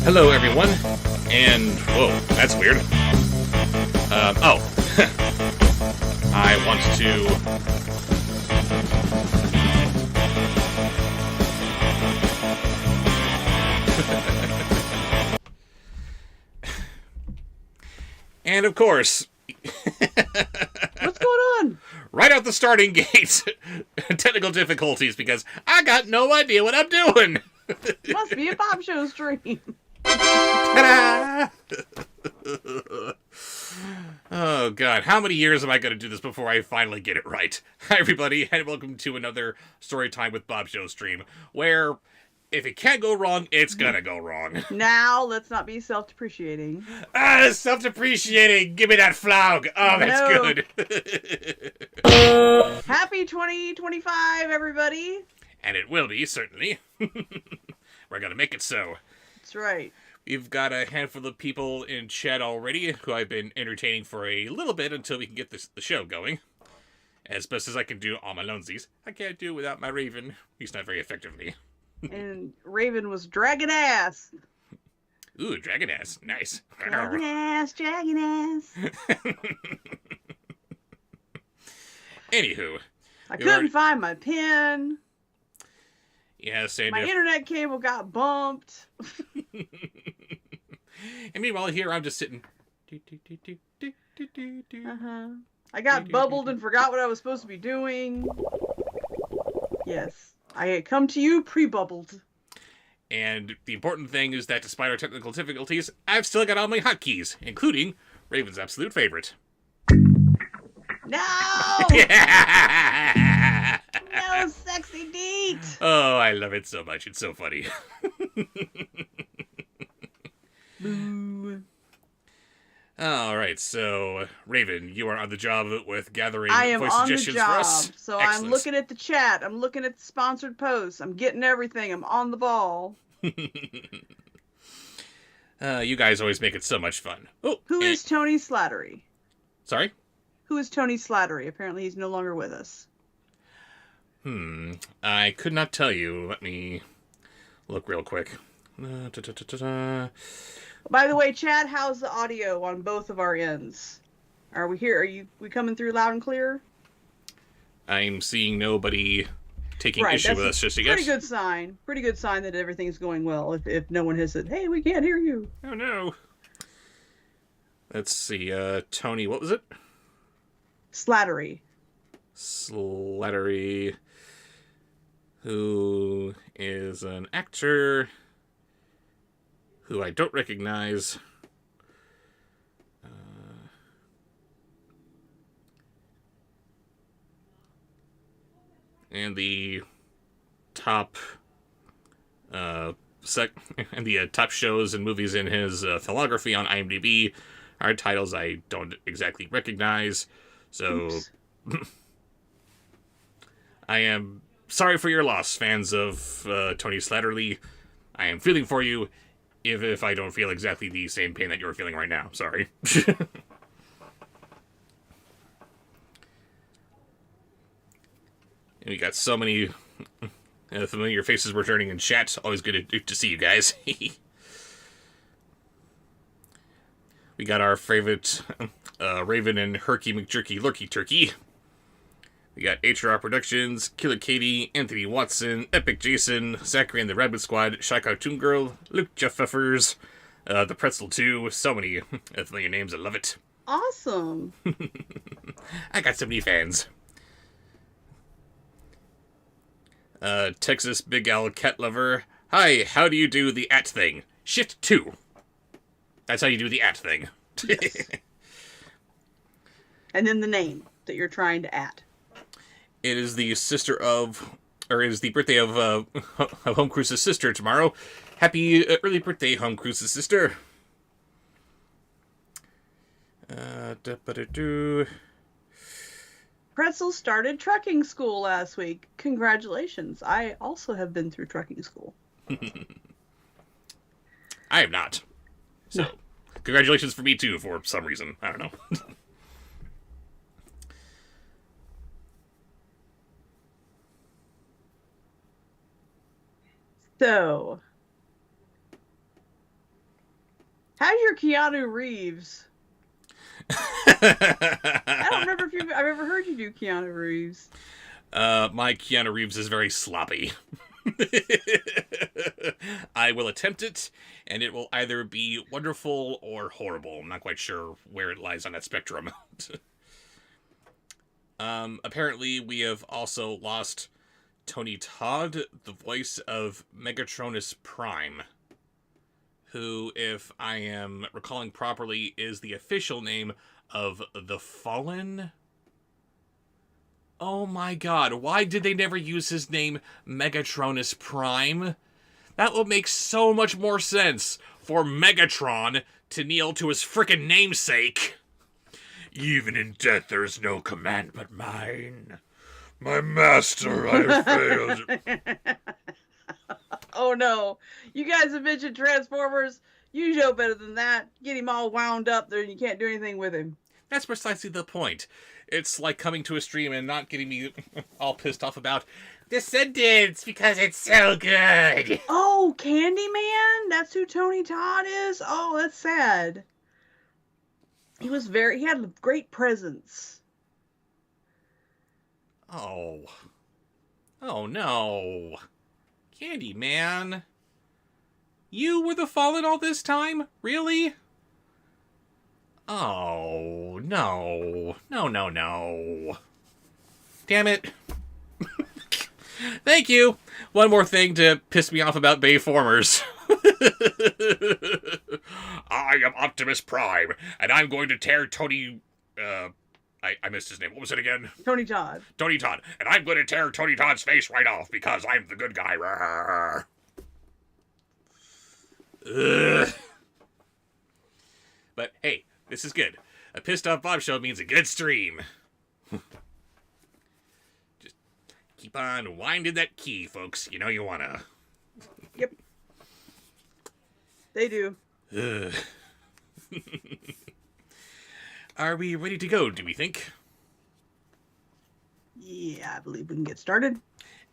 Hello, everyone, and whoa, that's weird. I want to. And of course, what's going on? Right out the starting gate, technical difficulties because I got no idea what I'm doing. Must be a Bobsheaux stream. Ta-da! Oh, God. How many years am I going to do this before I finally get it right? Hi, everybody, and welcome to another Storytime with Bobsheaux stream, where if it can't go wrong, it's going to go wrong. Now, let's not be self-depreciating. Self-depreciating. Give me that flag. Oh, that's good. Happy 2025, everybody. And it will be, certainly. We're going to make it so. That's right. We've got a handful of people in chat already who I've been entertaining for a little bit until we can get the show going. As best as I can do on my lonesies. I can't do it without my Raven. He's not very effectively. And Raven was dragging ass. Ooh, dragon ass. Nice. Dragon ass, dragon ass. Anywho. I couldn't find my pen. Yeah, same. My internet cable got bumped. And meanwhile, here I'm just sitting. I got bubbled and forgot what I was supposed to be doing. Yes, I had come to you pre-bubbled. And the important thing is that despite our technical difficulties, I've still got all my hotkeys, including Raven's absolute favorite. No! No, sexy deet! Oh, I love it so much. It's so funny. Boo. Alright, so, Raven, you are on the job with gathering voice on suggestions the job, for us. So Excellent. I'm looking at the chat. I'm looking at the sponsored posts. I'm getting everything. I'm on the ball. You guys always make it so much fun. Oh, Who is Tony Slattery? Sorry? Who is Tony Slattery? Apparently he's no longer with us. I could not tell you. Let me look real quick. By the way, chat, how's the audio on both of our ends? Are we here? We coming through loud and clear? I'm seeing nobody taking issue with us just yet. Pretty good sign. Pretty good sign that everything's going well. If no one has said, "Hey, we can't hear you." Oh no. Let's see. Tony, what was it? Slattery. Slattery, who is an actor who I don't recognize. And the top top shows and movies in his filmography on IMDb are titles I don't exactly recognize. So I am sorry for your loss, fans of Tony Slattery. I am feeling for you, if I don't feel exactly the same pain that you're feeling right now. Sorry. And we got so many familiar faces returning in chat. Always good to see you guys. We got our favorite Raven and Herky McJerky Lurky Turkey. We got HR Productions, Killer Katie, Anthony Watson, Epic Jason, Zachary and the Rabbit Squad, Shy Cartoon Girl, Luke Jeff Pfeffers, The Pretzel 2. So many familiar names. I love it. Awesome. I got so many fans. Texas Big Owl Cat Lover. Hi, how do you do the at thing? Shift 2. That's how you do the at thing. Yes. And then the name that you're trying to at. It is the it is the birthday of Home Cruise's sister tomorrow. Happy early birthday, Home Cruise's sister. Pretzel started trucking school last week. Congratulations. I also have been through trucking school. I have not. So, congratulations for me too, for some reason. I don't know. So, How's your Keanu Reeves? I don't remember if I've ever heard you do Keanu Reeves. My Keanu Reeves is very sloppy. I will attempt it, and it will either be wonderful or horrible. I'm not quite sure where it lies on that spectrum. Apparently, we have also lost Tony Todd, the voice of Megatronus Prime, who, if I am recalling properly, is the official name of the Fallen. Oh my god, why did they never use his name Megatronus Prime? That would make so much more sense for Megatron to kneel to his frickin' namesake. Even in death there is no command but mine. My master, I have failed. Oh no, you guys have mentioned Transformers. You know better than that. Get him all wound up there and you can't do anything with him. That's precisely the point. It's like coming to a stream and not getting me all pissed off about Descendants because it's so good. Oh, Candyman? That's who Tony Todd is? Oh, that's sad. He had a great presence. Oh. Oh no. Candyman. You were the Fallen all this time? Really? Oh, no. No. Damn it. Thank you. One more thing to piss me off about Bayformers. I am Optimus Prime, and I'm going to tear Tony... I missed his name. What was it again? Tony Todd. Tony Todd. And I'm going to tear Tony Todd's face right off because I'm the good guy. But hey, this is good. A pissed off Bobsheaux means a good stream. Just keep on winding that key, folks. You know you wanna. Yep. They do. Are we ready to go, do we think? Yeah, I believe we can get started.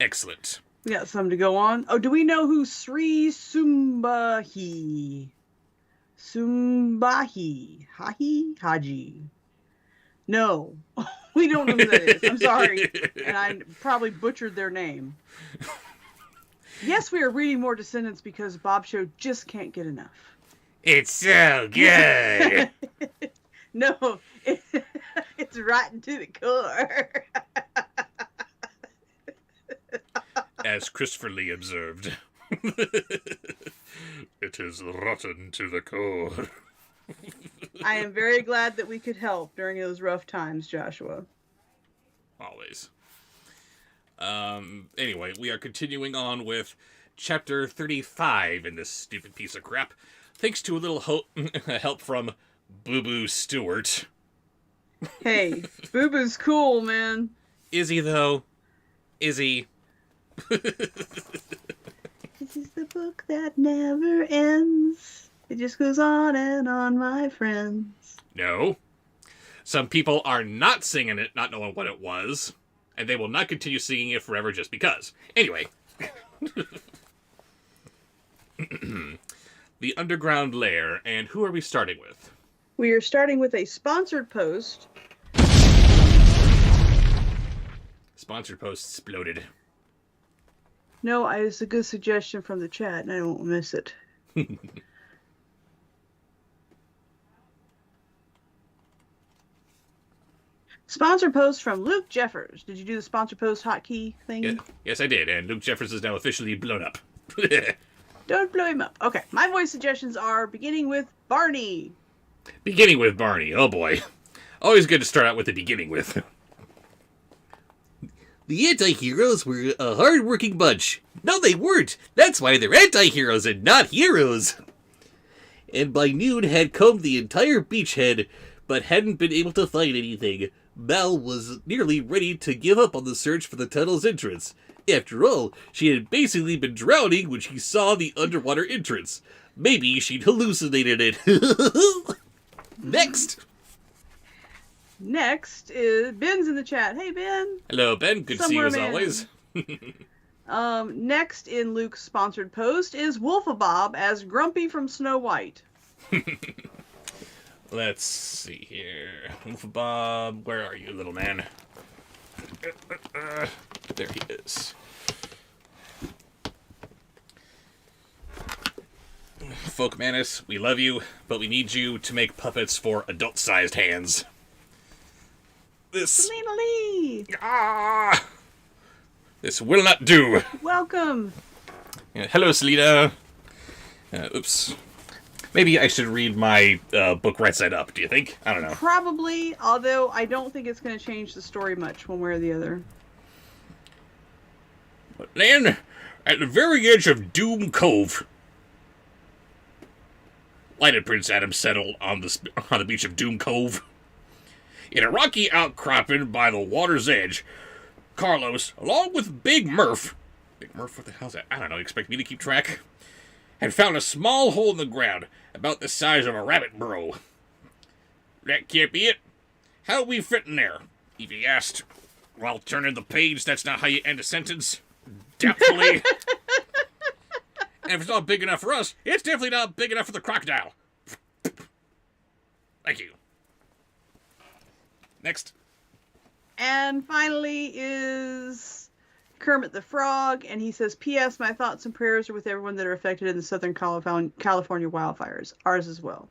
Excellent. We got some to go on. Oh, do we know who Sri Sumbahi? Haji? No. We don't know who that is. I'm sorry. And I probably butchered their name. Yes, we are reading more Descendants because Bobsheaux just can't get enough. It's so good. No, it's rotten to the core. As Christopher Lee observed, it is rotten to the core. I am very glad that we could help during those rough times, Joshua. Always. Anyway, we are continuing on with chapter 35 in this stupid piece of crap. Thanks to a little help from Boo Boo Stewart. Hey, Boo Boo's cool, man. Is he, though? Is he? This is the book that never ends. It just goes on and on, my friends. No. Some people are not singing it, not knowing what it was, and they will not continue singing it forever just because. Anyway. The Underground Lair, and who are we starting with? We are starting with a sponsored post. Sponsored post exploded. No, it's a good suggestion from the chat, and I won't miss it. Sponsor post from Luke Jeffers. Did you do the sponsor post hotkey thing? Yeah, yes, I did, and Luke Jeffers is now officially blown up. Don't blow him up. Okay, my voice suggestions are beginning with Barney. Beginning with Barney, oh boy. Always good to start out with the beginning with. The anti-heroes were a hard-working bunch. No, they weren't. That's why they're anti-heroes and not heroes. And by noon had combed the entire beachhead, but hadn't been able to find anything. Mal was nearly ready to give up on the search for the tunnel's entrance. After all, she had basically been drowning when she saw the underwater entrance. Maybe she'd hallucinated it. Next is Ben's in the chat. Hey, Ben. Hello, Ben. Good to see you as always. Next in Luke's sponsored post is Wolfabob as Grumpy from Snow White. Let's see here. Bob, where are you, little man? There he is. Folk Manus, we love you, but we need you to make puppets for adult-sized hands. This... Selena Lee! This will not do. Welcome! Hello, Selena. Oops. Maybe I should read my book right side up, do you think? I don't know. Probably, although I don't think it's going to change the story much one way or the other. But then, at the very edge of Doom Cove, lighted Prince Adam settled on the beach of Doom Cove. In a rocky outcropping by the water's edge, Carlos, along with Big Murph... Big Murph, what the hell's that? I don't know, you expect me to keep track? Had found a small hole in the ground, about the size of a rabbit burrow. That can't be it. How do we fit in there? Eevee asked, while turning the page. That's not how you end a sentence. Doubtfully. And if it's not big enough for us, it's definitely not big enough for the crocodile. Thank you. Next. And finally is Kermit the Frog, and he says, P.S. My thoughts and prayers are with everyone that are affected in the Southern California wildfires. Ours as well.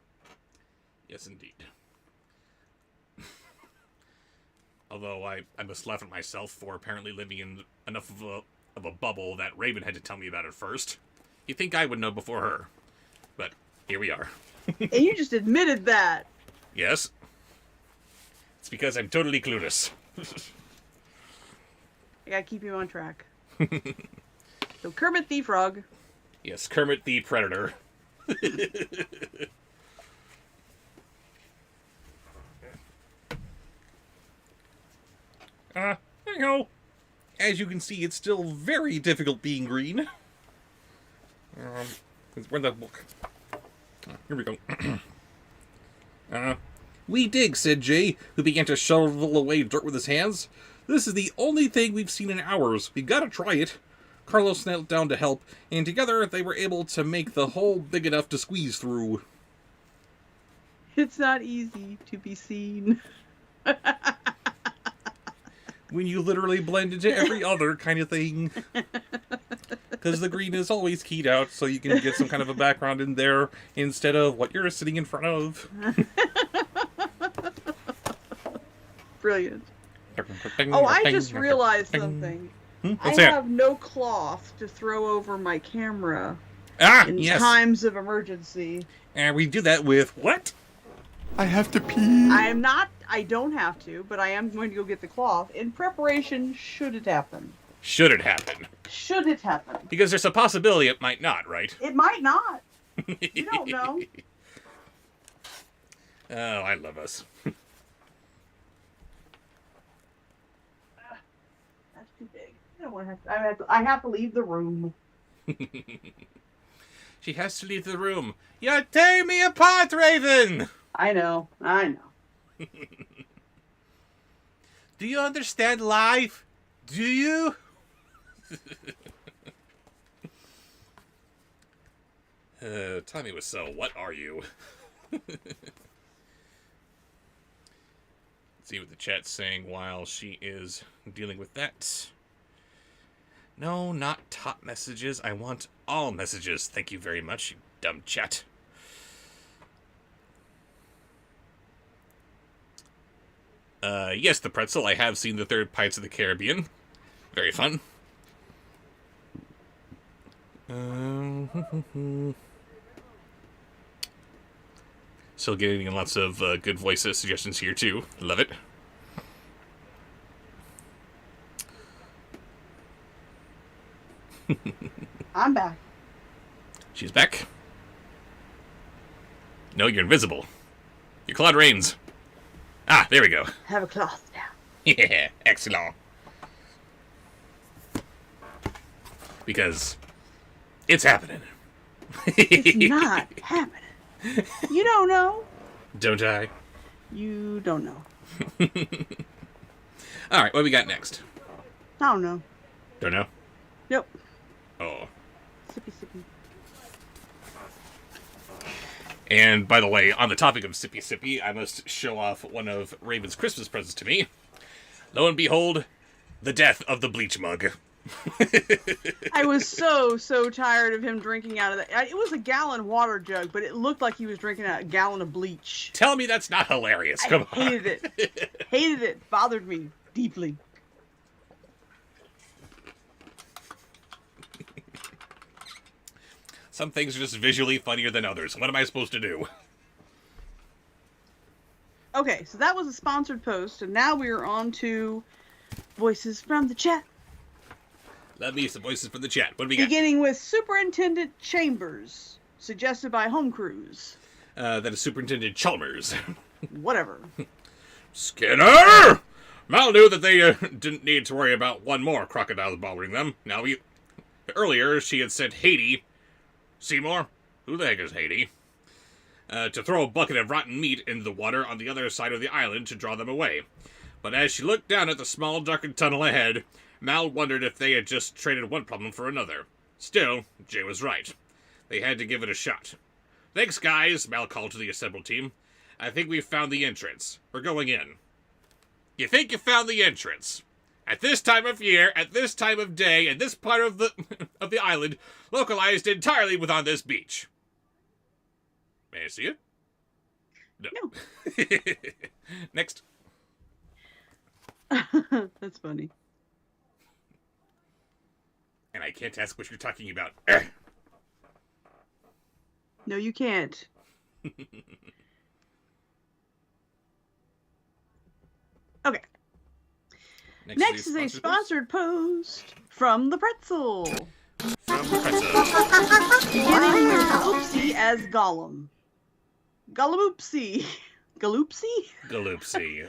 Yes, indeed. Although I must laugh at myself for apparently living in enough of a bubble that Raven had to tell me about it first. You'd think I would know before her. But here we are. And you just admitted that. Yes. It's because I'm totally clueless. I gotta keep you on track. So Kermit the Frog. Yes, Kermit the Predator. You know, as you can see, it's still very difficult being green. Where'd that book? Here we go. We dig, said Jay, who began to shovel away dirt with his hands. This is the only thing we've seen in hours. We gotta try it. Carlos knelt down to help, and together they were able to make the hole big enough to squeeze through. It's not easy to be seen. When you literally blend into every other kind of thing. Because the green is always keyed out, so you can get some kind of a background in there instead of what you're sitting in front of. Brilliant. Oh, I just realized something. I have no cloth to throw over my camera in times of emergency. And we do that with what? I have to pee. I don't have to, but I am going to go get the cloth in preparation should it happen. Should it happen? Should it happen? Because there's a possibility it might not, right? It might not. You don't know. Oh, I love us. That's too big. I don't want to I have to leave the room. She has to leave the room. You're tearing me apart, Raven! I know. Do you understand life? Do you? Tommy was so, what are you? Let's see what the chat's saying while she is dealing with that. No, not top messages. I want all messages. Thank you very much, you dumb chat. Yes, the pretzel. I have seen the third Pirates of the Caribbean. Very fun. Still getting lots of good voices suggestions here, too. Love it. I'm back. She's back. No, you're invisible. You're Claude Rains. Ah, there we go. Have a cloth now. Yeah, excellent. Because it's happening. It's not happening. You don't know. Don't I? You don't know. All right, what we got next? I don't know. Don't know? Nope. Oh. Sippy. And by the way, on the topic of Sippy Sippy, I must show off one of Raven's Christmas presents to me. Lo and behold, the death of the bleach mug. I was so tired of him drinking out of that. It was a gallon water jug, but it looked like he was drinking a gallon of bleach. Tell me that's not hilarious. Come on. Hated it. Hated it. Bothered me deeply. Some things are just visually funnier than others. What am I supposed to do? Okay, so that was a sponsored post, and now we are on to voices from the chat. Let me some voices from the chat. What do we got? Beginning with Superintendent Chambers, suggested by Home Cruise. That is Superintendent Chalmers. Whatever. Skinner! Mal knew that they didn't need to worry about one more crocodile bothering them. Earlier, she had sent Haiti... Seymour? Who the heck is Haiti? To throw a bucket of rotten meat into the water on the other side of the island to draw them away. But as she looked down at the small, darkened tunnel ahead, Mal wondered if they had just traded one problem for another. Still, Jay was right. They had to give it a shot. Thanks, guys, Mal called to the assembled team. I think we've found the entrance. We're going in. You think you found the entrance? At this time of year, at this time of day, in this part of the of the island, localized entirely within this beach. May I see it? No. Next. That's funny. And I can't ask what you're talking about. No, you can't. Okay. Next is a sponsored post from the Pretzel. From the Pretzel. Beginning with Oopsie as Gollum. Gollum Oopsie. Galoopsie? Galoopsie.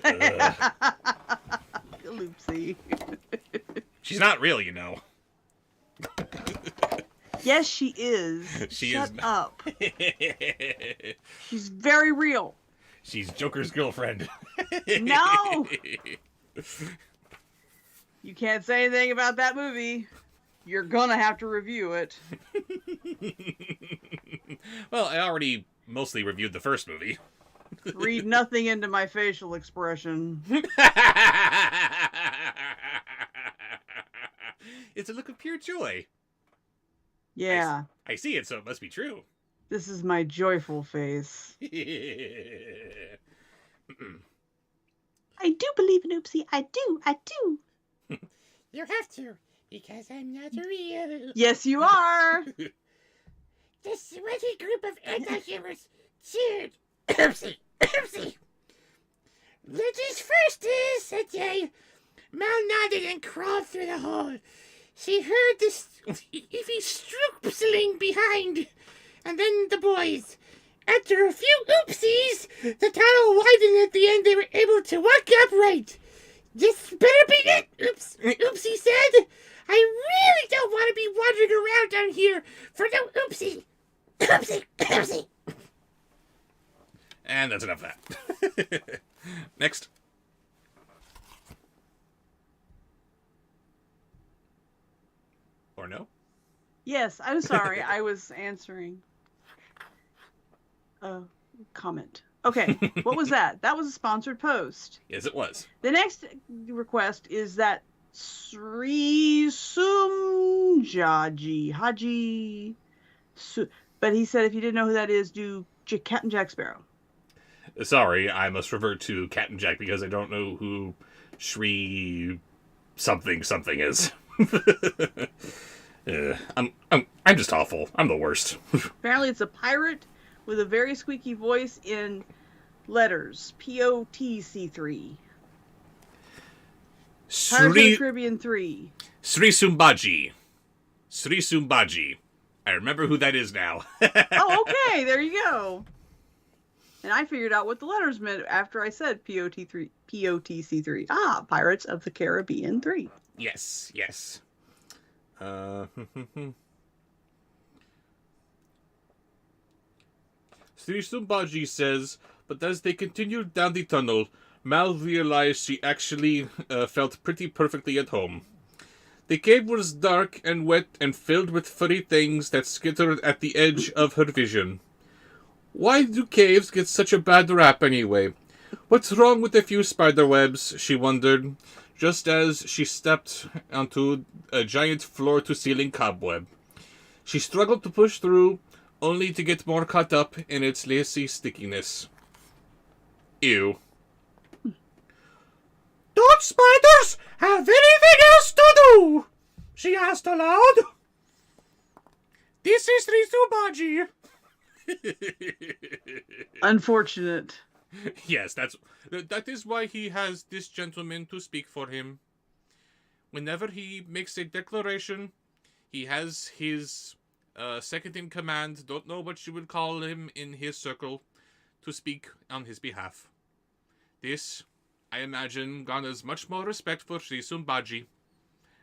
Galoopsie. She's not real, you know. Yes, she is. She Shut is up. She's very real. She's Joker's girlfriend. No! You can't say anything about that movie. You're gonna have to review it. Well, I already mostly reviewed the first movie. Read nothing into my facial expression. It's a look of pure joy. Yeah. I see it, so it must be true. This is my joyful face. I do believe in Oopsie. I do. You have to, because I'm not real. Yes, you are. The sweaty group of anti-heroes cheered. Oopsie. Ladies first, said Jay. Mal nodded and crawled through the hole. She heard this Eevee stroopsling behind, and then the boys. After a few oopsies, the tunnel widened at the end. They were able to walk upright. This better be it, Oopsie said. I really don't want to be wandering around down here for no Oopsie. Oopsie. And that's enough of that. Next. Or no? Yes, I'm sorry. I was answering a comment. Okay, what was that? That was a sponsored post. Yes, it was. The next request is that Sri Sumjaji Haji, but he said if you didn't know who that is, do Captain Jack Sparrow. Sorry, I must revert to Cat and Jack because I don't know who Shri something is. I'm just awful. I'm the worst. Apparently, it's a pirate with a very squeaky voice in letters. POTC3. Pirates of the Caribbean 3. Sri Sumbaji. I remember who that is now. Oh, okay. There you go. And I figured out what the letters meant after I said POTC3. Ah, Pirates of the Caribbean 3. Yes. Sri Sumbaji says, but as they continued down the tunnel, Mal realized she actually felt pretty perfectly at home. The cave was dark and wet and filled with furry things that skittered at the edge of her vision. Why do caves get such a bad rap anyway? What's wrong with a few spider webs, she wondered, just as she stepped onto a giant floor-to-ceiling cobweb. She struggled to push through, only to get more caught up in its lacy stickiness. Ew. Don't spiders have anything else to do? She asked aloud. This is Rizubaji. Unfortunate. Yes, that is why he has this gentleman to speak for him. Whenever he makes a declaration, he has his second in command, don't know what you would call him in his circle, to speak on his behalf. This, I imagine, garners much more respect for Sri Sumbaji,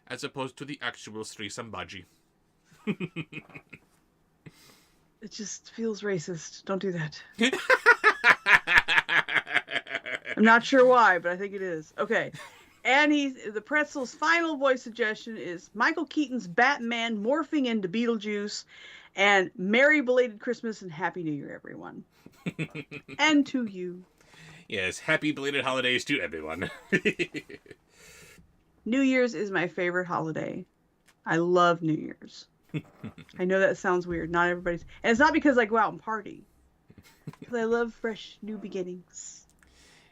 as opposed to the actual Sri Sambaji. It just feels racist. Don't do that. I'm not sure why, but I think it is. Okay. And the Pretzel's final voice suggestion is Michael Keaton's Batman morphing into Beetlejuice, and Merry Belated Christmas and Happy New Year, everyone. And to you. Yes, happy belated holidays to everyone. New Year's is my favorite holiday. I love New Year's. I know that sounds weird. Not everybody's... And it's not because I go out and party. Because I love fresh new beginnings.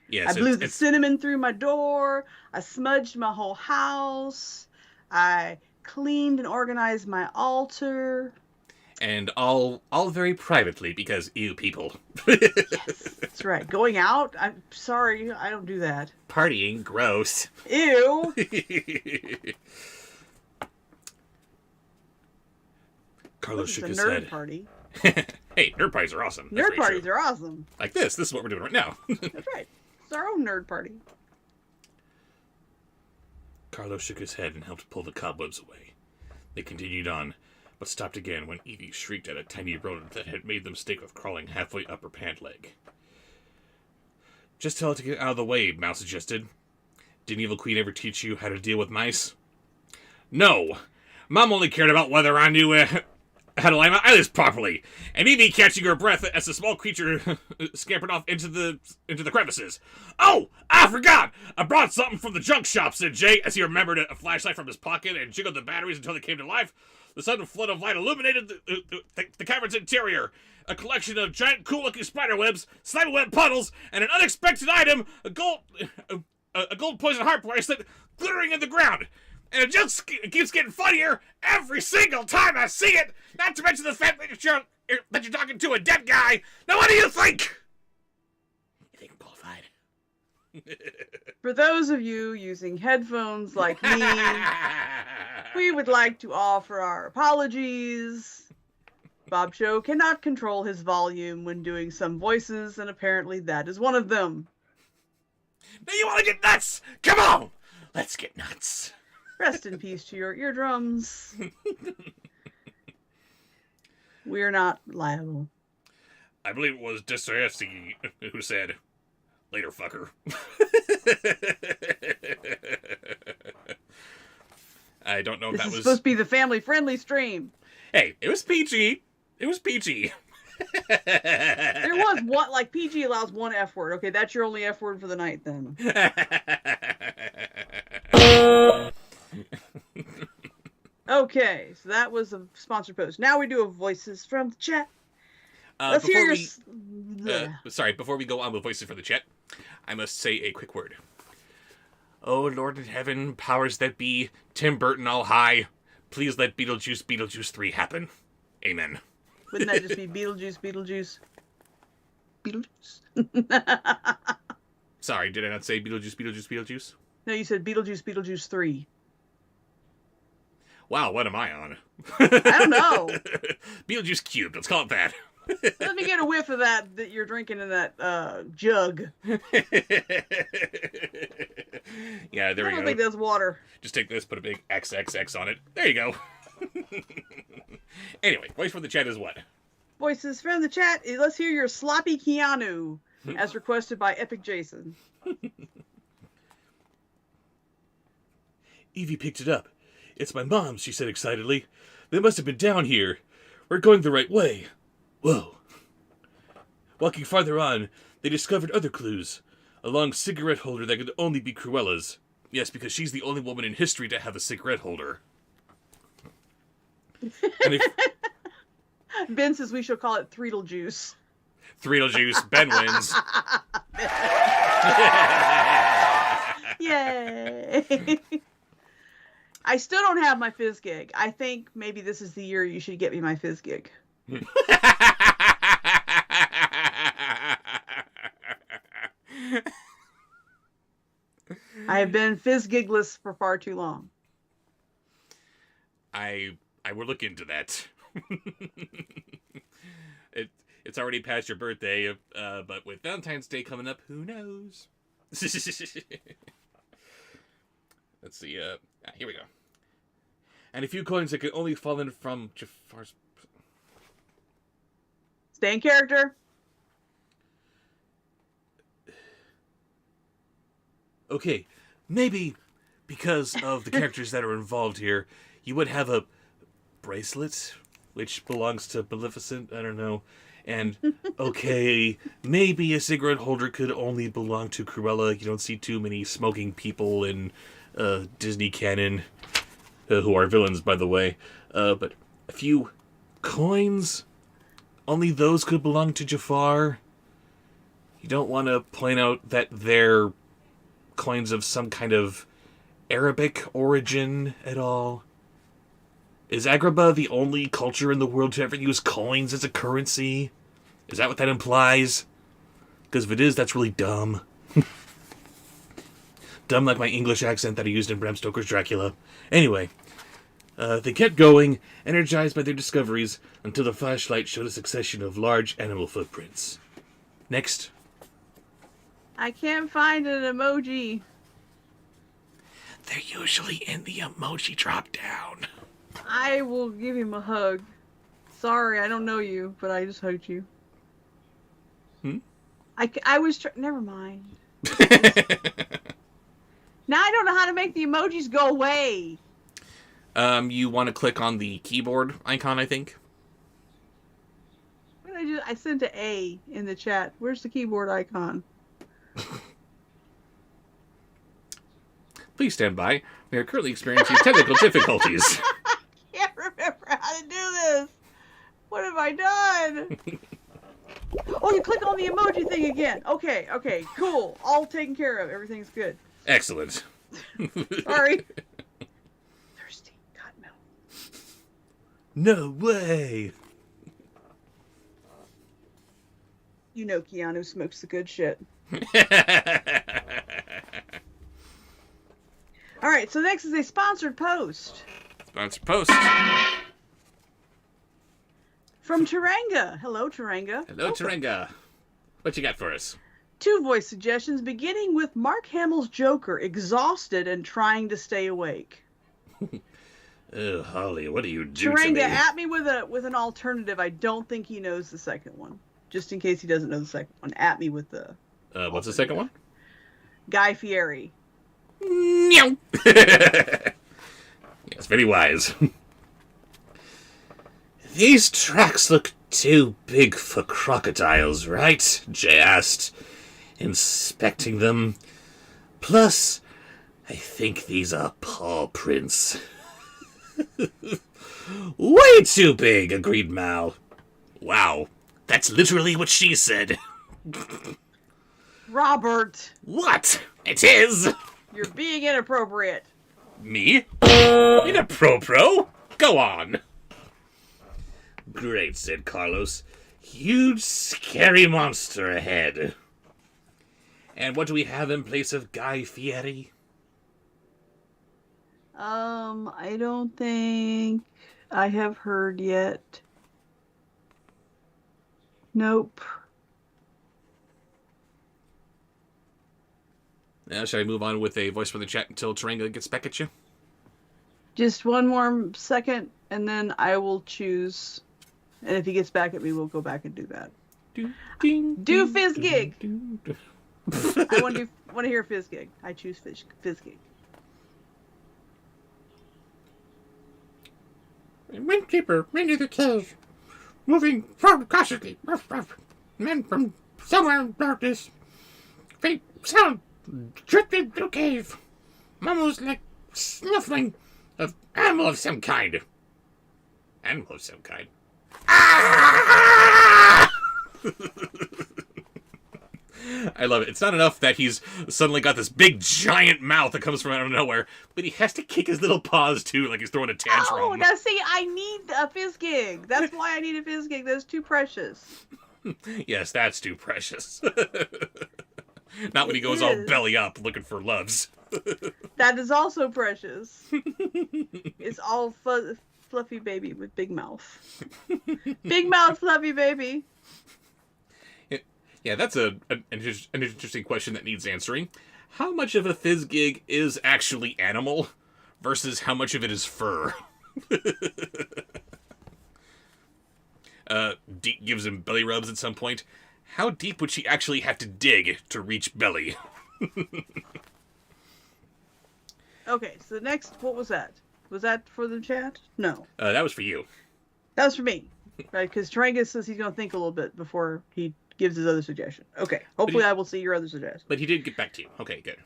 Yes, I blew the cinnamon through my door. I smudged my whole house. I cleaned and organized my altar. And all very privately, because ew, people. Yes, that's right. Going out? I'm sorry, I don't do that. Partying, gross. Ew. Carlos shook his nerd head. Party. Hey, nerd parties are awesome. Nerd parties are awesome. Like this is what we're doing right now. That's right. It's our own nerd party. Carlos shook his head and helped pull the cobwebs away. They continued on, but stopped again when Eevee shrieked at a tiny rodent that had made the mistake of crawling halfway up her pant leg. Just tell it to get out of the way, Mouse suggested. Didn't Evil Queen ever teach you how to deal with mice? No! Mom only cared about whether I knew how to line my eyelids properly, and Eevee catching her breath as the small creature scampered off into the crevices. Oh, I forgot! I brought something from the junk shop, said Jay, as he remembered a flashlight from his pocket and jiggled the batteries until they came to life. The sudden flood of light illuminated the cavern's interior. A collection of giant, cool-looking spider webs, spider web puddles, and an unexpected item, a gold poison heart bracelet, glittering in the ground. And it just keeps getting funnier every single time I see it. Not to mention the fact that you're talking to a dead guy. Now, what do you think? You think I'm qualified? For those of you using headphones like me, we would like to offer our apologies. Bobsheaux cannot control his volume when doing some voices, and apparently that is one of them. Now you want to get nuts? Come on, let's get nuts. Rest in peace to your eardrums. We're not liable. I believe it was Dostoevsky who said, "Later, fucker." I don't know if that was supposed to be the family-friendly stream. Hey, it was PG. It was PG. There was one, like, PG allows one F word. Okay, that's your only F word for the night then. Okay, so that was a sponsored post. Now we do a voices from the chat. Let's hear your... Before we go on with voices from the chat, I must say a quick word. Oh, Lord in heaven, powers that be, Tim Burton all high, please let Beetlejuice 3 happen. Amen. Wouldn't that just be Beetlejuice? Sorry, did I not say Beetlejuice? No, you said Beetlejuice 3. Wow, what am I on? I don't know. Beetlejuice cubed, let's call it that. Let me get a whiff of that you're drinking in that jug. Yeah, there we go. I don't think that's water. Just take this, put a big XXX on it. There you go. Anyway, voice from the chat is what? Voices from the chat. Let's hear your sloppy Keanu, as requested by Epic Jason. Eevee picked it up. It's my mom's, she said excitedly. They must have been down here. We're going the right way. Whoa. Walking farther on, they discovered other clues. A long cigarette holder that could only be Cruella's. Yes, because she's the only woman in history to have a cigarette holder. And if Ben says we shall call it Threedle Juice. Threedle Juice, Ben wins. Yay! I still don't have my fizz gig. I think maybe this is the year you should get me my fizz gig. I have been fizz gigless for far too long. I will look into that. It's already past your birthday, but with Valentine's Day coming up, who knows? Let's see. Here we go. And a few coins that could only fall in from Jafar's. Stay in character. Okay, maybe because of the characters that are involved here, you would have a bracelet, which belongs to Maleficent. I don't know. And, okay, maybe a cigarette holder could only belong to Cruella. You don't see too many smoking people in Disney canon, who are villains, by the way. But a few coins, only those could belong to Jafar. You don't want to point out that they're coins of some kind of Arabic origin at all. Is Agrabah the only culture in the world to ever use coins as a currency? Is that what that implies? Because if it is, that's really dumb. Dumb like my English accent that I used in Bram Stoker's Dracula. Anyway, they kept going, energized by their discoveries, until the flashlight showed a succession of large animal footprints. Next. I can't find an emoji. They're usually in the emoji drop-down. I will give him a hug. Sorry, I don't know you, but I just hugged you. I was never mind. Now I don't know how to make the emojis go away. You want to click on the keyboard icon, I think. What did I sent an A in the chat. Where's the keyboard icon? Please stand by. We are currently experiencing technical difficulties. I can't remember how to do this. What have I done? Oh, you click on the emoji thing again. Okay, cool. All taken care of. Everything's good. Excellent. Sorry. Thirsty. Cotton milk. No way. You know Keanu smokes the good shit. All right, so next is a sponsored post. Sponsored post. From Taranga. Hello, Taranga. Hello, Taranga. What you got for us? 2 voice suggestions, beginning with Mark Hamill's Joker, exhausted and trying to stay awake. Oh, Holly, what do you do to Taranga, me? at me with an alternative. I don't think he knows the second one. Just in case he doesn't know the second one, at me with the... What's the second one? Guy Fieri. No. Yes, very wise. These tracks look too big for crocodiles, right? Jay asked, inspecting them. Plus, I think these are paw prints. Way too big, agreed Mal. Wow, that's literally what she said. Robert. What? It is. You're being inappropriate. Me? Inappropriate? Go on. Great, said Carlos. Huge, scary monster ahead. And what do we have in place of Guy Fieri? I don't think I have heard yet. Nope. Now, should I move on with a voice from the chat until Taranga gets back at you? Just one more second, and then I will choose. And if he gets back at me, we'll go back and do that. Do Fizz Gig! I want to hear Fizz Gig. I choose Fizz Gig. Windkeeper, into the cave, moving forward cautiously. Men from somewhere in darkness. Faint sound drifted through cave. Almost like snuffling of animal of some kind. Animal of some kind. Ah! I love it. It's not enough that he's suddenly got this big giant mouth that comes from out of nowhere, but he has to kick his little paws too, like he's throwing a tantrum. Oh, now see, I need a fizz gig. That's why I need a fizz gig. That's too precious. Yes, that's too precious. Not when he goes all belly up looking for loves. That is also precious. It's all fluffy baby with big mouth. Big mouth, fluffy baby. Yeah, that's an interesting question that needs answering. How much of a fizz gig is actually animal versus how much of it is fur? Deep gives him belly rubs at some point. How deep would she actually have to dig to reach belly? Okay, so next, what was that? Was that for the chat? No. That was for you. That was for me. Right, because Tarangus says he's going to think a little bit before he gives his other suggestion. Okay, hopefully I will see your other suggestion. But he did get back to you. Okay, good.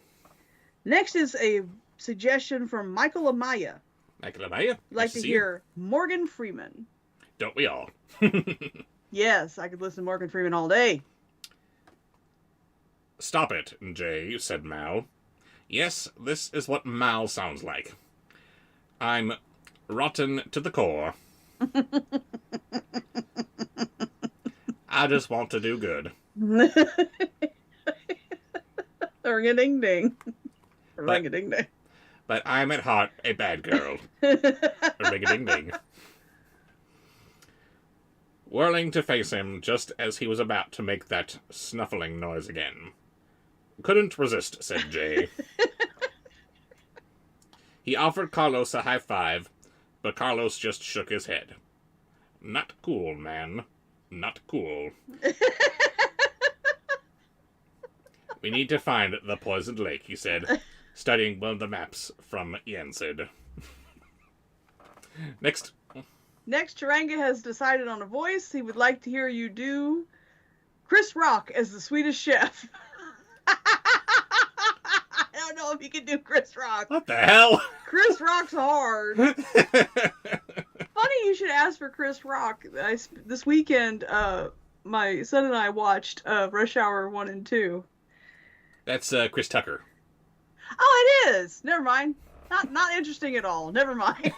Next is a suggestion from Michael Amaya. Michael Amaya? I'd like to hear Morgan Freeman. Don't we all? Yes, I could listen to Morgan Freeman all day. Stop it, Jay, said Mao. Yes, this is what Mao sounds like. I'm rotten to the core. I just want to do good. Ring-a-ding-ding. Ring-a-ding-ding. But I'm at heart a bad girl. Ring-a-ding-ding. Whirling to face him just as he was about to make that snuffling noise again. Couldn't resist, said Jay. He offered Carlos a high five, but Carlos just shook his head. Not cool, man. Not cool. We need to find the poisoned lake, he said, studying one of the maps from Yensid. Next. Next, Taranga has decided on a voice. He would like to hear you do Chris Rock as the Swedish chef. I don't know if you can do Chris Rock. What the hell? Chris Rock's hard. Funny you should ask for Chris Rock. This weekend, my son and I watched Rush Hour 1 and 2. That's Chris Tucker. Oh, it is. Never mind. Not interesting at all. Never mind.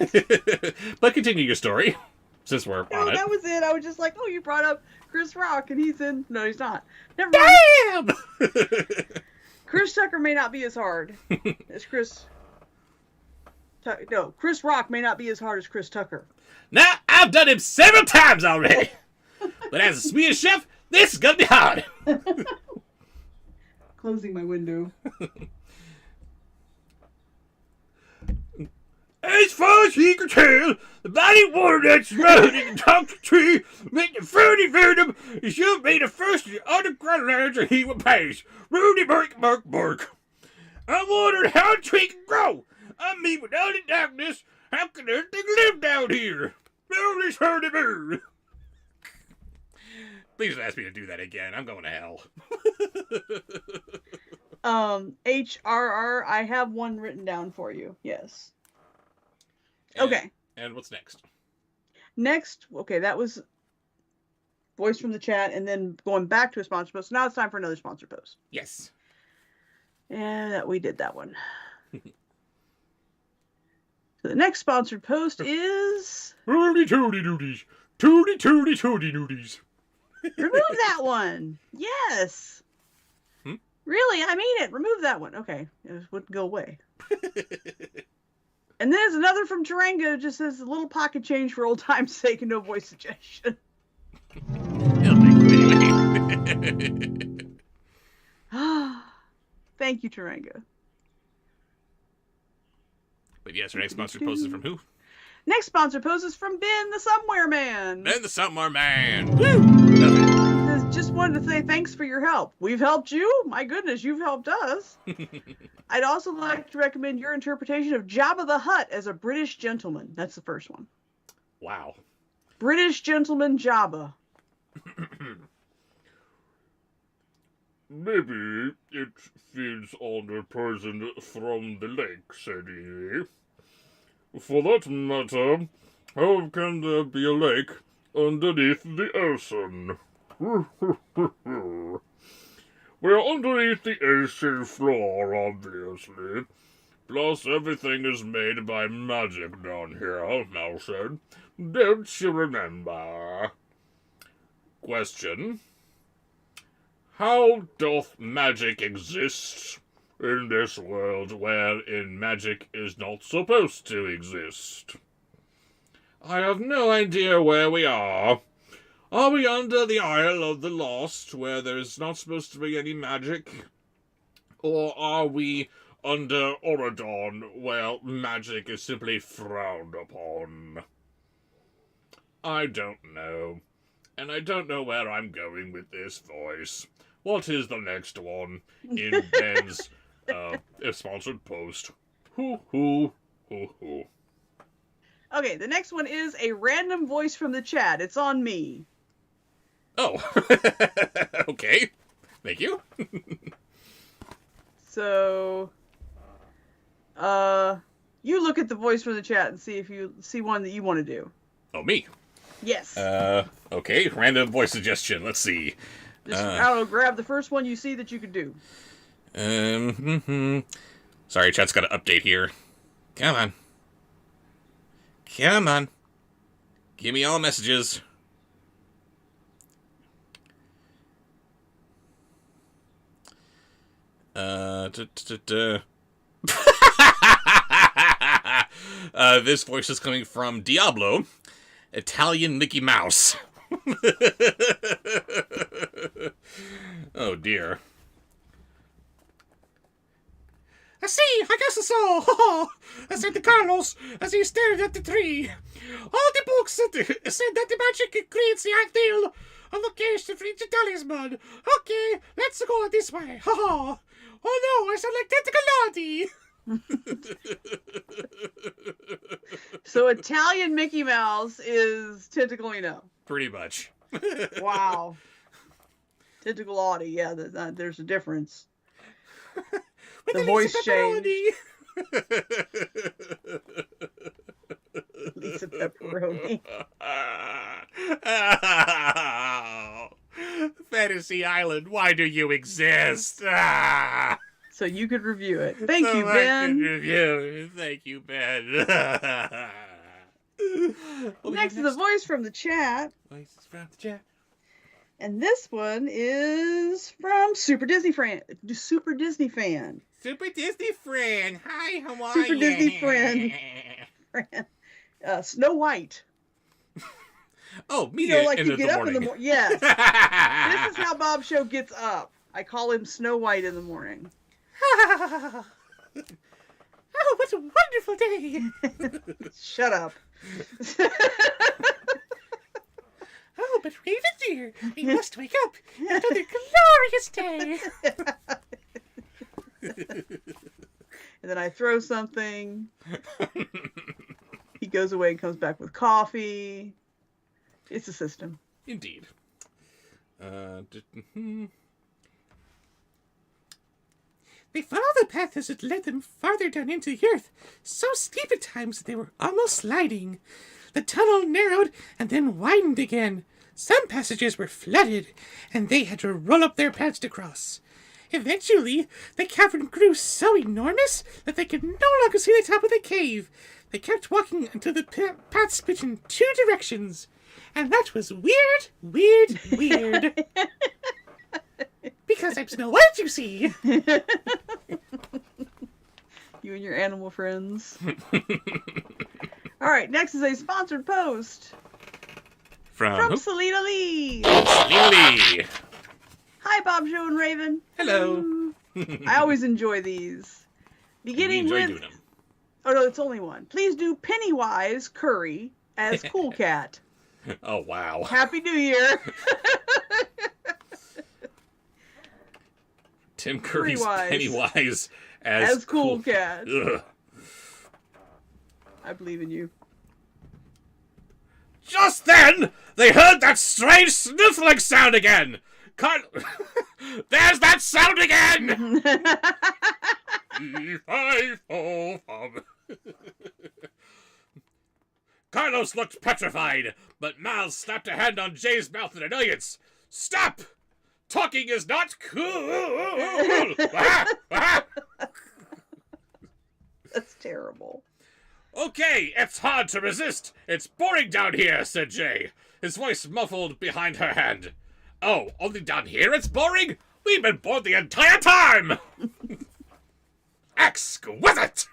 But continue your story, since we're on it. That was it. I was just like, oh, you brought up Chris Rock, and he's in. No, he's not. Never mind. Damn! Chris Tucker may not be as hard as Chris. No, Chris Rock may not be as hard as Chris Tucker. Now, I've done him several times already. But as a Swedish chef, this is gonna be hard. Closing my window. As far as he could tell, the body of water that's surrounding the toxic tree with the fruity venom is should be the first of the underground lands that he would pass. Rudy bark, bark, bark. I wondered how a tree can grow. I mean, without the darkness, how can anything live down here? Nobody's heard of me. Please don't ask me to do that again. I'm going to hell. HRR, I have one written down for you. Yes. Okay. And what's next? Next, okay, that was voice from the chat, and then going back to a sponsor post. So now it's time for another sponsor post. Yes. And we did that one. So the next sponsored post is... Tooty tooty tooties. Tooty tooty tooty tooties. Remove that one. Yes. Really, I mean it. Remove that one. Okay. It wouldn't go away. And then there's another from Taranga, just says a little pocket change for old time's sake and no voice suggestion. Thank you, Taranga. But yes, our next sponsor post is from who? Next sponsor post is from Ben the Somewhere Man. Ben the Somewhere Man. Woo! Just wanted to say thanks for your help. We've helped you. My goodness, you've helped us. I'd also like to recommend your interpretation of Jabba the Hutt as a British gentleman. That's the first one. Wow. British gentleman Jabba. Maybe it feeds on the poison from the lake, said Eevee. For that matter, how can there be a lake underneath the ocean? We're underneath the ocean floor, obviously. Plus, everything is made by magic down here, Mouse said. Don't you remember? Question. How doth magic exist in this world wherein magic is not supposed to exist? I have no idea where we are. Are we under the Isle of the Lost, where there's not supposed to be any magic? Or are we under Oradon, where magic is simply frowned upon? I don't know. And I don't know where I'm going with this voice. What is the next one in Ben's sponsored post? Hoo. Okay, the next one is a random voice from the chat. It's on me. Oh. Okay. Thank you. So, you look at the voice from the chat and see if you see one that you want to do. Oh, me. Yes. Okay. Random voice suggestion. Let's see. Just, I don't know, grab the first one you see that you could do. Sorry, chat's got an update here. Come on. Give me all messages. This voice is coming from Diablo, Italian Mickey Mouse. Oh dear. I see, I guess I saw, I said to Carlos as he stared at the tree. All the books said that the magic creates the ideal location for each talisman. Okay, let's go this way. Oh no, I sound like Tentacle Lottie. So Italian Mickey Mouse is Tentaclino. Pretty much. Wow. Tentacle Audie, yeah, there's a difference. The voice change. Lisa Pepperoni. Fantasy Island, why do you exist? So you could review it. Thank you, I Ben. can review. Thank you, Ben. Next is the voice from the chat. Voices from the chat. And this one is from Super Disney fan. Super Disney friend. Hi, how are Super you? Disney friend. Snow White. Oh, me You know, like in to the get up morning. in the morning. Yes. This is how Bobsheaux gets up. I call him Snow White in the morning. Oh, what a wonderful day. Shut up. Oh, but Raven dear, we must wake up. Another glorious day. And then I throw something. He goes away and comes back with coffee. It's a system. Indeed. They followed the path as it led them farther down into the earth, so steep at times that they were almost sliding. The tunnel narrowed and then widened again. Some passages were flooded, and they had to roll up their paths to cross. Eventually, the cavern grew so enormous that they could no longer see the top of the cave. They kept walking until the path split in two directions. And that was weird. Because I'm Snow White, you see. You and your animal friends. All right, next is a sponsored post from Selena Lee. Lily. Hi, Bobsheaux and Raven. Hello. I always enjoy these. Beginning enjoy with... doing them. Oh, no, it's only one. Please do Pennywise Curry as Cool Cat. Oh, wow. Happy New Year. Tim Curry's Pennywise. Pennywise As Cool Cat. Ugh. I believe in you. Just then, they heard that strange sniffling sound again. There's that sound again! E545. Carlos looked petrified, but Mal slapped a hand on Jay's mouth in annoyance. Stop! Talking is not cool! That's terrible. Okay, it's hard to resist. It's boring down here, said Jay, his voice muffled behind her hand. Oh, only down here it's boring? We've been bored the entire time! Exquisite!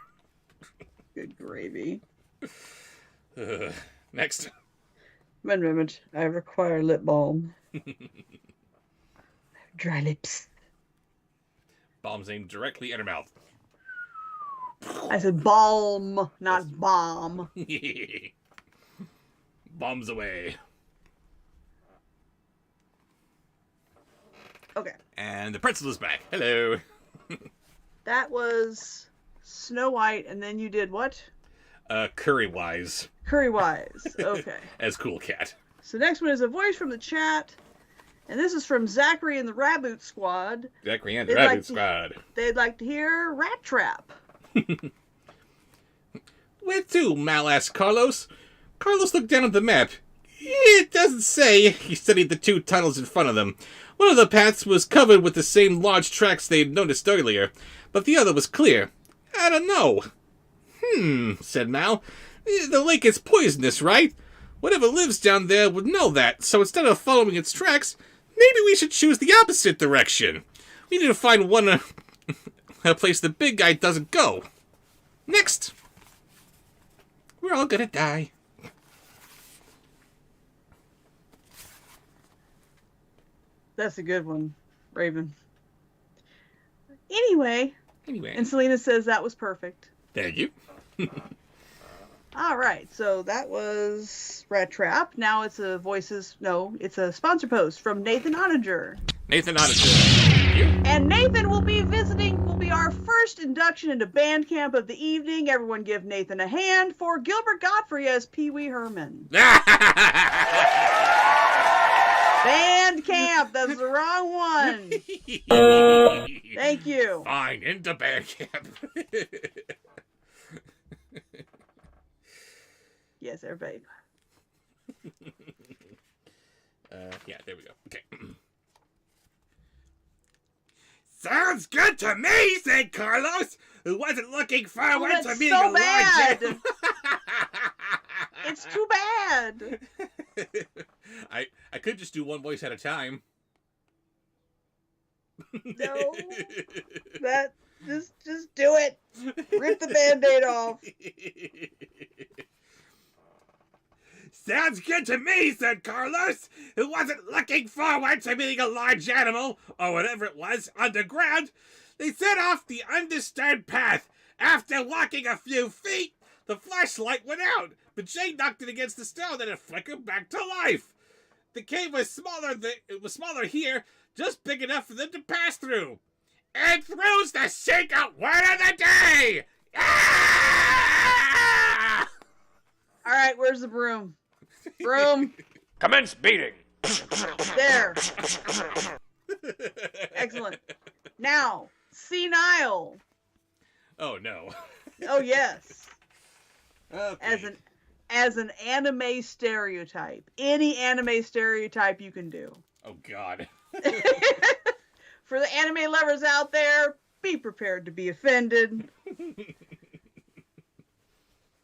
Good gravy. Next. One moment. I require lip balm. Dry lips. Bombs aimed directly at her mouth. I said balm, not bomb. Bombs away. Okay. And the pretzel is back. Hello. That was Snow White, and then you did what? Curry-wise. Curry-wise. Okay. As Cool Cat. So next one is a voice from the chat, and this is from Zachary and the Raboot Squad. Zachary and the Rabbit Squad. They'd like to hear Rat Trap. Where to? Mal asked Carlos. Carlos looked down at the map. It doesn't say. He studied the two tunnels in front of them. One of the paths was covered with the same large tracks they'd noticed earlier, but the other was clear. I don't know. Said Mal. The lake is poisonous, right? Whatever lives down there would know that, so instead of following its tracks, maybe we should choose the opposite direction. We need to find one a place the big guy doesn't go. Next. We're all gonna die. That's a good one, Raven. Anyway. Anyway. And Selena says that was perfect. Thank you. All right, so that was Rat Trap. Now it's a it's a sponsor post from Nathan Oninger. Nathan Oninger. Thank you. And Nathan will be our first induction into band camp of the evening. Everyone give Nathan a hand for Gilbert Godfrey as Pee Wee Herman. Band camp, that's the wrong one. Thank you. Fine, into band camp. Yes, everybody. Yeah, there we go. Okay. Sounds good to me, said Carlos, who wasn't looking forward to being so a bad. large... It's too bad. I could just do one voice at a time. No. Just do it. Rip the Band-Aid off. Sounds good to me, said Carlos, who wasn't looking forward to meeting a large animal, or whatever it was, underground. They set off the undisturbed path. After walking a few feet, the flashlight went out, but Jay knocked it against the stone and it flickered back to life. The cave was smaller here, just big enough for them to pass through. And through's the secret word of the day! Ah! All right, where's the broom? Broom. Commence beating. There. Excellent. Now, senile. Oh no. Oh yes. Okay. As an anime stereotype. Any anime stereotype you can do. Oh god. For the anime lovers out there, be prepared to be offended.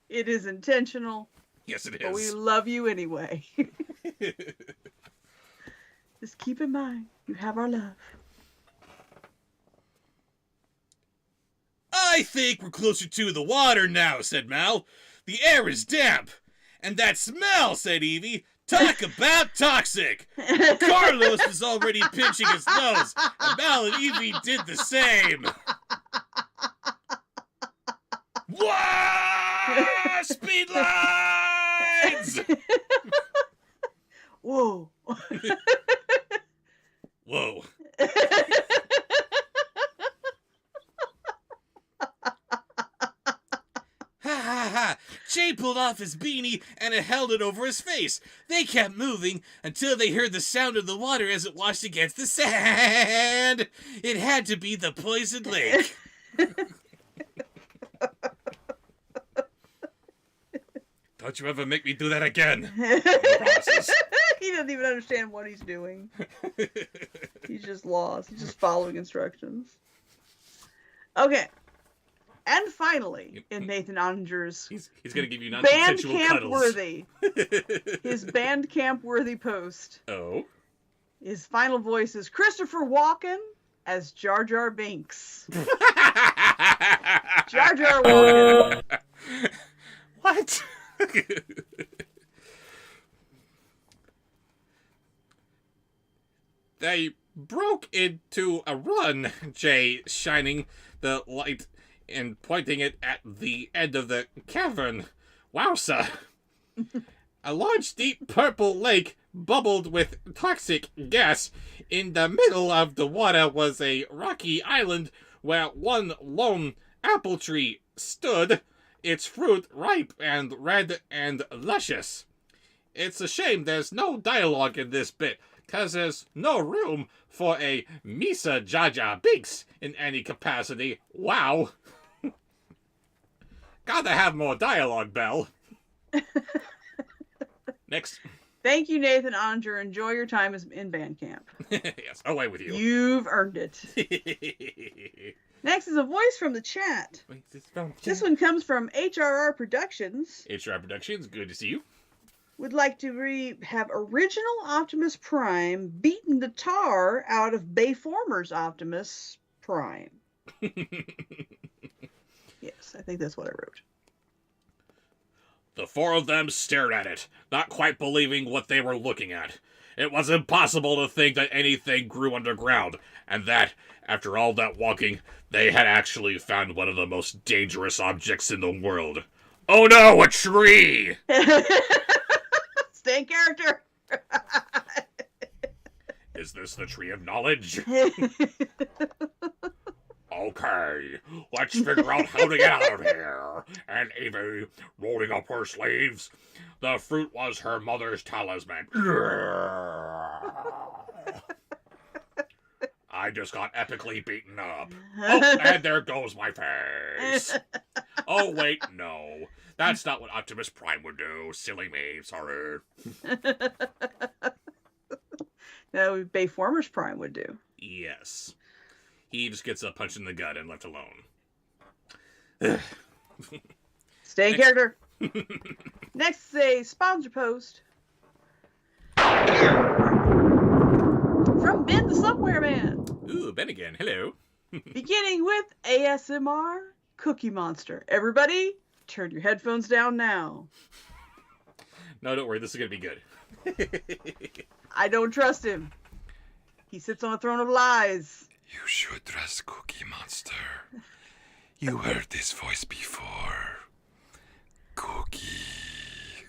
It is intentional. Yes, it is. But we love you anyway. Just keep in mind, you have our love. I think we're closer to the water now, said Mal. The air is damp. And that smell, said Eevee. Talk about toxic. Carlos was already pinching his nose, and Mal and Eevee did the same. Whoa! Speed lines! Whoa. Whoa. Ha ha ha! Jay pulled off his beanie and held it over his face. They kept moving until they heard the sound of the water as it washed against the sand. It had to be the poisoned lake. Don't you ever make me do that again. Promises. He doesn't even understand what he's doing. He's just lost. He's just following instructions. Okay. And finally, in Nathan Onger's he's gonna give you non-consensual Bandcamp cuddles. worthy, his Bandcamp worthy post. Oh. His final voice is Christopher Walken as Jar Jar Binks. Jar Jar Walken. What? They broke into a run, Jay, shining the light and pointing it at the end of the cavern. Wowza! A large, deep purple lake bubbled with toxic gas. In the middle of the water was a rocky island where one lone apple tree stood, its fruit ripe and red and luscious. It's a shame there's no dialogue in this bit, 'cause there's no room for a Misa Jar Jar Binks in any capacity. Wow. Gotta have more dialogue, Belle. Next. Thank you, Nathan Onger. Enjoy your time in Bandcamp. Yes, away with you. You've earned it. Next is a voice from the chat. This one comes from HRR Productions. HRR Productions, good to see you. Would like to have original Optimus Prime beaten the tar out of Bayformer's Optimus Prime. Yes, I think that's what I wrote. The four of them stared at it, not quite believing what they were looking at. It was impossible to think that anything grew underground, and that, after all that walking, they had actually found one of the most dangerous objects in the world. Oh no, a tree! Stay in character! Is this the tree of knowledge? Okay, let's figure out how to get out of here. And Eevee, rolling up her sleeves, the fruit was her mother's talisman. I just got epically beaten up. Oh, and there goes my face. Oh, wait, no. That's not what Optimus Prime would do. Silly me, sorry. No, Bayformer's Prime would do. Yes. He just gets a punch in the gut and left alone. Stay in character. Next is a sponsor post. From Ben the Somewhere Man. Ooh, Ben again. Hello. Beginning with ASMR Cookie Monster. Everybody, turn your headphones down now. No, don't worry. This is going to be good. I don't trust him. He sits on a throne of lies. You should trust Cookie Monster. You heard this voice before. Cookie.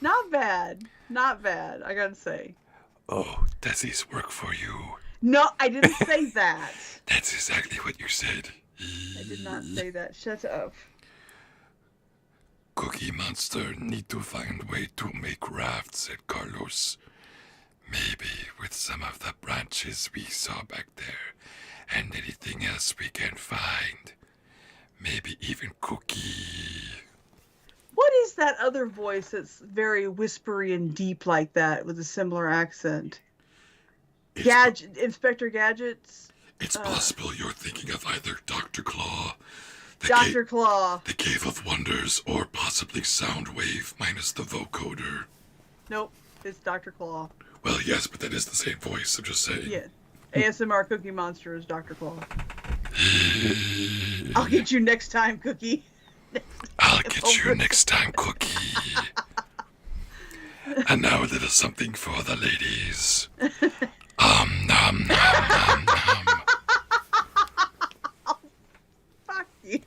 Not bad. Not bad, I gotta say. Oh, does this work for you? No, I didn't say that. That's exactly what you said. I did not say that. Shut up. Cookie Monster need to find way to make rafts, said Carlos. Maybe with some of the branches we saw back there, and anything else we can find. Maybe even Cookie. What is that other voice that's very whispery and deep like that with a similar accent? Inspector Gadget's? It's possible you're thinking of either Dr. Claw, Dr. Claw. the Cave of Wonders, or possibly Soundwave minus the vocoder. Nope, it's Dr. Claw. Well, yes, but that is the same voice, I'm just saying. Yeah. ASMR Cookie Monster is Dr. Claw. I'll get you next time, Cookie. I'll get you next time, Cookie. And now a little something for the ladies. Nom, nom, nom, nom. Fuck you.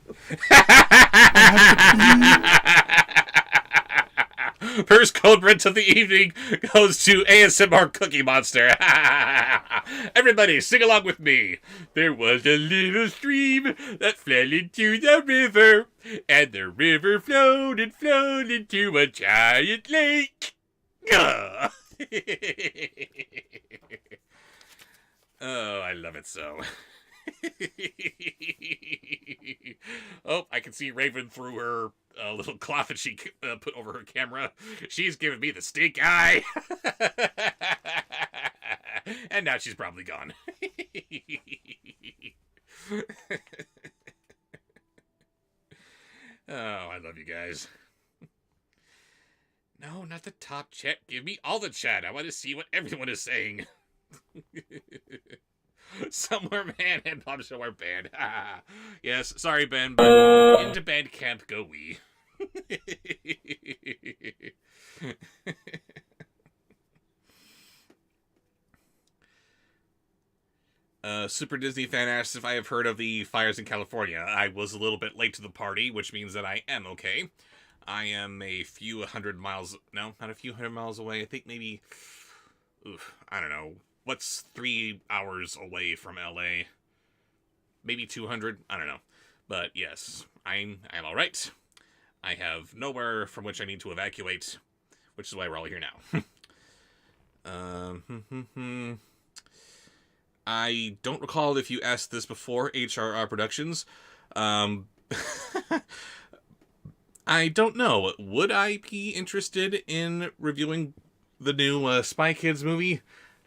First code red of the evening goes to ASMR Cookie Monster. Everybody, sing along with me. There was a little stream that flowed into the river, and the river flowed and flowed into a giant lake. Oh, I love it so. Oh, I can see Raven through her little cloth that she put over her camera. She's giving me the stink eye. And now she's probably gone. Oh, I love you guys. No, not the top chat. Give me all the chat. I want to see what everyone is saying. Somewhere Man and Bobsheaux are banned. Yes, sorry, Ben, but into band camp go we. Super Disney fan asks if I have heard of the fires in California. I was a little bit late to the party, which means that I am okay. I am a few hundred miles... No, not a few hundred miles away. I think maybe... I don't know. What's 3 hours away from LA? Maybe 200? I don't know. But yes, I'm alright. I have nowhere from which I need to evacuate, which is why we're all here now. I don't recall if you asked this before, HRR Productions. I don't know. Would I be interested in reviewing the new Spy Kids movie?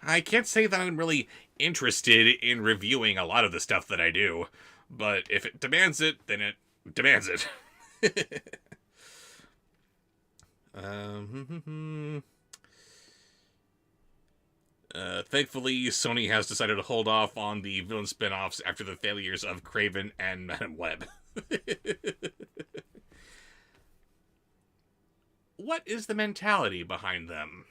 I can't say that I'm really interested in reviewing a lot of the stuff that I do, but if it demands it, then it demands it. Thankfully, Sony has decided to hold off on the villain spin-offs after the failures of Craven and Madame Web. What is the mentality behind them?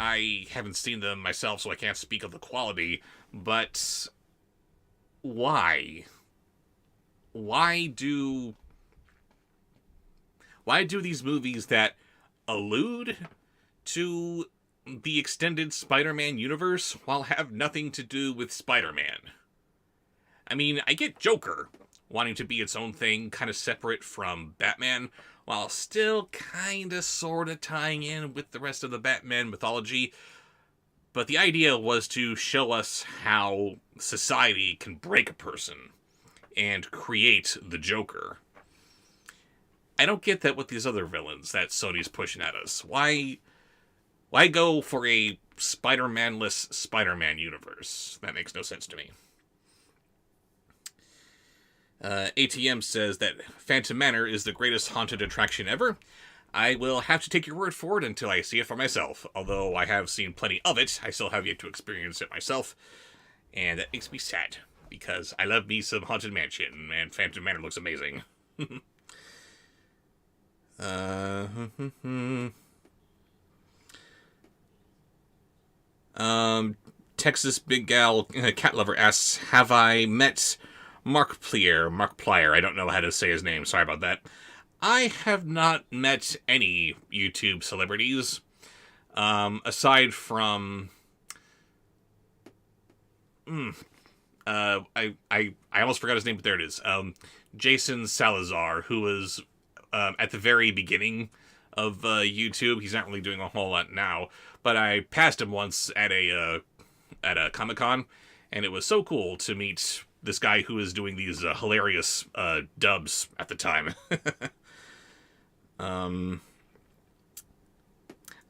I haven't seen them myself, so I can't speak of the quality, but why? Why do these movies that allude to the extended Spider-Man universe while have nothing to do with Spider-Man? I mean, I get Joker wanting to be its own thing, kind of separate from Batman, while still kind of sort of tying in with the rest of the Batman mythology. But the idea was to show us how society can break a person and create the Joker. I don't get that with these other villains that Sony's pushing at us. Why go for a Spider-Man-less Spider-Man universe? That makes no sense to me. ATM says that Phantom Manor is the greatest haunted attraction ever. I will have to take your word for it until I see it for myself. Although I have seen plenty of it, I still have yet to experience it myself. And that makes me sad, because I love me some Haunted Mansion, and Phantom Manor looks amazing. Texas Big Gal Cat Lover asks, have I met Mark Plier, I don't know how to say his name, sorry about that. I have not met any YouTube celebrities, aside from, I almost forgot his name, but there it is, Jason Salazar, who was, at the very beginning of, YouTube. He's not really doing a whole lot now, but I passed him once at a Comic-Con, and it was so cool to meet this guy who is doing these hilarious dubs at the time. I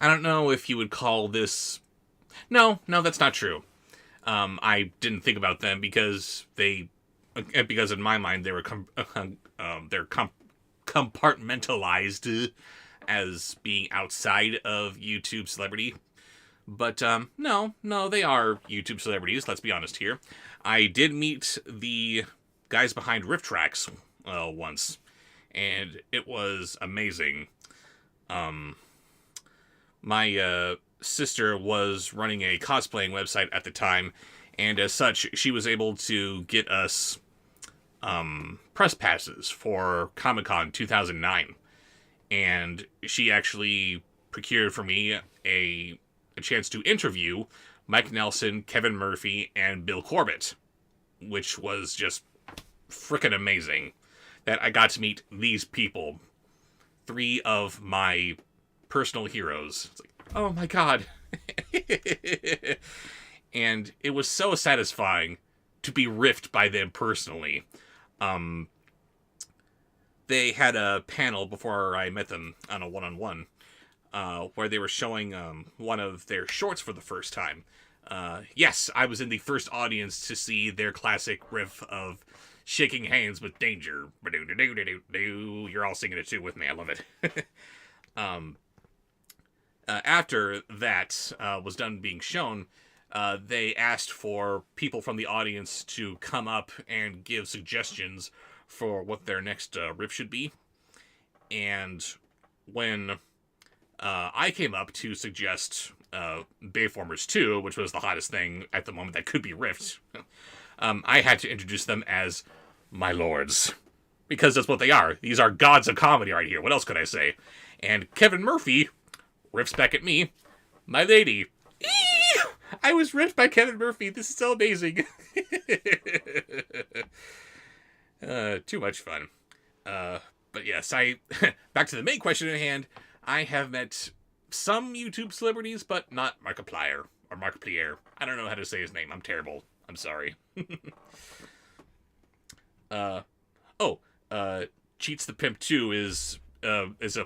don't know if you would call this... No, that's not true. I didn't think about them because in my mind they were they're compartmentalized as being outside of YouTube celebrity. But no, they are YouTube celebrities, let's be honest here. I did meet the guys behind Rift Tracks once, and it was amazing. My sister was running a cosplaying website at the time, and as such, she was able to get us press passes for Comic-Con 2009. And she actually procured for me a chance to interview Mike Nelson, Kevin Murphy, and Bill Corbett, which was just frickin' amazing that I got to meet these people, 3 of my personal heroes. It's like, oh my god. And it was so satisfying to be riffed by them personally. They had a panel before I met them on a one-on-one, where they were showing one of their shorts for the first time. Yes, I was in the first audience to see their classic riff of shaking hands with danger. You're all singing it too with me. I love it. After that was done being shown, they asked for people from the audience to come up and give suggestions for what their next riff should be. And when I came up to suggest Bayformers 2, which was the hottest thing at the moment that could be riffed, I had to introduce them as my lords. Because that's what they are. These are gods of comedy right here. What else could I say? And Kevin Murphy riffs back at me, my lady. Eee! I was riffed by Kevin Murphy. This is so amazing. Too much fun. But yes, back to the main question at hand. I have met some YouTube celebrities, but not Markiplier or Markiplier. I don't know how to say his name. I'm terrible. I'm sorry. Cheats the Pimp 2 is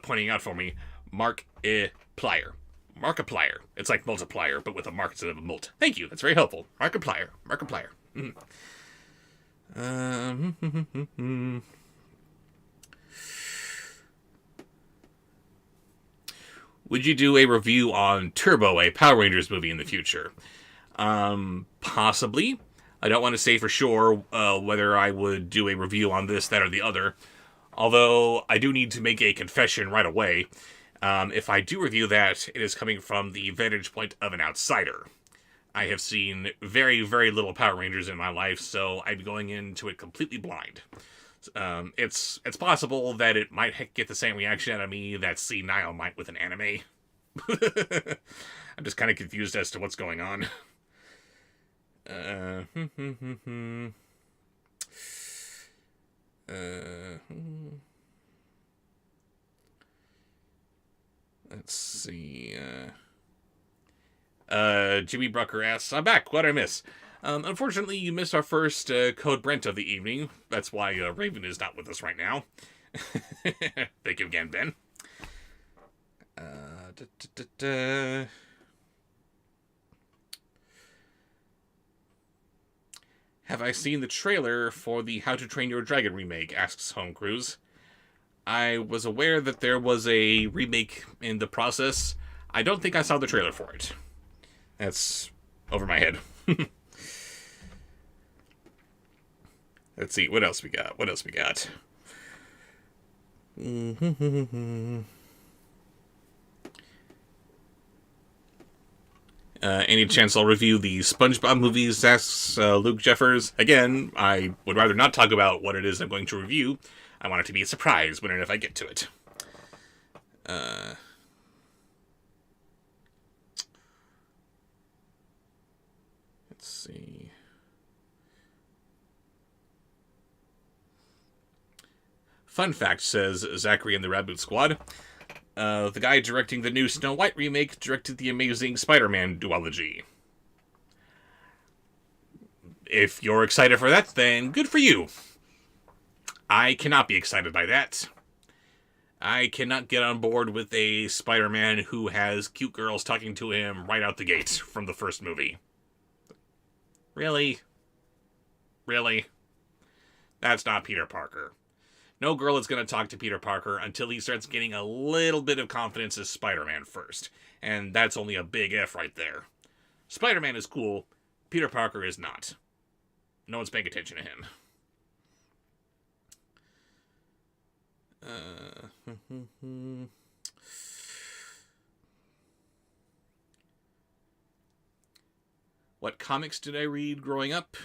pointing out for me Markiplier. Markiplier. It's like multiplier, but with a mark instead of a mult. Thank you. That's very helpful. Markiplier. Markiplier. Would you do a review on Turbo, a Power Rangers movie in the future? Possibly. I don't want to say for sure whether I would do a review on this, that, or the other. Although, I do need to make a confession right away. If I do review that, it is coming from the vantage point of an outsider. I have seen very, very little Power Rangers in my life, so I'm going into it completely blind. It's possible that it might get the same reaction out of me that Senile might with an anime. I'm just kind of confused as to what's going on. Let's see. Jimmy Brucker asks, I'm back. What'd I miss? Unfortunately, you missed our first Code Brent of the evening. That's why Raven is not with us right now. Thank you again, Ben. Have I seen the trailer for the How to Train Your Dragon remake? Asks Home Cruise. I was aware that there was a remake in the process. I don't think I saw the trailer for it. That's over my head. Let's see, what else we got? Any chance I'll review the Spongebob movies, asks Luke Jeffers. Again, I would rather not talk about what it is I'm going to review. I want it to be a surprise when and if I get to it. Let's see. Fun fact, says Zachary and the Raboot Squad. The guy directing the new Snow White remake directed the amazing Spider-Man duology. If you're excited for that, then good for you. I cannot be excited by that. I cannot get on board with a Spider-Man who has cute girls talking to him right out the gate from the first movie. Really? Really? That's not Peter Parker. No girl is going to talk to Peter Parker until he starts getting a little bit of confidence as Spider-Man first. And that's only a big F right there. Spider-Man is cool. Peter Parker is not. No one's paying attention to him. What comics did I read growing up?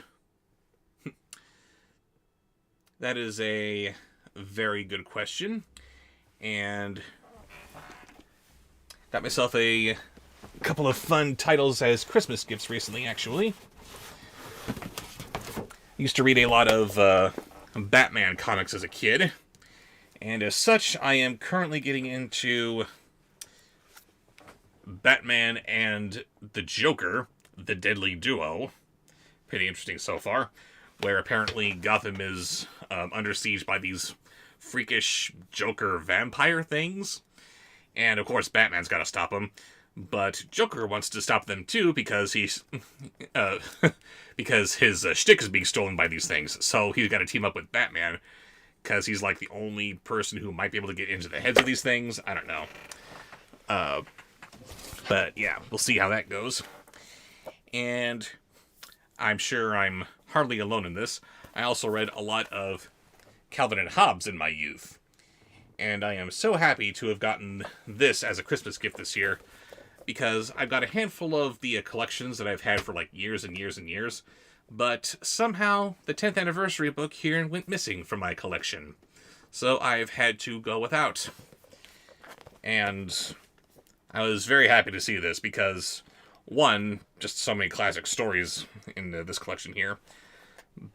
That is a very good question. And got myself a couple of fun titles as Christmas gifts recently, actually. Used to read a lot of Batman comics as a kid, and as such, I am currently getting into Batman and the Joker, the Deadly Duo. Pretty interesting so far, where apparently Gotham is under siege by these freakish Joker vampire things, and of course Batman's got to stop them. But Joker wants to stop them too because he's because his shtick is being stolen by these things. So he's got to team up with Batman because he's like the only person who might be able to get into the heads of these things. I don't know. But yeah, we'll see how that goes. And I'm sure I'm hardly alone in this. I also read a lot of Calvin and Hobbes in my youth. And I am so happy to have gotten this as a Christmas gift this year, because I've got a handful of the collections that I've had for like years and years and years, but somehow the 10th anniversary book here went missing from my collection. So I've had to go without. And I was very happy to see this because, one, just so many classic stories in this collection here,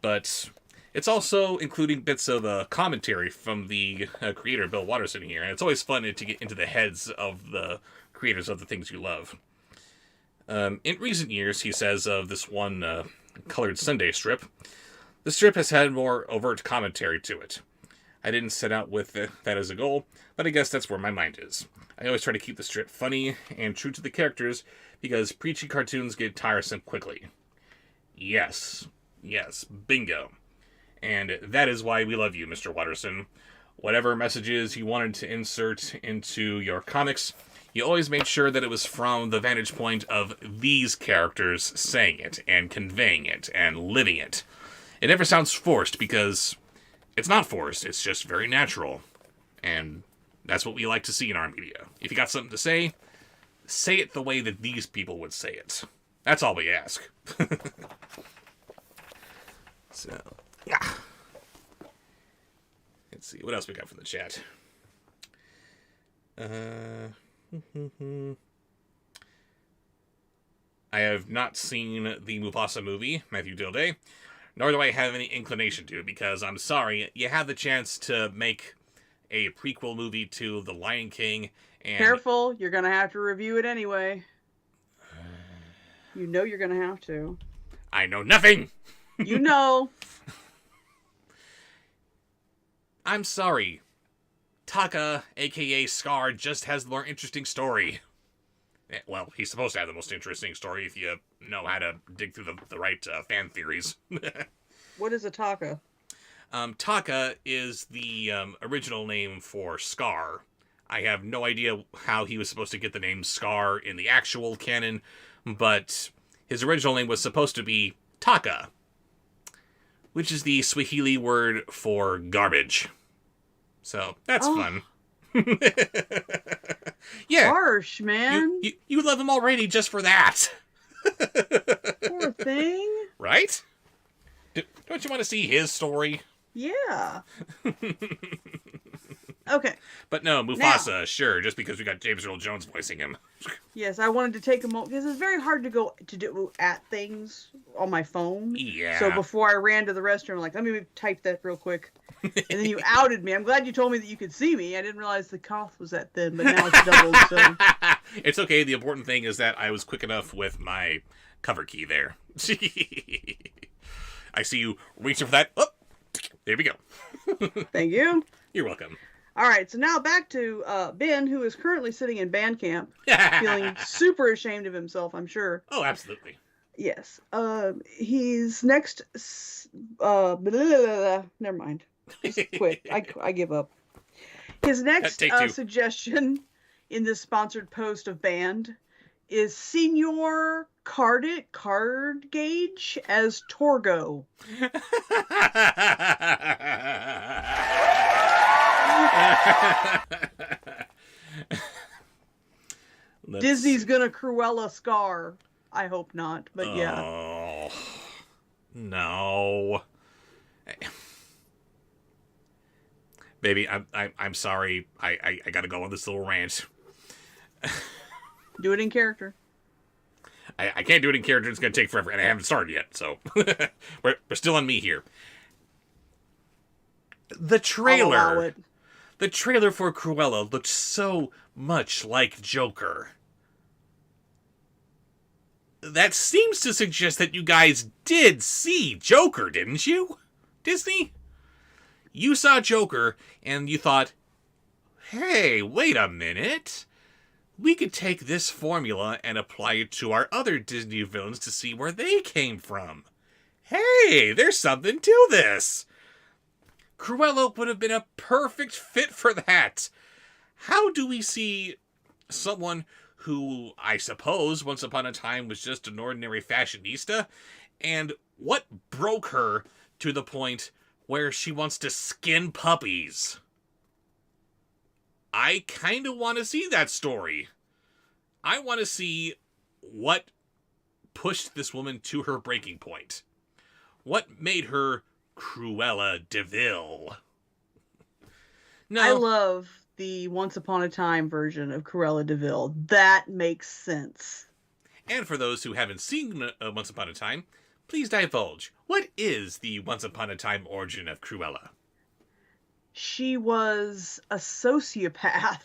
but it's also including bits of commentary from the creator, Bill Watterson, here, and it's always fun to get into the heads of the creators of the things you love. In recent years, he says of this one Colored Sunday strip, the strip has had more overt commentary to it. I didn't set out with that as a goal, but I guess that's where my mind is. I always try to keep the strip funny and true to the characters, because preachy cartoons get tiresome quickly. Yes, bingo. And that is why we love you, Mr. Watterson. Whatever messages you wanted to insert into your comics, you always made sure that it was from the vantage point of these characters saying it, and conveying it, and living it. It never sounds forced, because it's not forced, it's just very natural. And that's what we like to see in our media. If you got something to say it the way that these people would say it. That's all we ask. So, yeah. Let's see, what else we got from the chat? I have not seen the Mufasa movie, Matthew Dilday, nor do I have any inclination to, because I'm sorry, you have the chance to make a prequel movie to The Lion King, and... Careful, you're gonna have to review it anyway. You know you're gonna have to. I know nothing! You know! I'm sorry. Taka, aka Scar, just has the more interesting story. Well, he's supposed to have the most interesting story if you know how to dig through the right fan theories. What is a Taka? Taka is the original name for Scar. I have no idea how he was supposed to get the name Scar in the actual canon, but his original name was supposed to be Taka, which is the Swahili word for garbage. So, that's fun. Yeah. Harsh, man. You love him already just for that. Poor thing. Right? Don't you want to see his story? Yeah. Okay. But no, Mufasa, sure, just because we got James Earl Jones voicing him. Yes, I wanted to take a moment, because it's very hard to go to do at things on my phone. Yeah. So before I ran to the restroom, I'm like, let me type that real quick. And then you outed me. I'm glad you told me that you could see me. I didn't realize the cough was that thin, but now it's doubled, so... It's okay. The important thing is that I was quick enough with my cover key there. I see you reaching for that. Oh, there we go. Thank you. You're welcome. All right, so now back to Ben, who is currently sitting in band camp, feeling super ashamed of himself, I'm sure. Oh, absolutely. Yes. He's next... never mind. Just quit. I give up. His next suggestion in this sponsored post of Band is Senior Card Gauge as Torgo. Disney's gonna Cruella Scar. I hope not, but yeah. Oh, no. Baby, I'm sorry. I gotta go on this little rant. Do it in character. I can't do it in character. It's going to take forever, and I haven't started yet, so we're still on me here. The I'll allow trailer. it. The trailer for Cruella looked so much like Joker. That seems to suggest that you guys did see Joker, didn't you? Disney? You saw Joker, and you thought, hey, wait a minute. We could take this formula and apply it to our other Disney villains to see where they came from. Hey, there's something to this. Cruella would have been a perfect fit for that. How do we see someone who, I suppose, once upon a time was just an ordinary fashionista, and what broke her to the point where she wants to skin puppies? I kind of want to see that story. I want to see what pushed this woman to her breaking point. What made her Cruella de Vil? No. I love the Once Upon a Time version of Cruella de Vil. That makes sense. And for those who haven't seen Once Upon a Time, please divulge. What is the Once Upon a Time origin of Cruella? She was a sociopath,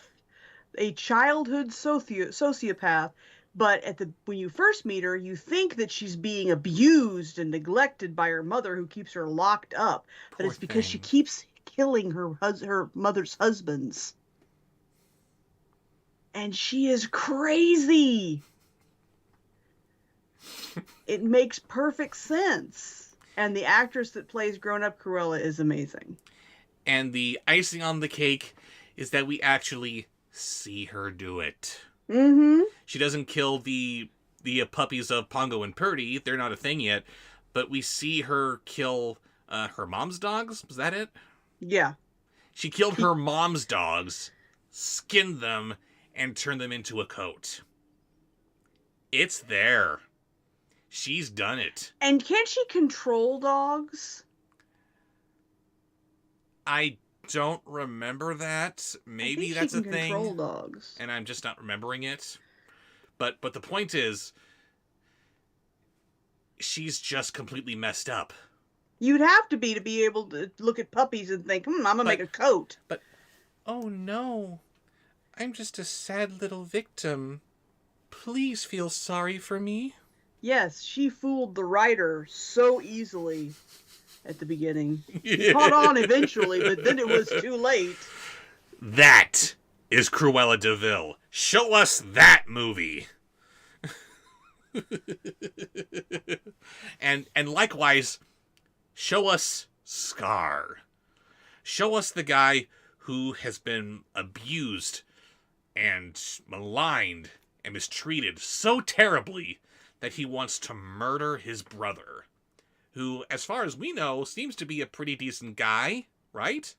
a childhood sociopath, but when you first meet her, you think that she's being abused and neglected by her mother, who keeps her locked up. But it's because she keeps killing her mother's husbands. And she is crazy. It makes perfect sense. And the actress that plays grown-up Cruella is amazing. And the icing on the cake is that we actually see her do it. Mm-hmm. She doesn't kill the puppies of Pongo and Purdy. They're not a thing yet. But we see her kill her mom's dogs. Was that it? Yeah. She killed her mom's dogs, skinned them, and turned them into a coat. It's there. She's done it. And can she control dogs? I don't remember that. Maybe I think that's she a can thing. Control dogs. And I'm just not remembering it. But the point is, she's just completely messed up. You'd have to be able to look at puppies and think, I'm gonna make a coat. But, oh no, I'm just a sad little victim. Please feel sorry for me. Yes, she fooled the writer so easily at the beginning. He caught on eventually, but then it was too late. That is Cruella de Vil. Show us that movie. and likewise, show us Scar. Show us the guy who has been abused and maligned and mistreated so terribly that he wants to murder his brother, who, as far as we know, seems to be a pretty decent guy, right?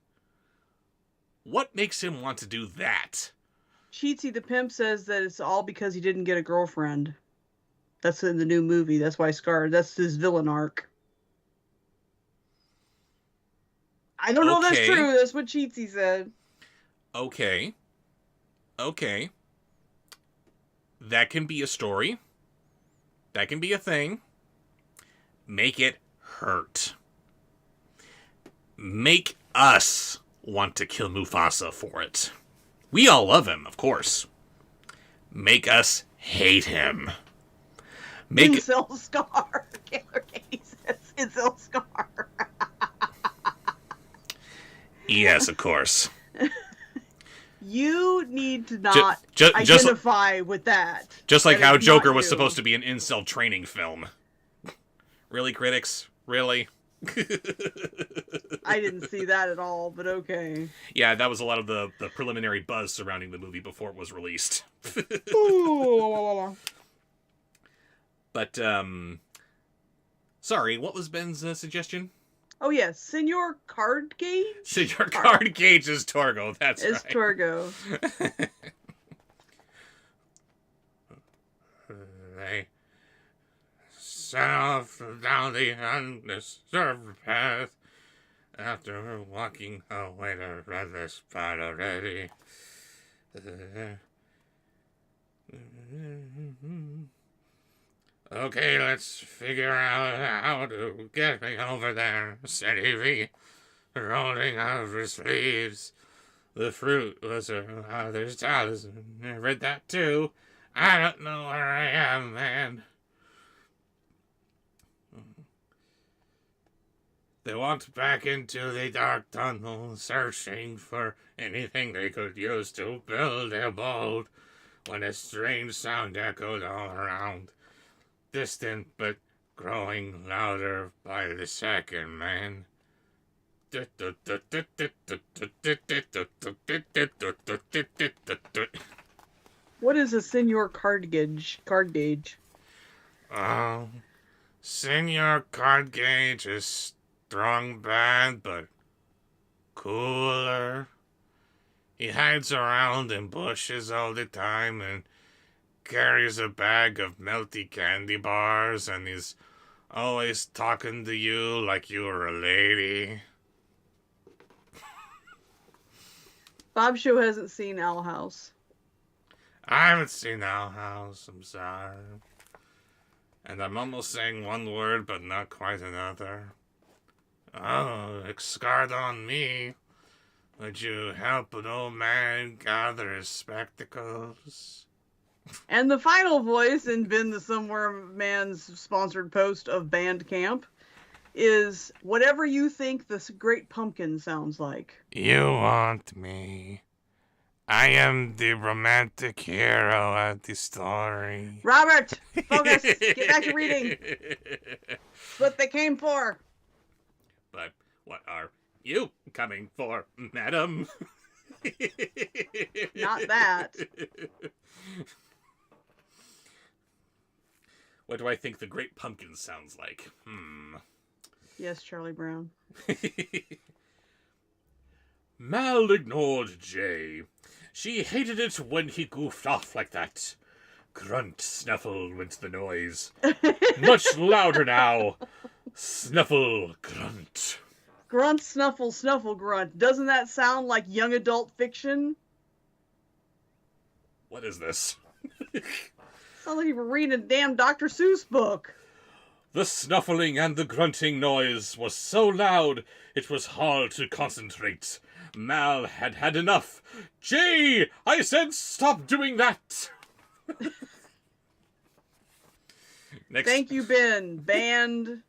What makes him want to do that? Cheatsy the Pimp says that it's all because he didn't get a girlfriend. That's in the new movie. That's why Scar, that's his villain arc. I don't know if that's true. That's what Cheatsy said. Okay. That can be a story. That can be a thing. Make it hurt. Make us want to kill Mufasa for it. We all love him, of course. Make us hate him. Incel Scar. Killer Katie says Incel Scar. Yes, of course. You need to not identify with that. Just like how Joker was supposed to be an incel training film. Really, critics? Really? I didn't see that at all, but okay. Yeah, that was a lot of the preliminary buzz surrounding the movie before it was released. But, sorry, what was Ben's suggestion? Oh, yes. Senor Card Gauge? Senor Card Gauge is Torgo, that's right. It's Torgo. They set off down the undisturbed path after walking away to run the spot already. Okay, let's figure out how to get me over there, said Eevee, rolling out of her sleeves. The fruit was her father's talisman. I read that too. I don't know where I am, man. They walked back into the dark tunnel, searching for anything they could use to build their boat, when a strange sound echoed all around. Distant, but growing louder by the second, man. What is a senior card gauge? Oh, Senior Card Gauge is strong bad, but cooler. He hides around in bushes all the time and carries a bag of melty candy bars, and he's always talking to you like you were a lady. Bobsheaux hasn't seen Owl House. I haven't seen Owl House, I'm sorry. And I'm almost saying one word, but not quite another. Oh, scarred on me. Would you help an old man gather his spectacles? And the final voice in Ben the Somewhere Man's sponsored post of Bandcamp is whatever you think this great pumpkin sounds like. You want me. I am the romantic hero of the story. Robert, focus. Get back to reading. That's what they came for. But what are you coming for, madam? Not that. What do I think the great pumpkin sounds like? Yes, Charlie Brown. Mal ignored Jay. She hated it when he goofed off like that. Grunt, snuffle went the noise. Much louder now. Snuffle, grunt. Grunt, snuffle, snuffle, grunt. Doesn't that sound like young adult fiction? What is this? Sounds like you were reading a damn Dr. Seuss book. The snuffling and the grunting noise was so loud it was hard to concentrate. Mal had had enough. Jay, I said stop doing that. Next. Thank you, Ben. Band.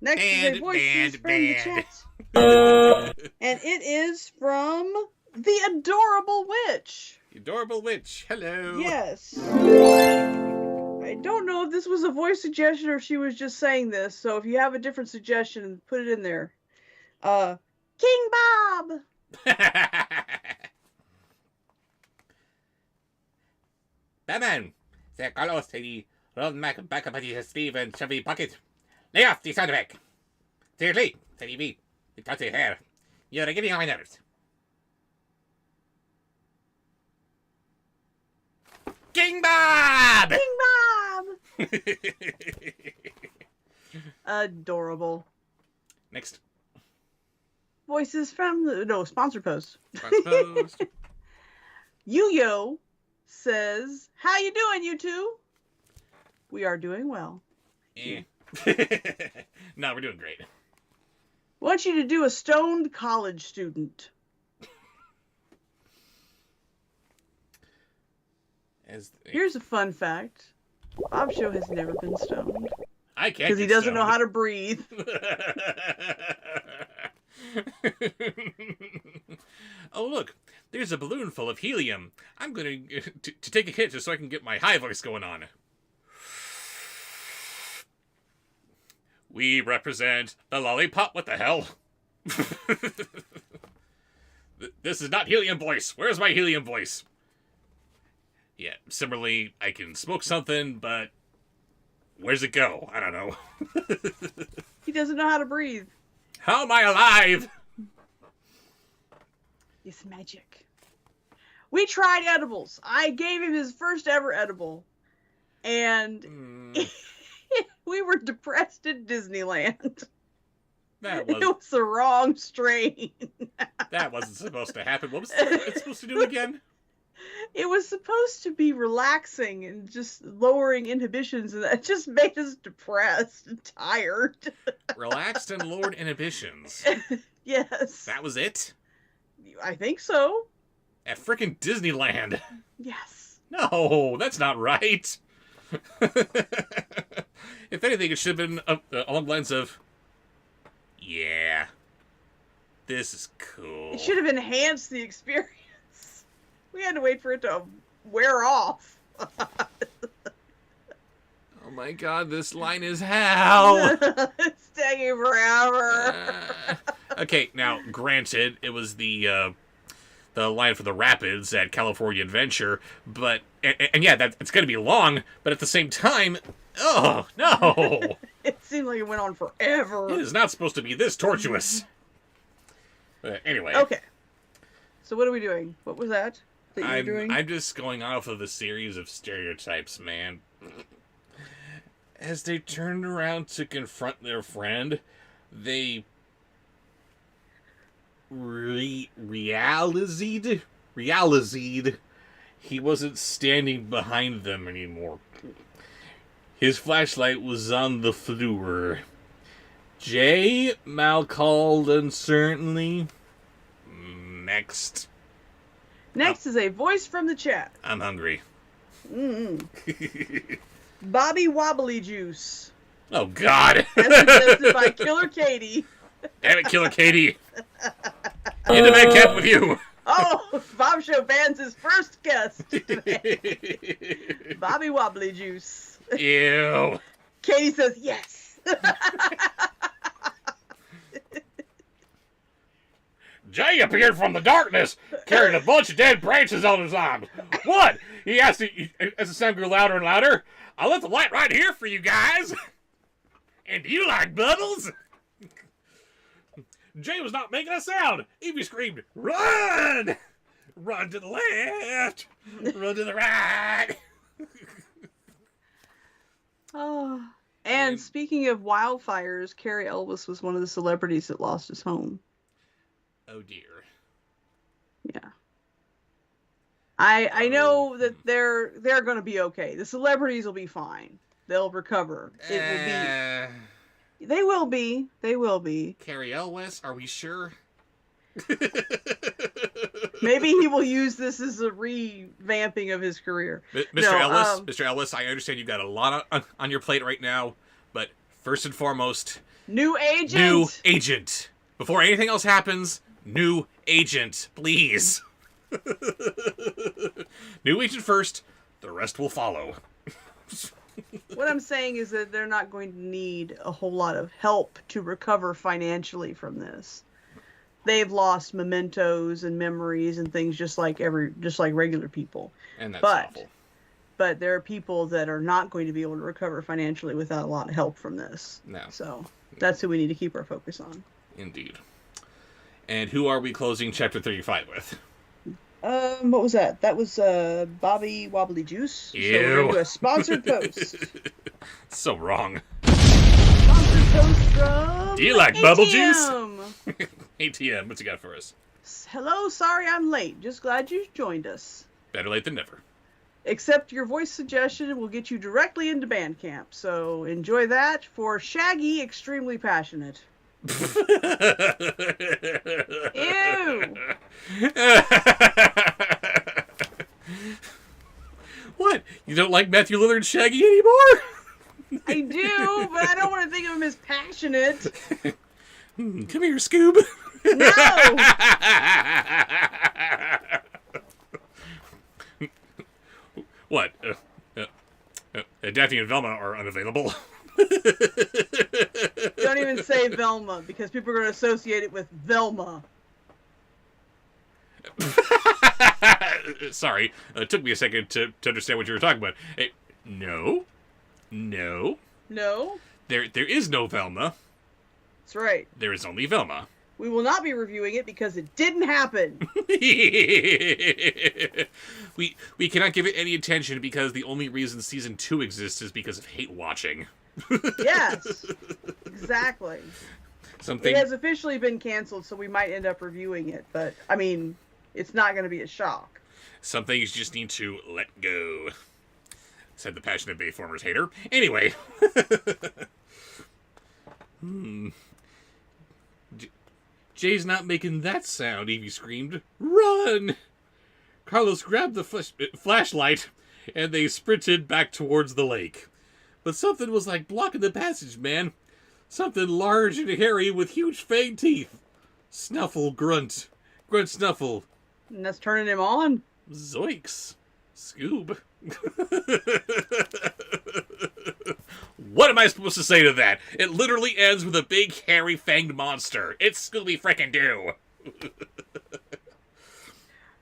Next is a voice from the chat. And it is from the Adorable Witch. Adorable Witch, hello. Yes. I don't know if this was a voice suggestion or if she was just saying this, so if you have a different suggestion, put it in there. King Bob! Batman, the Carlos Teddy, roll back up at his sleeve and shove the pocket. Lay off the sound effect. Seriously, said Eevee, it cuts your hair. You're getting on my nerves. King Bob! King Bob! Adorable. Next. Voices from the sponsored post. Sponsored post. Yu-Yo says, "How you doing, you two?" We are doing well. Yeah. No, we're doing great. Want you to do a stoned college student. Here's a fun fact. Bobsheaux has never been stoned. I can't. Because he doesn't know how to breathe. Oh, look. There's a balloon full of helium. I'm going to take a hit just so I can get my high voice going on. We represent the lollipop. What the hell? This is not helium voice. Where's my helium voice? Yeah, similarly, I can smoke something, but where's it go? I don't know. He doesn't know how to breathe. How am I alive? It's magic. We tried edibles. I gave him his first ever edible. And we were depressed at Disneyland. It was the wrong strain. That wasn't supposed to happen. What was it supposed to do again? It was supposed to be relaxing and just lowering inhibitions, and that just made us depressed and tired. Relaxed and lowered inhibitions. Yes. That was it? I think so. At frickin' Disneyland. Yes. No, that's not right. If anything, it should have been along the lines of, yeah, this is cool. It should have enhanced the experience. We had to wait for it to wear off. Oh my god, this line is hell. It's taking forever. Okay, now, granted, it was the line for the Rapids at California Adventure, but, and yeah, it's going to be long, but at the same time, oh, no. It seemed like it went on forever. It is not supposed to be this tortuous. Anyway. Okay. So what are we doing? What was that you were doing? I'm just going off of the series of stereotypes, man. As they turned around to confront their friend, they realized he wasn't standing behind them anymore. His flashlight was on the floor. Jay, Mal called uncertainly. Next. Next is a voice from the chat. I'm hungry. Bobby Wobbly Juice. Oh, God. As suggested by Killer Katie. Damn it, Killer Katie. Into bed camp with you. Oh, Bobsheaux bans his first guest today. Bobby Wobbly Juice. Ew. Katie says yes. Jay appeared from the darkness, carrying a bunch of dead branches on his arms. What? He asked as the sound grew louder and louder. I left the light right here for you guys. And do you like bubbles? Jay was not making a sound. Eevee screamed, run! Run to the left. Run to the right. Oh. And speaking of wildfires, Cary Elwes was one of the celebrities that lost his home. Oh dear. Yeah. I know that they're going to be okay. The celebrities will be fine. They'll recover. It will be. They will be. They will be. Cary Elwes, are we sure? Maybe he will use this as a revamping of his career. Mr. Elwes, I understand you've got a lot on your plate right now, but first and foremost, new agent. Before anything else happens, new agent, please. New agent first, the rest will follow. What I'm saying is that they're not going to need a whole lot of help to recover financially from this. They've lost mementos and memories and things just like regular people. And that's awful. But there are people that are not going to be able to recover financially without a lot of help from this. No. So that's who we need to keep our focus on. Indeed. And who are we closing chapter 35 with? What was that? That was Bobby Wobbly Juice. Ew. So we're going to do a sponsored post. So wrong. Sponsored post from Do you like bubble juice? ATM. ATM, what's you got for us? Hello, sorry I'm late. Just glad you joined us. Better late than never. Except your voice suggestion will get you directly into Bandcamp. So enjoy that for Shaggy Extremely Passionate. Ew. What? You don't like Matthew Lillard Shaggy anymore? I do, but I don't want to think of him as passionate. Come here, Scoob. No! What? Daphne and Velma are unavailable. Don't even say Velma, because people are going to associate it with Velma. Sorry, it took me a second to understand what you were talking about. Hey, no. No? There is no Velma. That's right. There is only Velma. We will not be reviewing it because it didn't happen. we cannot give it any attention because the only reason season 2 exists is because of hate watching. Yes, exactly. Something. It has officially been canceled, so we might end up reviewing it. But I mean, it's not going to be a shock. Some things you just need to let go, said the passionate Bayformers hater. Anyway. Jay's not making that sound, Eevee screamed. Run! Carlos grabbed the flashlight, and they sprinted back towards the lake. But something was like blocking the passage, man. Something large and hairy with huge fang teeth. Snuffle, grunt. Grunt, snuffle. And that's turning him on? Zoinks. Scoob. What am I supposed to say to that? It literally ends with a big, hairy, fanged monster. It's Scooby frickin' Doo.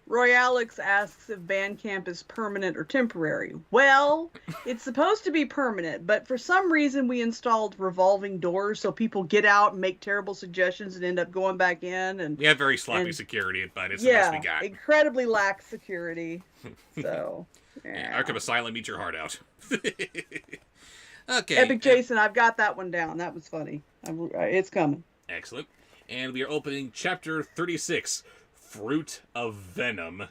Roy Alex asks if Bandcamp is permanent or temporary. Well, it's supposed to be permanent, but for some reason we installed revolving doors so people get out and make terrible suggestions and end up going back in. And we have very sloppy security, but it's the best we got. Incredibly lax security. So, yeah. Arkham Asylum, eat your heart out. Okay. Epic Jason, I've got that one down. That was funny. It's coming. Excellent. And we are opening chapter 36. Fruit of Venom.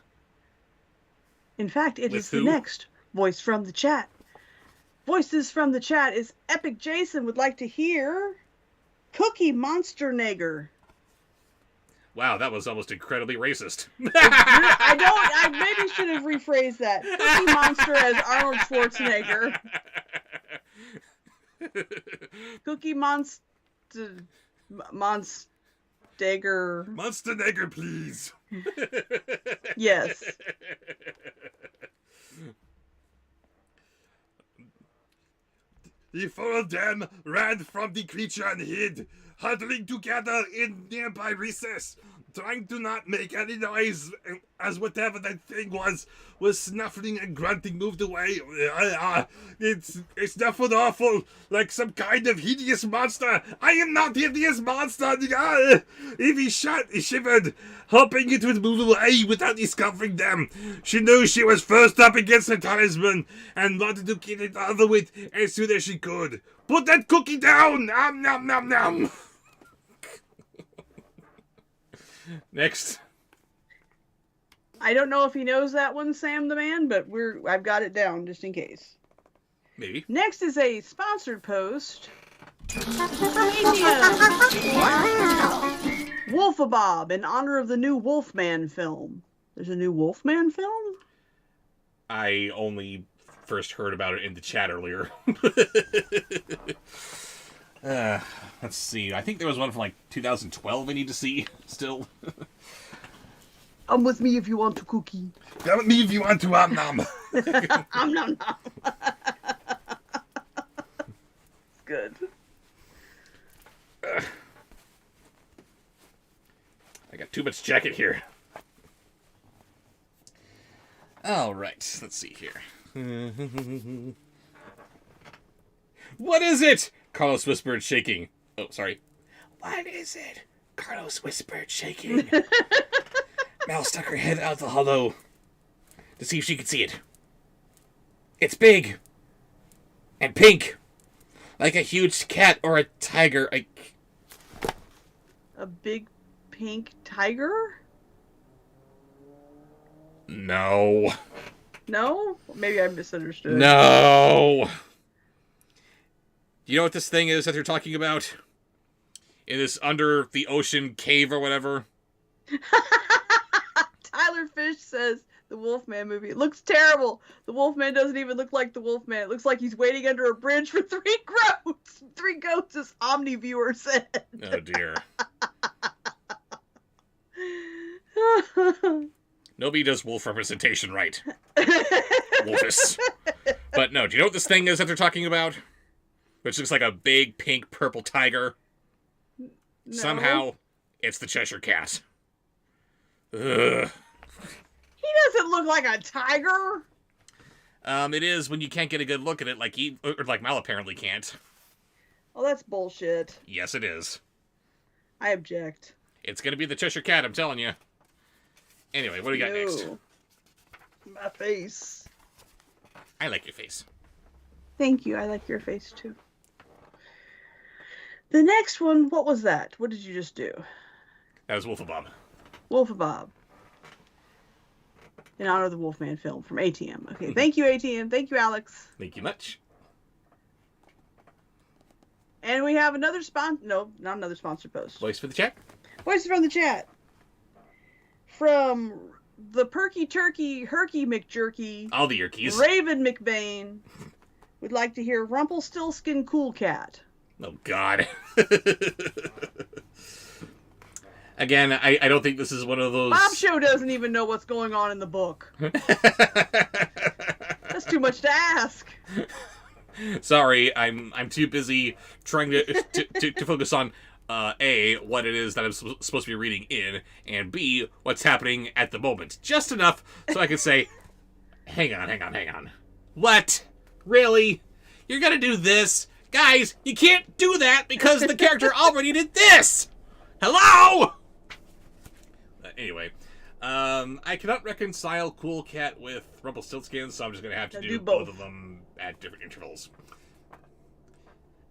In fact, it is the next voice from the chat. Voices from the chat is Epic Jason would like to hear Cookie Monster Nigger. Wow, that was almost incredibly racist. I maybe should have rephrased that. Cookie Monster as Arnold Schwarzenegger. Cookie Monster Nigger, please. Yes. The four of them ran from the creature and hid, huddling together in nearby recess, trying to not make any noise as whatever that thing was snuffling and grunting moved away. It snuffled awful, like some kind of hideous monster. I am not hideous monster. Eevee shivered, hoping it would move away without discovering them. She knew she was first up against the talisman and wanted to get it out of it as soon as she could. Put that cookie down! Nom nom nom nom! Next. I don't know if he knows that one, Sam the Man, but I've got it down just in case. Maybe. Next is a sponsored post from Wolfabob in honor of the new Wolfman film. There's a new Wolfman film? I only first heard about it in the chat earlier. Let's see. I think there was one from like 2012 I need to see still. Come with me if you want to cookie. Come with me if you want to nom. Nom nom. Good. I got too much jacket here. All right. Let's see here. What is it? Carlos whispered, shaking. Oh, sorry. What is it? Carlos whispered, shaking. Mel stuck her head out the hollow to see if she could see it. It's big. And pink. Like a huge cat or a tiger. A big pink tiger? No. No? Maybe I misunderstood. No. You know what this thing is that they're talking about? In this under the ocean cave or whatever? Tyler Fish says the Wolfman movie. It looks terrible. The Wolfman doesn't even look like the Wolfman. It looks like he's waiting under a bridge for three goats. Three goats, as OmniViewer said. Oh, dear. Nobody does wolf representation right. Wolfus. But no, do you know what this thing is that they're talking about? Which looks like a big pink purple tiger. No. Somehow, it's the Cheshire Cat. Ugh. He doesn't look like a tiger. It is when you can't get a good look at it, like Mal apparently can't. Oh, that's bullshit. Yes, it is. I object. It's gonna be the Cheshire Cat, I'm telling you. Anyway, what do we got next? My face. I like your face. Thank you. I like your face too. The next one, what was that? What did you just do? That was Wolfabob. Wolfabob. in honor of the Wolfman film from ATM. Okay, thank you, ATM. Thank you, Alex. Thank you much. And we have another no, not another sponsored post. Voice for the chat. Voice from the chat. From the Perky Turkey Herky McJerky. All the Yerkies. Raven McBain. Would like to hear Rumpelstiltskin Cool Cat. Oh, God. Again, I don't think this is one of those... Bobsheaux doesn't even know what's going on in the book. That's too much to ask. Sorry, I'm too busy trying to focus on A, what it is that I'm supposed to be reading in, and B, what's happening at the moment. Just enough so I can say, hang on. What? Really? You're gonna do this? Guys, you can't do that because the character already did this! Hello? Anyway, I cannot reconcile Cool Cat with Rumpelstiltskin, so I'm just gonna have to do both of them at different intervals.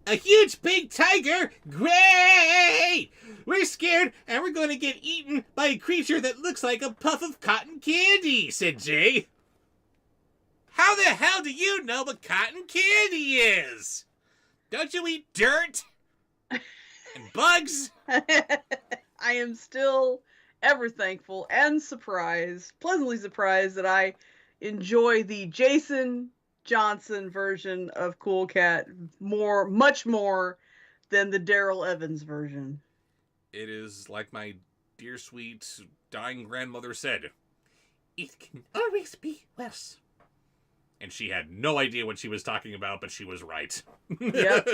A huge big tiger? Great! We're scared and we're going to get eaten by a creature that looks like a puff of cotton candy, said Jay. How the hell do you know what cotton candy is? Don't you eat dirt? And bugs? I am still ever thankful and pleasantly surprised that I enjoy the Jason Johnson version of Cool Cat much more than the Daryl Evans version. It is like my dear sweet dying grandmother said, it can always be worse. And she had no idea what she was talking about, but she was right. Yep.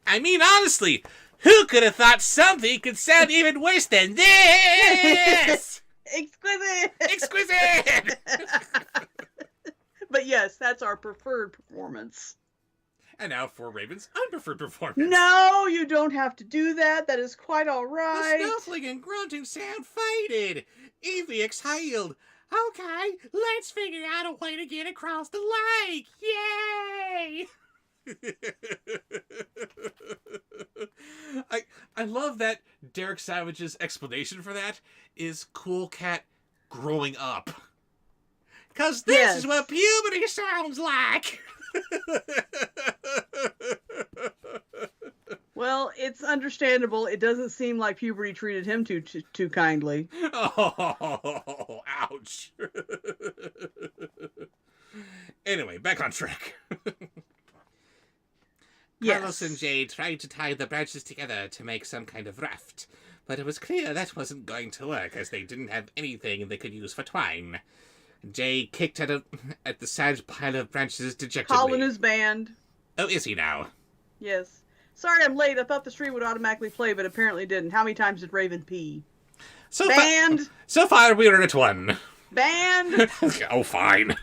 I mean, honestly, who could have thought something could sound even worse than this? Exquisite! Exquisite! But yes, that's our preferred performance. And now for Raven's unpreferred performance. No, you don't have to do that. That is quite all right. The snuffling and grunting sound faded. Eevee exhaled. Okay, let's figure out a way to get across the lake. Yay! I love that Derek Savage's explanation for that is Cool Cat growing up. Because this is what puberty sounds like. Well, it's understandable. It doesn't seem like puberty treated him too kindly. Oh, ouch. Anyway, back on track. Yes. Carlos and Jay tried to tie the branches together to make some kind of raft, but it was clear that wasn't going to work as they didn't have anything they could use for twine. Jay kicked at the sad pile of branches dejectedly. Colin is banned. Oh, is he now? Yes. Sorry I'm late. I thought the stream would automatically play, but apparently didn't. How many times did Raven pee? Banned! So far, we're at 1. Banned! Oh, fine.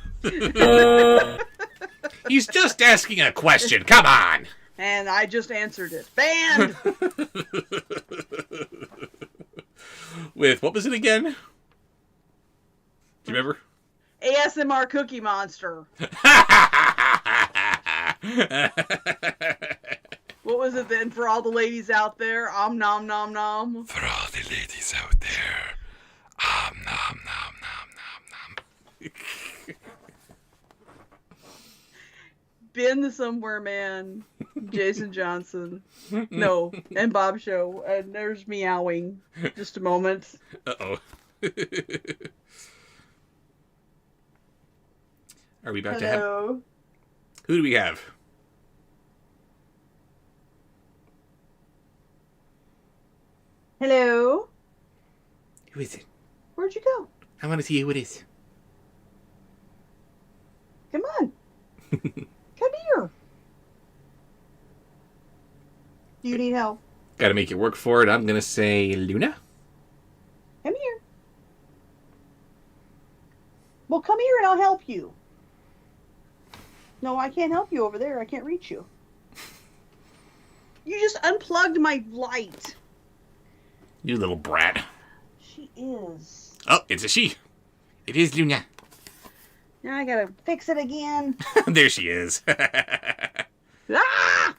He's just asking a question. Come on! And I just answered it. Banned! With, what was it again? Do you remember? ASMR Cookie Monster. What was it then for all the ladies out there? Om nom nom nom. For all the ladies out there, nom nom nom nom. Been somewhere, man. Jason Johnson. No, and Bobsheaux. And there's meowing. Just a moment. Uh-oh. Are we about to have... Hello. Who do we have? Hello. Who is it? Where'd you go? I want to see who it is. Come on. Come here. Do you need help? Gotta make you work for it. I'm gonna say Luna. Come here. Well, come here and I'll help you. No, I can't help you over there. I can't reach you. You just unplugged my light. You little brat. She is. Oh, it's a she. It is Luna. Now I gotta fix it again. There she is. Ah!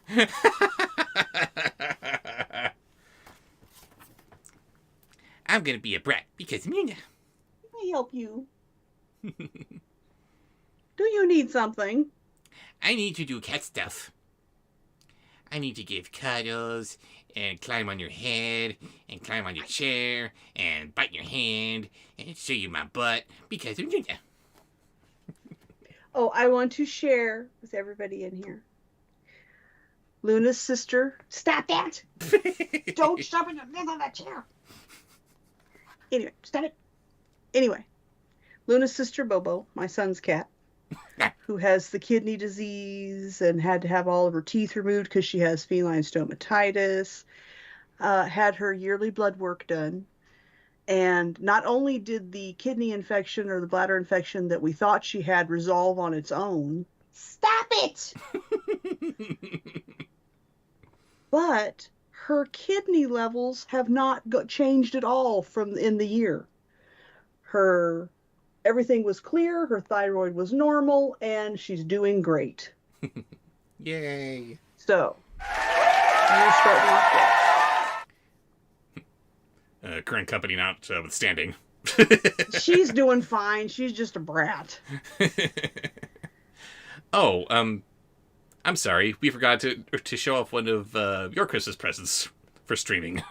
I'm gonna be a brat because Luna. Hey, help you? Do you need something? I need to do cat stuff. I need to give cuddles and climb on your head and climb on your chair and bite your hand and show you my butt because I'm Luna. Oh, I want to share with everybody in here. Luna's sister. Stop that! Don't stop in the middle of that chair. Anyway, stop it. Anyway, Luna's sister Bobo, my son's cat, who has the kidney disease and had to have all of her teeth removed because she has feline stomatitis, had her yearly blood work done. And not only did the kidney infection or the bladder infection that we thought she had resolve on its own, stop it! But her kidney levels have not changed at all from in the year. Everything was clear, her thyroid was normal, and she's doing great. Yay. So, you're starting off there. Current company notwithstanding. She's doing fine. She's just a brat. Oh, I'm sorry. We forgot to show off one of your Christmas presents for streaming.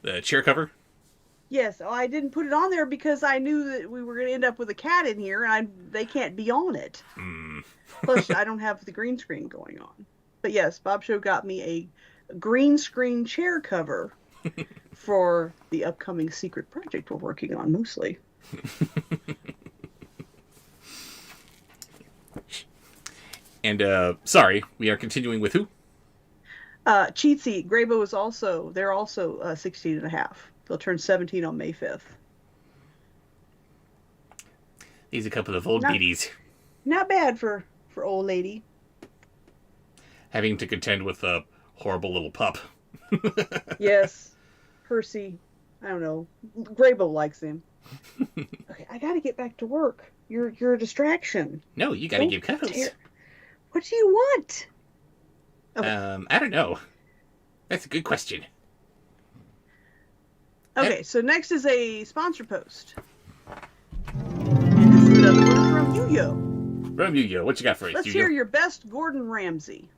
The chair cover. Yes, I didn't put it on there because I knew that we were going to end up with a cat in here, and they can't be on it. Plus, I don't have the green screen going on. But yes, Bobsheaux got me a green screen chair cover for the upcoming secret project we're working on mostly. And sorry, we are continuing with who? Cheatsy, Graybo is they're also 16 and a half. They'll turn 17 on May 5th. He's a couple of old beaties. Not bad for old lady. Having to contend with a horrible little pup. Yes. Percy, I don't know. Graybo likes him. Okay, I gotta get back to work. You're a distraction. No, you gotta give cuddles. What do you want? Okay. I don't know. That's a good question. Okay, so next is a sponsor post. And this is another one from Yu-Yo. From Yu-Yo, what you got for us, Let's Yu-Yo? hear your best Gordon Ramsay.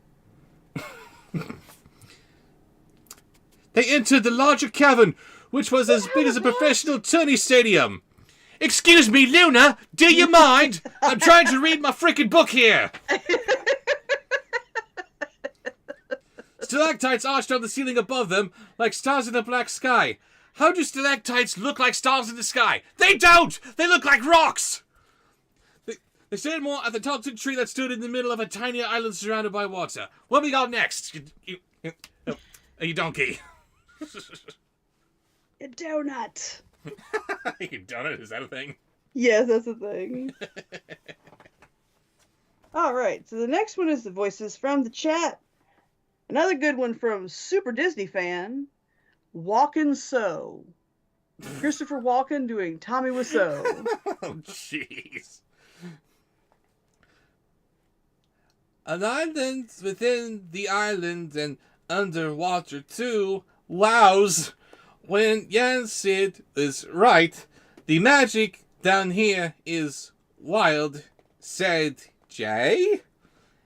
They entered the larger cavern, which was as big as a professional tourney stadium. Excuse me, Luna, do you mind? I'm trying to read my freaking book here. Stalactites arched on the ceiling above them, like stars in a black sky. How do stalactites look like stars in the sky? They don't! They look like rocks! They stared more at the toxic tree that stood in the middle of a tiny island surrounded by water. What we got next? You donkey. A donut. You donut? Is that a thing? Yes, that's a thing. Alright, so the next one is the voices from the chat. Another good one from Super Disney fan, Walkin' So. Christopher Walken doing Tommy Wiseau. Oh, jeez. An island within the island and underwater too. Wows. When Yansid is right, the magic down here is wild, said Jay.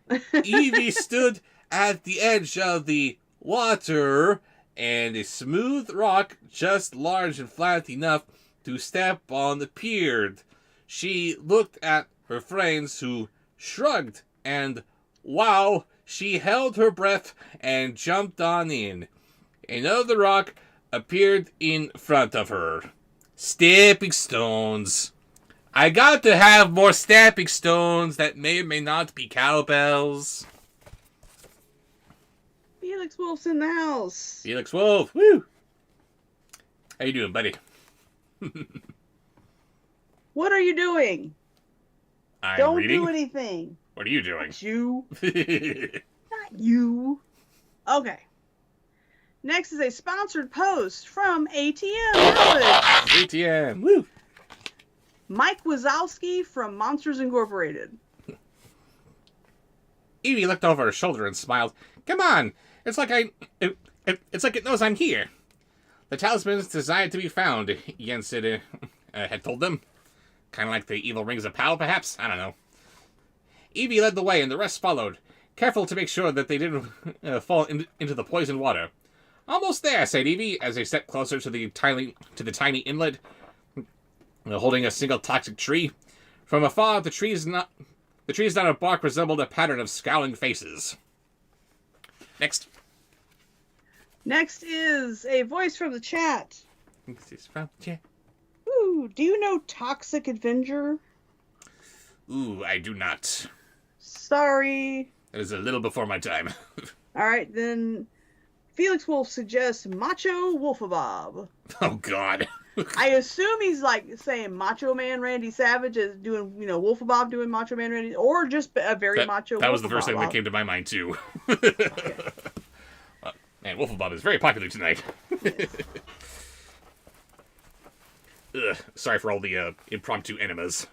Eevee stood at the edge of the water, and a smooth rock just large and flat enough to step on appeared. She looked at her friends, who shrugged, and wow, she held her breath and jumped on in. Another rock appeared in front of her. Stepping stones. I got to have more stepping stones that may or may not be cowbells. Felix Wolf's in the house. Felix Wolf, woo! How you doing, buddy? What are you doing? I'm Don't reading. do anything. What are you doing? Not you. Not you. Okay. Next is a sponsored post from ATM. ATM, woo! Mike Wazowski from Monsters Incorporated. Eevee looked over her shoulder and smiled. Come on, it's like it knows I'm here. The talisman's desired to be found, Yensid had told them. Kind of like the evil rings of power, perhaps? I don't know. Eevee led the way, and the rest followed, careful to make sure that they didn't fall into the poisoned water. Almost there, said Eevee, as they stepped closer to the tiny inlet, holding a single toxic tree. From afar, the trees not of bark resembled a pattern of scowling faces. Next. Next is a voice from the chat. Yeah. Ooh, do you know Toxic Avenger? Ooh, I do not. Sorry. That is a little before my time. Alright, then Felix Wolf suggests Macho Wolfabob. Oh, God. I assume he's like saying Macho Man Randy Savage is doing, Wolfabob doing Macho Man Randy, or just a very macho That was Wolfabob. the first thing that came to my mind, too. Man, Wolfabob is very popular tonight. Ugh, sorry for all the impromptu enemas.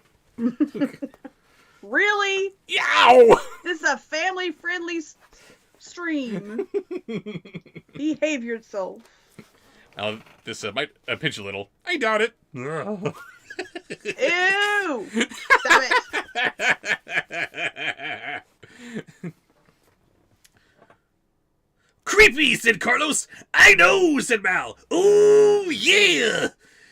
Really? Yow! This is a family-friendly stream. Behave yourself. This might pinch a little. I doubt it. Ew! Stop it! Creepy, said Carlos. I know, said Mal. Oh, yeah!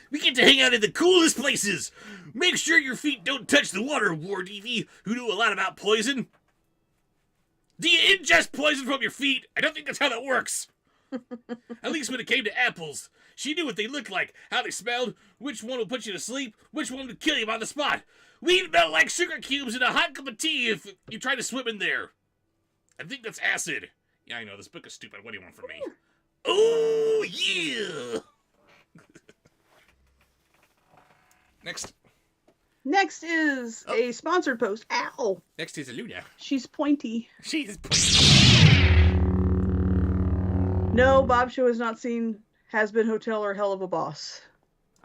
We get to hang out in the coolest places. Make sure your feet don't touch the water, warned Eevee, who knew a lot about poison. Do you ingest poison from your feet? I don't think that's how that works. At least when it came to apples, she knew what they looked like, how they smelled, which one would put you to sleep, which one would kill you on the spot. We'd melt like sugar cubes in a hot cup of tea if you tried to swim in there. I think that's acid. Yeah, I know, this book is stupid. What do you want from me? Oh, yeah! Next. Next is a sponsored post. Ow! Next is Luna. She's pointy. She's No, Bobsheaux has not seen Has Been Hotel or Hell of a Boss.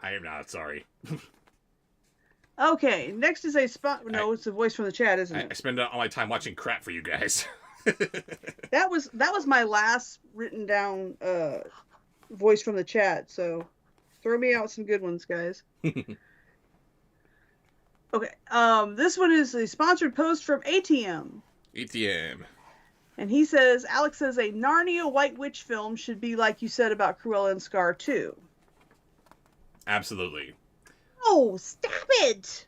I am not, sorry. Okay, next is a it's a voice from the chat, isn't it? I spend all my time watching crap for you guys. That was my last written down voice from the chat, so throw me out some good ones, guys. Okay, this one is a sponsored post from ATM. ATM. And he says, Alex says a Narnia White Witch film should be like you said about Cruella and Scar 2. Absolutely. Oh, stop it!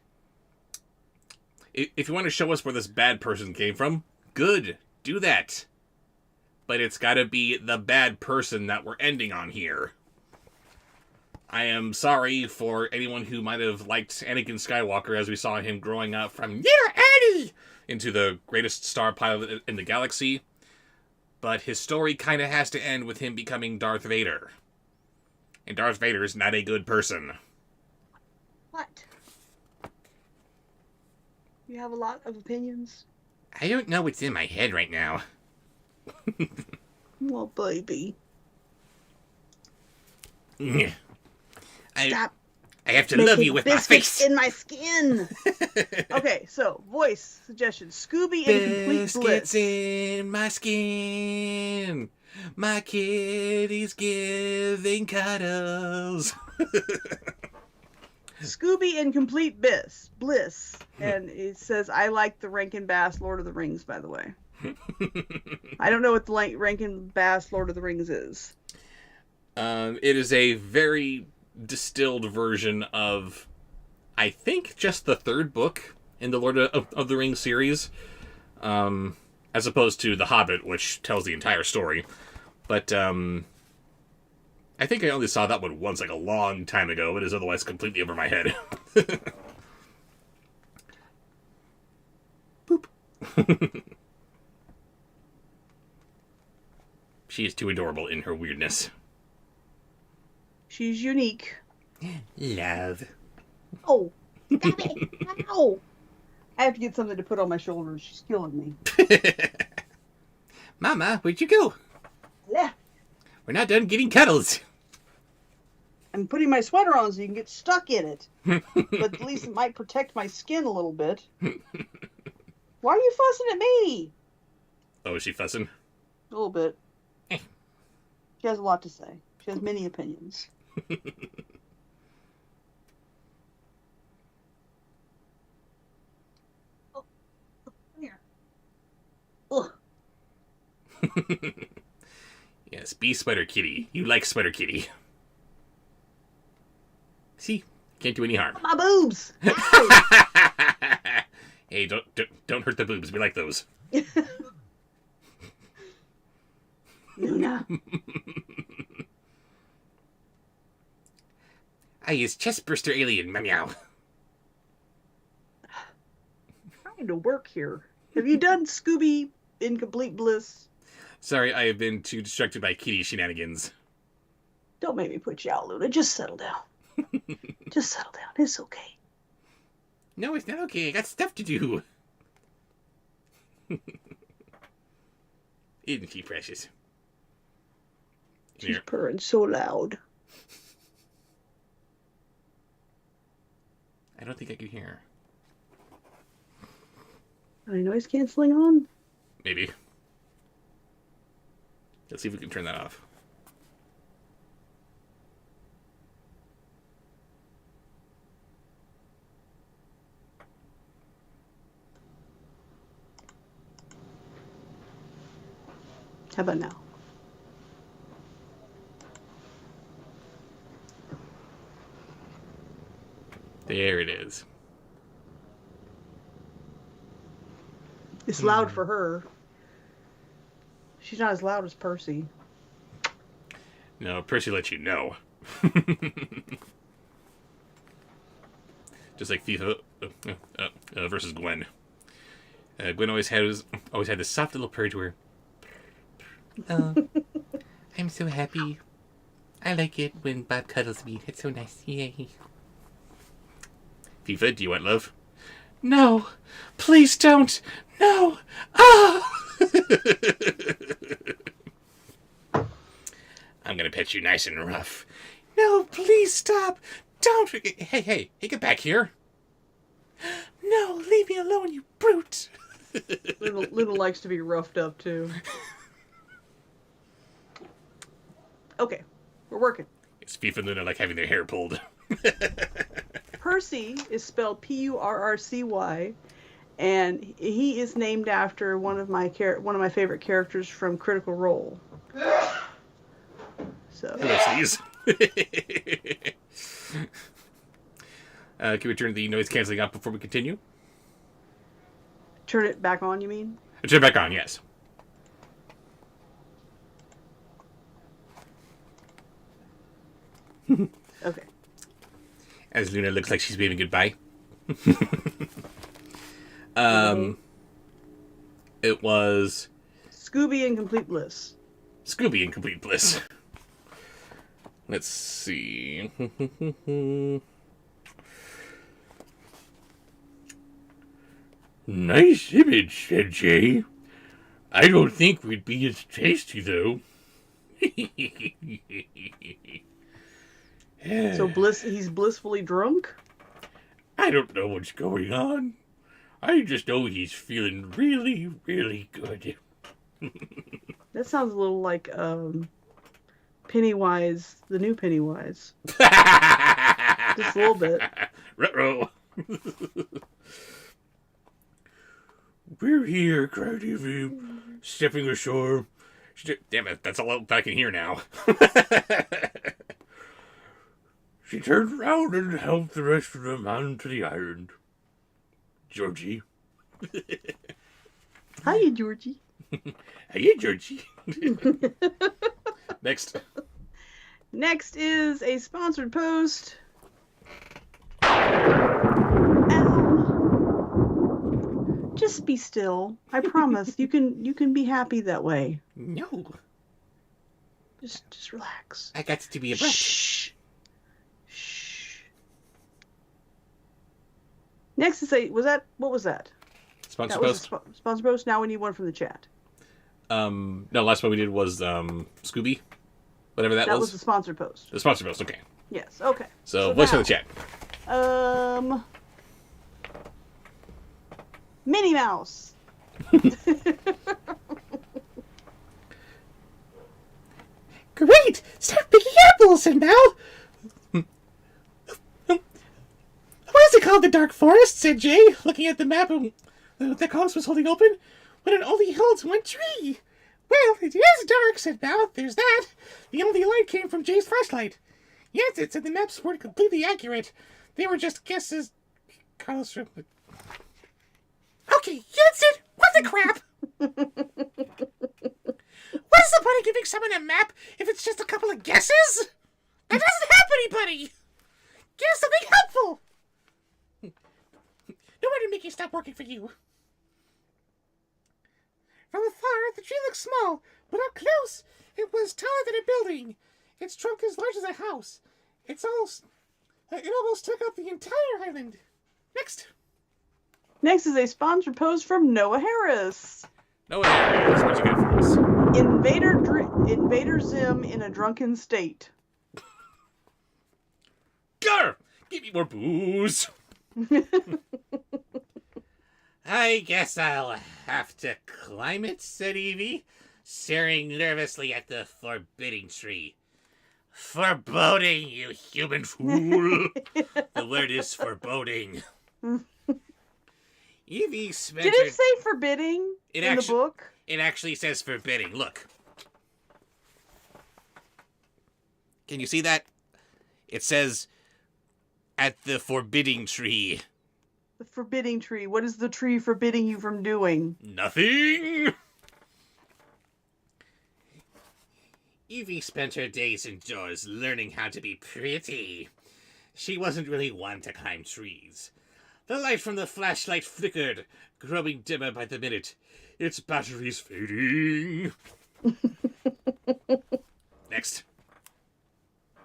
If you want to show us where this bad person came from, good. Do that. But it's gotta be the bad person that we're ending on here. I am sorry for anyone who might have liked Anakin Skywalker as we saw him growing up from little Annie into the greatest star pilot in the galaxy. But his story kind of has to end with him becoming Darth Vader. And Darth Vader is not a good person. What? You have a lot of opinions? I don't know what's in my head right now. Well, baby. I Stop. I have to love you with my biscuits face. in my skin. Okay, so voice suggestion: Scooby in Complete Biscuits Bliss. in my skin. My kitty's giving cuddles. Scooby in Complete Bliss, and it says, "I like the Rankin Bass Lord of the Rings." By the way, I don't know what the Rankin Bass Lord of the Rings is. It is a very distilled version of, I think, just the third book in the Lord of the Rings series, as opposed to The Hobbit, which tells the entire story. But I think I only saw that one once, like a long time ago. It is otherwise completely over my head. Boop. She is too adorable in her weirdness. She's unique. Love. Oh, stop it! Ow! I have to get something to put on my shoulders. She's killing me. Mama, where'd you go? Left. We're not done getting cuddles. I'm putting my sweater on so you can get stuck in it. But at least it might protect my skin a little bit. Why are you fussing at me? Oh, is she fussing? A little bit. She has a lot to say. She has many opinions. Oh, here. Ugh. Yes, be Spider Kitty. You like Spider Kitty. See? Can't do any harm. My boobs! Ow! Hey, don't hurt the boobs. We like those. Luna. I is chestburster alien, meow. Trying to work here. Have you done Scooby Incomplete Bliss? Sorry, I have been too distracted by kitty shenanigans. Don't make me put you out, Luna. Just settle down. Just settle down. It's okay. No, it's not okay. I got stuff to do. Isn't she precious? She's purring so loud. I don't think I can hear her. Any noise canceling on? Maybe. Let's see if we can turn that off. How about now? There it is. It's loud for her. She's not as loud as Percy. No, Percy lets you know. Just like FIFA versus Gwen. Gwen always had this soft little purr to her. Oh, I'm so happy. I like it when Bob cuddles me. It's so nice. Yay. FIFA, do you want love? No. Please don't. No. Ah! I'm gonna pet you nice and rough. No, please stop. Don't. Hey, get back here. No, leave me alone, you brute. Little likes to be roughed up, too. Okay, we're working. It's FIFA and Luna like having their hair pulled. Percy is spelled Purrcy, and he is named after one of my favorite characters from Critical Role. So. Ellipses. Can we turn the noise canceling off before we continue? Turn it back on, you mean? Turn it back on, yes. Okay. As Luna looks like she's waving goodbye. It was Scooby Incomplete Bliss. Scooby Incomplete Bliss. Let's see. Nice image, said Jay. I don't think we'd be as tasty, though. So he's blissfully drunk? I don't know what's going on. I just know he's feeling really, really good. That sounds a little like Pennywise, the new Pennywise. Just a little bit. Ruh-roh. We're here, cried Eevee, stepping ashore. Damn it, that's all I can hear now. She turned round and helped the rest of them onto the island. Georgie. Hiya, Georgie. Hiya, Georgie. Next. Next is a sponsored post. Ow. Just be still. I promise. You can be happy that way. No. Just relax. I got to be a brat. Shh. Next is what was that? Sponsor That was post? a sponsor post. Now we need one from the chat. No, last one we did was Scooby. Whatever that was. That was the sponsor post. The sponsor post, okay. Yes, okay. So voice for the chat. Minnie Mouse. Great! Start picking said Mal. Why is it called the Dark Forest, said Jay, looking at the map that Carlos was holding open, when it only holds one tree. Well, it is dark, said Mal. There's that. The only light came from Jay's flashlight. Yes, it said the maps weren't completely accurate. They were just guesses. Carlos... Okay, that's it. What the crap? What's the point of giving someone a map if it's just a couple of guesses? That doesn't help anybody. Guess something helpful. Nobody make you stop working for you. From afar, the tree looked small, but up close, it was taller than a building. Its trunk as large as a house. It almost took up the entire island. Next. Next is a sponsored post from Noah Harris. Noah Harris, what you got for us? Invader Zim in a drunken state. Gar! Give me more booze! I guess I'll have to climb it, said Eevee, staring nervously at the forbidding tree. Foreboding, you human fool! The word is foreboding. Eevee spent Did it say forbidding in the book? It actually says forbidding. Look. Can you see that? It says at the forbidding tree. The forbidding tree. What is the tree forbidding you from doing? Nothing! Eevee spent her days indoors learning how to be pretty. She wasn't really one to climb trees. The light from the flashlight flickered, growing dimmer by the minute. Its batteries fading. Next.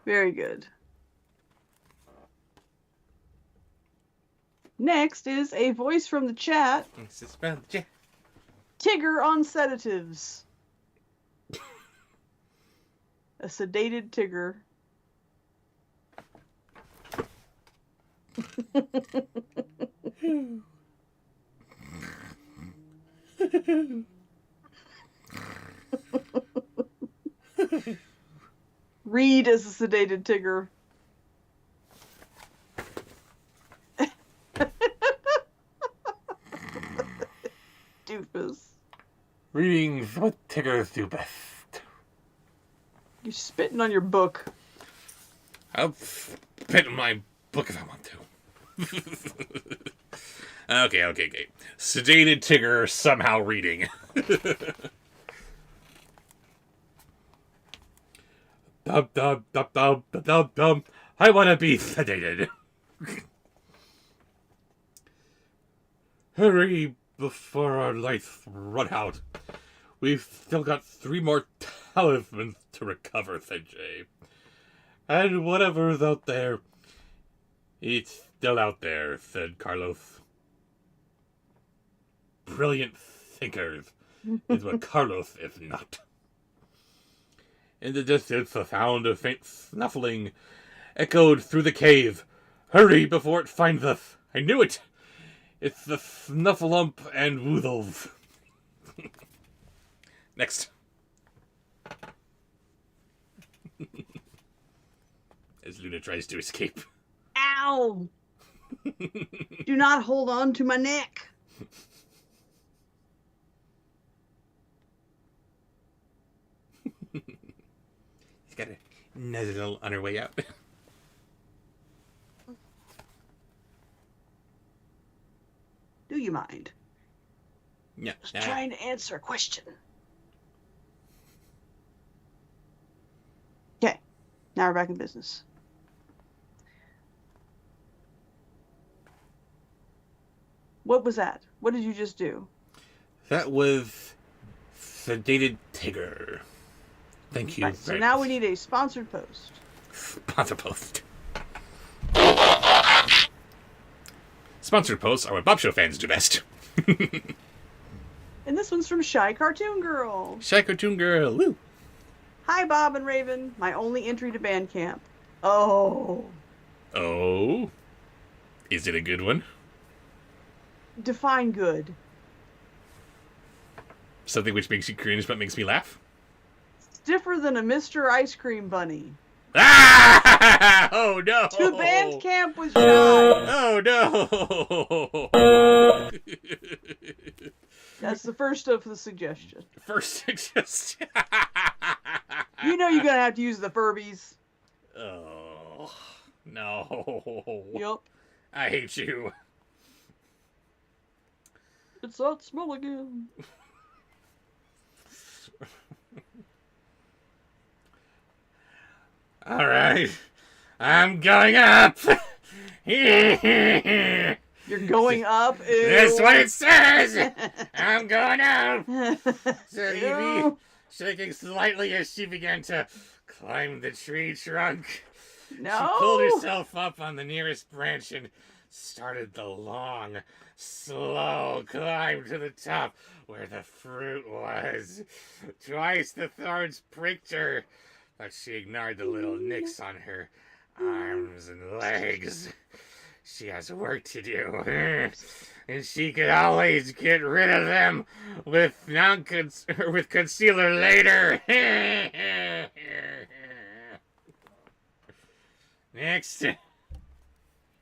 Very good. Next is a voice from the chat. Tigger on sedatives. A sedated Tigger. Read as a sedated Tigger. Doofus. Reading what Tiggers do best. You're spitting on your book. I'll spit in my book if I want to. Okay. Sedated Tigger somehow reading. Dub, dub, dub, dub, dub, dub, dub. I want to be sedated. Hurry before our lights run out. We've still got 3 more talismans to recover, said Jay. And whatever's out there, it's still out there, said Carlos. Brilliant thinkers is what Carlos is not. In the distance, the sound of faint snuffling echoed through the cave. Hurry before it finds us. I knew it. It's the Snuffleup and Woozles. Next. As Luna tries to escape. Ow! Do not hold on to my neck. She's got a nuzzle on her way out. Do you mind? Yeah. Just trying to answer a question. Okay. Now we're back in business. What was that? What did you just do? That was Sedated Tigger. Thank you. Right, so now we need a sponsored post. Sponsor post. Sponsored posts are what Bobsheaux fans do best. And this one's from Shy Cartoon Girl. Shy Cartoon Girl. Woo. Hi, Bob and Raven. My only entry to Bandcamp. Oh. Oh? Is it a good one? Define good. Something which makes you cringe but makes me laugh? Stiffer than a Mr. Ice Cream Bunny. Ah! Oh no! To band camp with Shy. Oh no! That's the first of the suggestion. First suggestion. You know you're gonna have to use the Furbies. Oh no! Yup. I hate you. It's that smell again. All right, I'm going up. You're going up. Ew. That's what it says. I'm going up. Said Ew. Eevee, shaking slightly as she began to climb the tree trunk. No. She pulled herself up on the nearest branch and started the long, slow climb to the top where the fruit was. Twice the thorns pricked her, but she ignored the little nicks on her arms and legs. She has work to do, and she could always get rid of them with with concealer later. Next.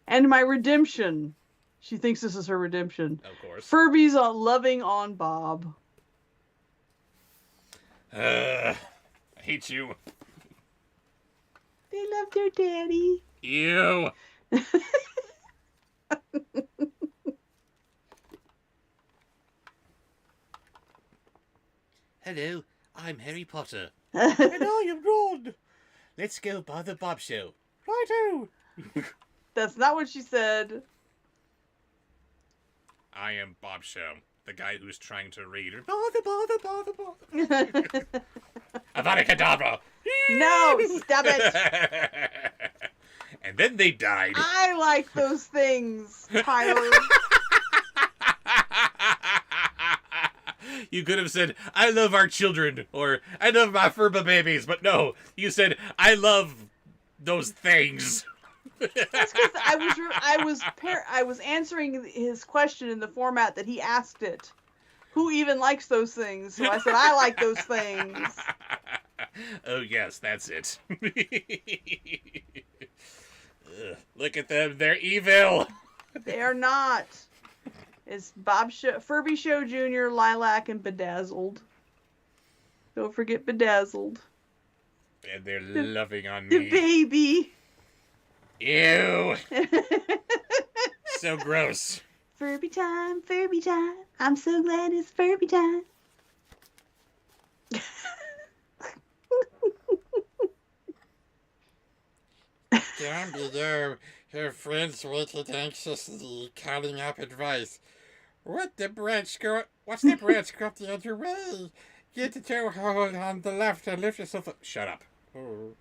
And my redemption. She thinks this is her redemption. Of course. Furby's loving on Bob. I hate you. They love their daddy. Ew. Hello, I'm Harry Potter. And I am Ron. Let's go by the Bobsheaux. Righto. That's not what she said. I am Bobsheaux, the guy who's trying to read. Bother. Avada Kedavra. No, stop it. And then they died. I like those things, Tyler. You could have said, I love our children, or I love my Furba babies, but no, you said, I love those things. That's because I was answering his question in the format that he asked it. Who even likes those things? So I said, I like those things. Oh, yes, that's it. Ugh, look at them, they're evil. They are not. It's Furby Show Jr., Lilac, and Bedazzled. Don't forget Bedazzled. And they're loving on The me. baby. Ew. So gross. Furby time, Furby time. I'm so glad it's Furby time. Down below, her friends waited anxiously, calling up advice. What's the branch go the other way? Get the toe hold on the left and lift yourself up. Shut up. Oh.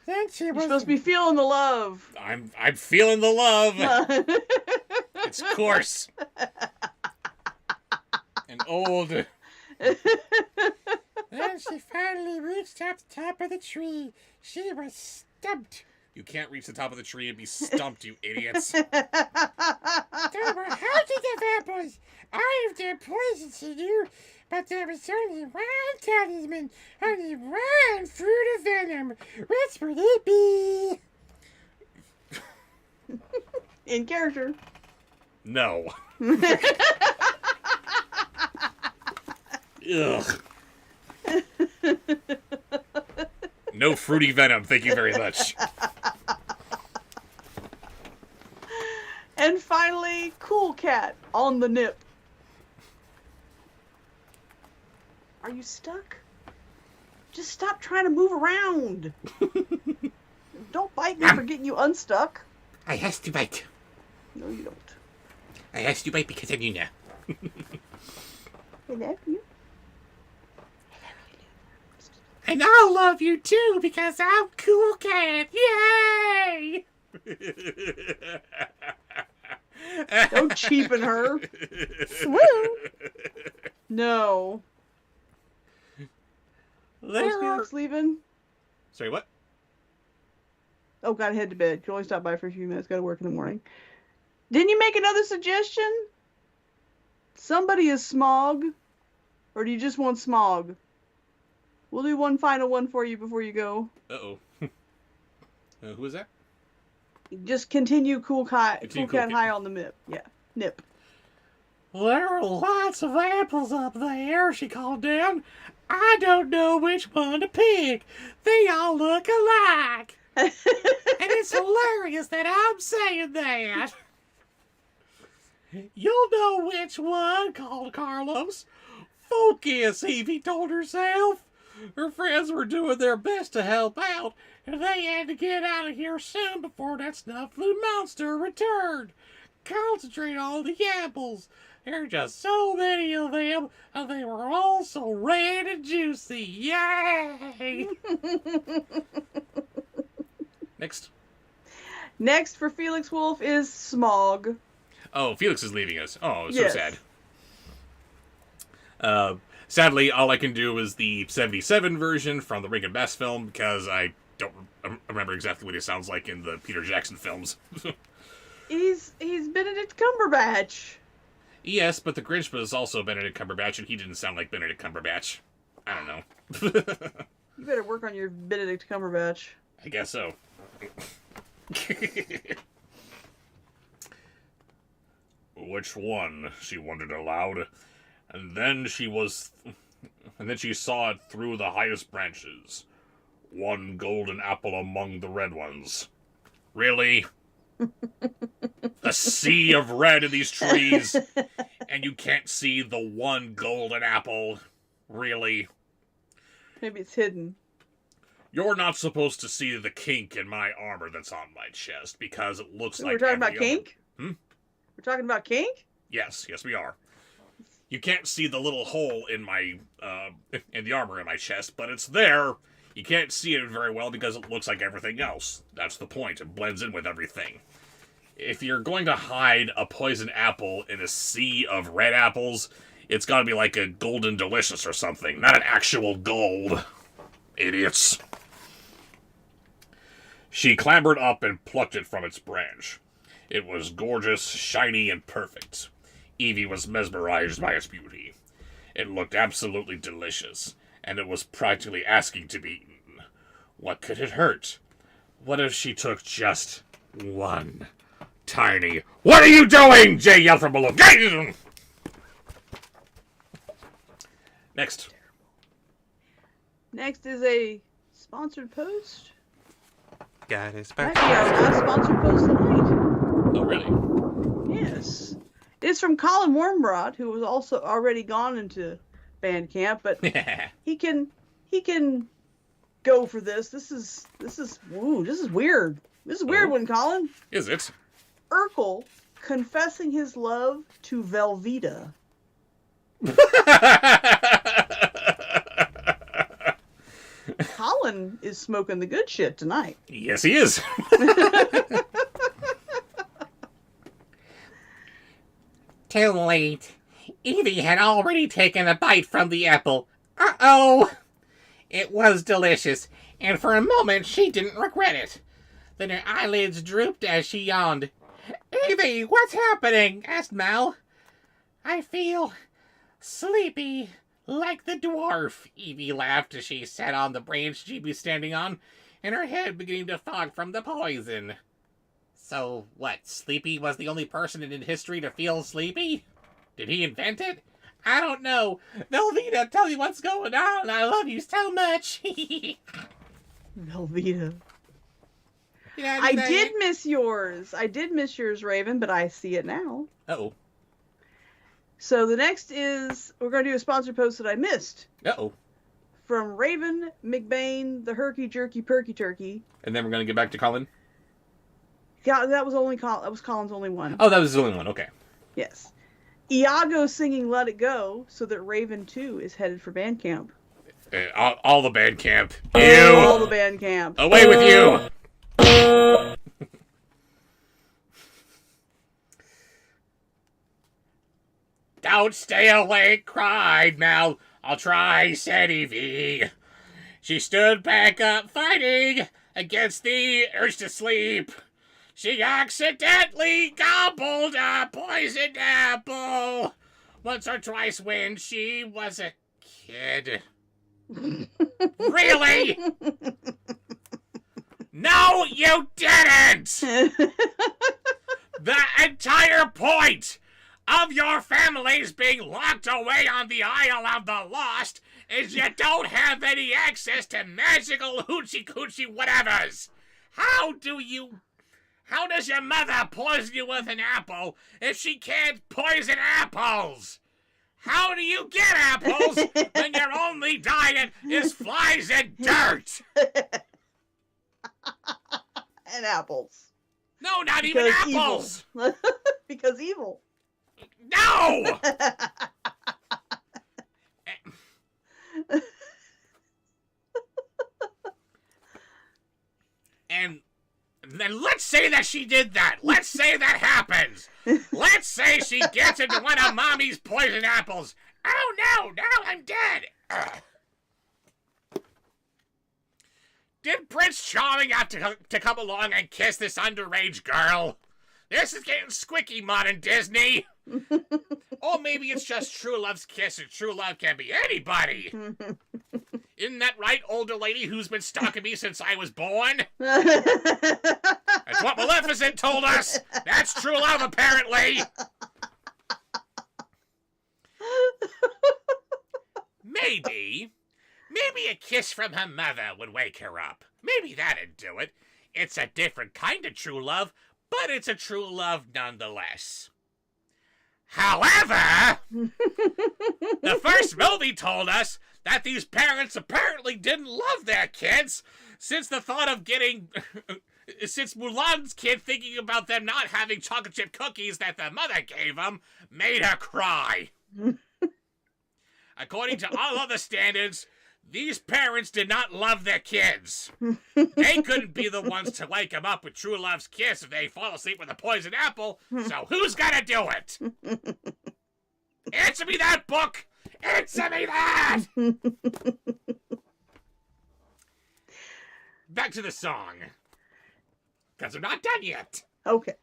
Then she You're was supposed to be feeling the love. I'm feeling the love. It's coarse. And old. Then she finally reached up the top of the tree. She was stumped. You can't reach the top of the tree and be stumped, you idiots. They were hunting the vampires. All of their poisons he knew, but there was only one talisman, only one fruit of venom. Which would it be? In character. No. Ugh. No fruity venom, thank you very much. And finally, Cool Cat on the nip. Are you stuck? Just stop trying to move around. Don't bite me for getting you unstuck. I has to bite. No, you don't. I has to bite because I'm you now. I love you. And I'll love you too because I'm Cool Cat. Yay! Don't cheapen her. Swoon. No. Was Felix leaving? Sorry, what? Oh, gotta head to bed. Can only stop by for a few minutes. Gotta work in the morning. Didn't you make another suggestion? Somebody is Smog? Or do you just want Smog? We'll do one final one for you before you go. Uh-oh. Who is that? Just continue Cool Cat Continue Cool Cat. high on the nip. Yeah, nip. There are lots of apples up there, she called down. I don't know which one to pick. They all look alike. And it's hilarious that I'm saying that. You'll know which one, called Carlos. Focus, Eevee told herself. Her friends were doing their best to help out, and they had to get out of here soon before that snuffling monster returned. Concentrate on the apples. There are just so many of them, and they were all so red and juicy. Yay! Next. Next for Felix Wolf is Smog. Oh, Felix is leaving us. Oh, so Yes. sad. Sadly, all I can do is the 77 version from the Ring and Bass film, because I don't remember exactly what he sounds like in the Peter Jackson films. He's Benedict Cumberbatch. Yes, but the Grinch was also Benedict Cumberbatch, and he didn't sound like Benedict Cumberbatch. I don't know. You better work on your Benedict Cumberbatch. I guess so. Which one? She wondered aloud. And then she saw it through the highest branches. One golden apple among the red ones. Really? A sea of red in these trees, and you can't see the one golden apple? Really? Maybe it's hidden. You're not supposed to see the kink in my armor that's on my chest, because it looks like We're talking about every other- kink? We're talking about kink? Yes, we are. You can't see the little hole in my, in the armor in my chest, but it's there. You can't see it very well because it looks like everything else. That's the point. It blends in with everything. If you're going to hide a poison apple in a sea of red apples, it's gotta be like a golden delicious or something, not an actual gold. Idiots. She clambered up and plucked it from its branch. It was gorgeous, shiny, and perfect. Eevee was mesmerized by its beauty. It looked absolutely delicious, and it was practically asking to be eaten. What could it hurt? What if she took just one tiny... What are you doing? Jay yelled from below. Next. Next is a sponsored post. Got his Actually, our last sponsored post tonight. Oh, really? Yes. It's from Colin Wormrod, who was also already gone into band camp, but he can go for this. This is weird. This is a weird one, Colin. Is it? Urkel confessing his love to Velveeta. Colin is smoking the good shit tonight. Yes, he is. Too late. Eevee had already taken a bite from the apple. Uh-oh! It was delicious, and for a moment she didn't regret it. Then her eyelids drooped as she yawned. Eevee, what's happening? Asked Mal. I feel sleepy, like the dwarf, Eevee laughed as she sat on the branch she'd be standing on, and her head beginning to fog from the poison. So, what, Sleepy was the only person in history to feel sleepy? Did he invent it? I don't know. Velveeta, tell me what's going on. I love you so much. Velveeta. You know, I did miss yours. Raven, but I see it now. Uh-oh. So the next is, we're going to do a sponsored post that I missed. Uh-oh. From Raven McBain, the Herky Jerky Perky Turkey. And then we're going to get back to Colin? Yeah, that was Colin's only one. Oh, that was the only one. Okay. Yes. Iago singing Let It Go, so that Raven 2 is headed for band camp. All the band camp. All You! the band camp. Away with you! Don't stay awake, cried Mal. I'll try, said Eevee. She stood back up, fighting against the urge to sleep. She accidentally gobbled a poisoned apple once or twice when she was a kid. Really? No, you didn't! The entire point of your families being locked away on the Isle of the Lost is you don't have any access to magical hoochie-coochie whatevers. How does your mother poison you with an apple if she can't poison apples? How do you get apples when your only diet is flies and dirt? And apples. No, not even apples. Evil. Because evil. No! And then let's say that she did that. Let's say that happens. Let's say she gets into one of Mommy's poison apples. Oh no, now I'm dead. Ugh. Did Prince Charming have to come along and kiss this underage girl? This is getting squicky, modern Disney. Or maybe it's just true love's kiss, and true love can be anybody. Isn't that right, older lady who's been stalking me since I was born? That's what Maleficent told us. That's true love, apparently. Maybe a kiss from her mother would wake her up. Maybe that'd do it. It's a different kind of true love, but it's a true love nonetheless. However, the first movie told us that these parents apparently didn't love their kids since the thought of since Mulan's kid thinking about them not having chocolate chip cookies that their mother gave them made her cry. According to all other standards, these parents did not love their kids. They couldn't be the ones to wake them up with true love's kiss if they fall asleep with a poison apple, so who's gonna do it? Answer me that, book! Answer me that! Back to the song. Because we're not done yet. Okay.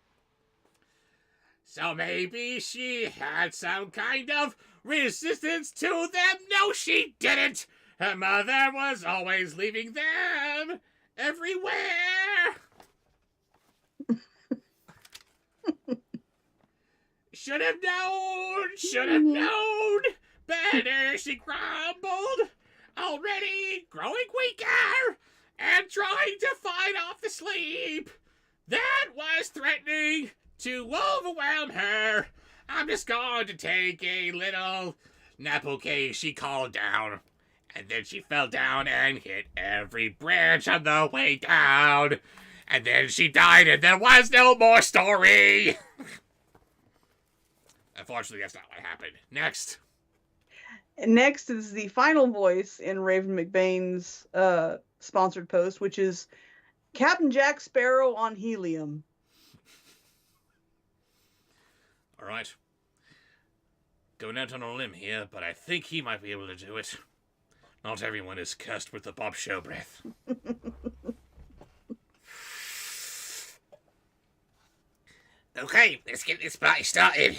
So maybe she had some kind of resistance to them. No, she didn't. Her mother was always leaving them everywhere. Should have known better, she grumbled. Already growing weaker and trying to fight off the sleep that was threatening to overwhelm her. I'm just going to take a little nap, okay, she called down. And then she fell down and hit every branch on the way down. And then she died and there was no more story. Unfortunately, that's not what happened. Next. Next is the final voice in Raven McBain's sponsored post, which is Captain Jack Sparrow on helium. All right. Going out on a limb here, but I think he might be able to do it. Not everyone is cursed with the Bobsheaux breath. Okay, let's get this party started.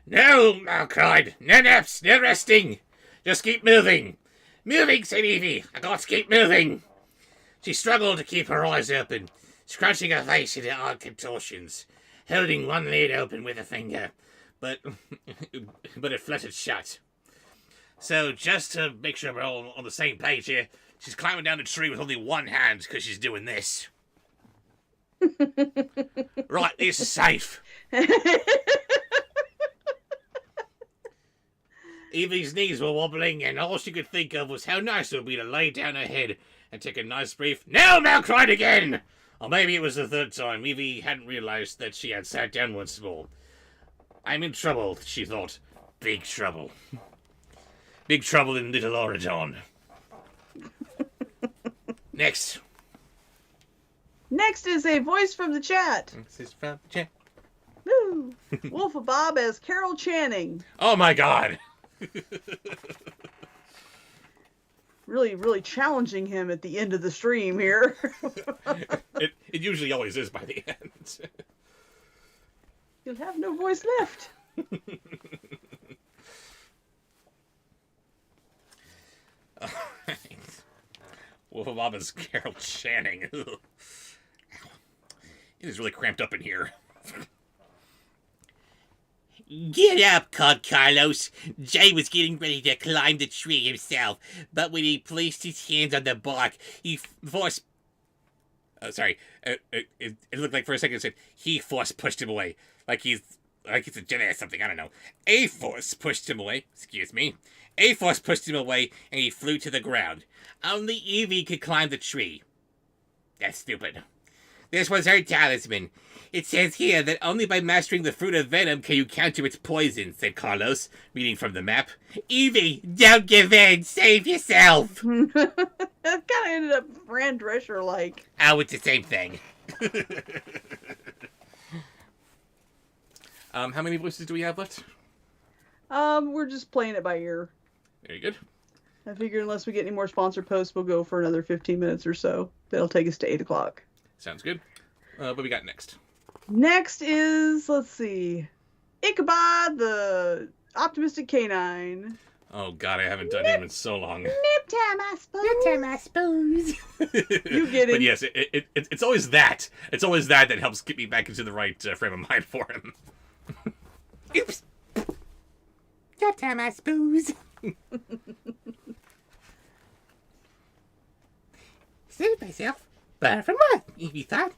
No, Mal cried. No naps, no resting. Just keep moving. Moving, said Eevee. I got to keep moving. She struggled to keep her eyes open, scrunching her face into odd contortions, holding one lid open with a finger, but it fluttered shut. So, just to make sure we're all on the same page here, she's climbing down the tree with only one hand because she's doing this. Right, this is safe. Eevee's knees were wobbling, and all she could think of was how nice it would be to lay down her head and take a nice brief, "No!" Mel cried again! Or maybe it was the third time. Eevee hadn't realized that she had sat down once more. I'm in trouble, she thought. Big trouble. Big trouble in Little Oregon. Next. Next is a voice from the chat. This is from Jack. Woo! Wolf of Bob as Carol Channing. Oh my god. Really, really challenging him at the end of the stream here. It usually always is by the end. You'll have no voice left. Mama's Carol Channing. Ugh. It is really cramped up in here. Get up, called Carlos. Jay was getting ready to climb the tree himself, but when he placed his hands on the bark, he forced... Oh, sorry. It looked like for a second it said he force pushed him away. Like he's a Jedi or something, I don't know. A force pushed him away. Excuse me. A force pushed him away, and he flew to the ground. Only Eevee could climb the tree. That's stupid. This was her talisman. It says here that only by mastering the fruit of venom can you counter its poison, said Carlos, reading from the map. Eevee, don't give in! Save yourself! That kind of ended up Fran Drescher-like. Oh, it's the same thing. How many voices do we have left? We're just playing it by ear. Very good. I figure unless we get any more sponsored posts, we'll go for another 15 minutes or so. That'll take us to 8 o'clock. Sounds good. What we got next? Next is, let's see, Ichabod the Optimistic Canine. Oh god, I haven't done him in so long. Nip time, I suppose. You get it. But yes, it's always that. It's always that helps get me back into the right frame of mind for him. Oops. Nap time, I suppose. Saved myself. But from what? Eevee thought.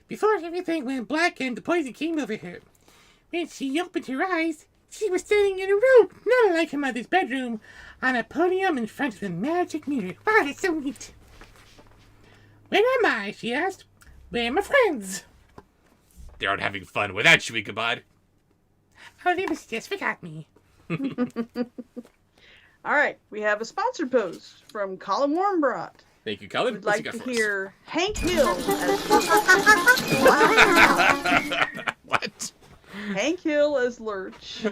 Before everything went black and the poison came over her. When she opened her eyes, she was standing in a room, not like her mother's bedroom, on a podium in front of the magic mirror. Wow, that's so neat. Where am I? She asked. Where are my friends? They aren't having fun without you, Ichabod. Oh, they must just forgot me. All right, we have a sponsored post from Colin Warmbrought. Thank you, Colin. We'd What's like you to got for us? hear Hank Hill as What? Hank Hill as Lurch.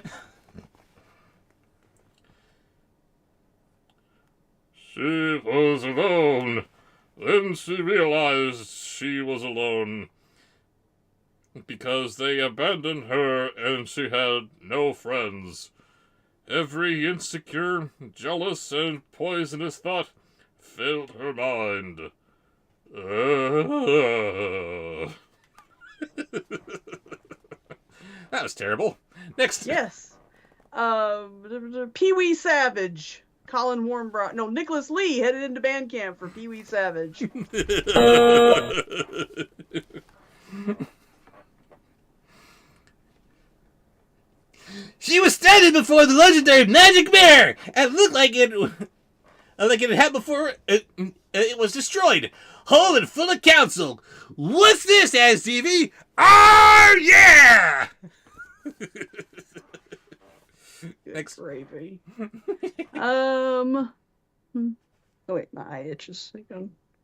She was alone. Then she realized she was alone. Because they abandoned her and she had no friends. Every insecure, jealous, and poisonous thought filled her mind. That was terrible. Next. Yes. Pee Wee Savage. Colin Warmbrought. No, Nicholas Lee headed into band camp for Pee Wee Savage. She was standing before the legendary magic mirror and looked like it had happened before it was destroyed. Whole and full of counsel. What's this, asked Eevee? Oh, yeah! Next. Gravy. Oh wait, my eye itches.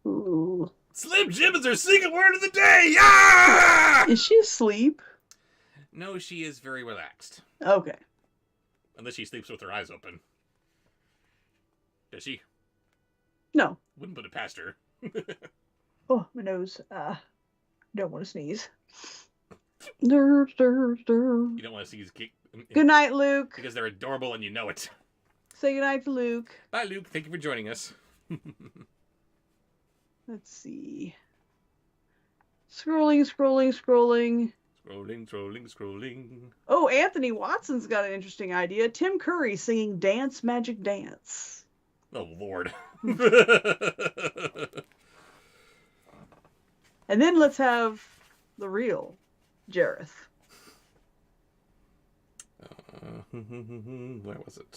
Ooh. Slim Jim is our secret word of the day! Yeah! Is she asleep? No, she is very relaxed. Okay. Unless she sleeps with her eyes open. Does she? No. Wouldn't put it past her. Oh, my nose. Don't want to sneeze. Dur, dur, dur. You don't want to see his kick. Good night, Luke. Because they're adorable and you know it. Say goodnight to Luke. Bye, Luke. Thank you for joining us. Let's see. Scrolling. Scrolling. Oh, Anthony Watson's got an interesting idea. Tim Curry singing Dance Magic Dance. Oh, Lord. And then let's have the real Jareth. Where was it?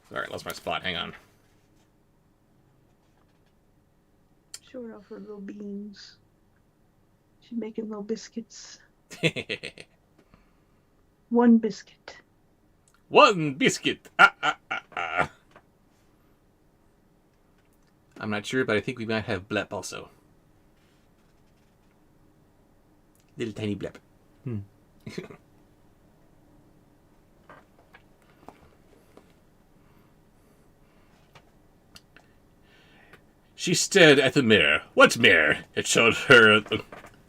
Sorry, I lost my spot. Hang on. Showing off her little beans. She's making little biscuits. One biscuit. One biscuit. I'm not sure, but I think we might have blep also. Little tiny blep. She stared at the mirror. What mirror? It showed her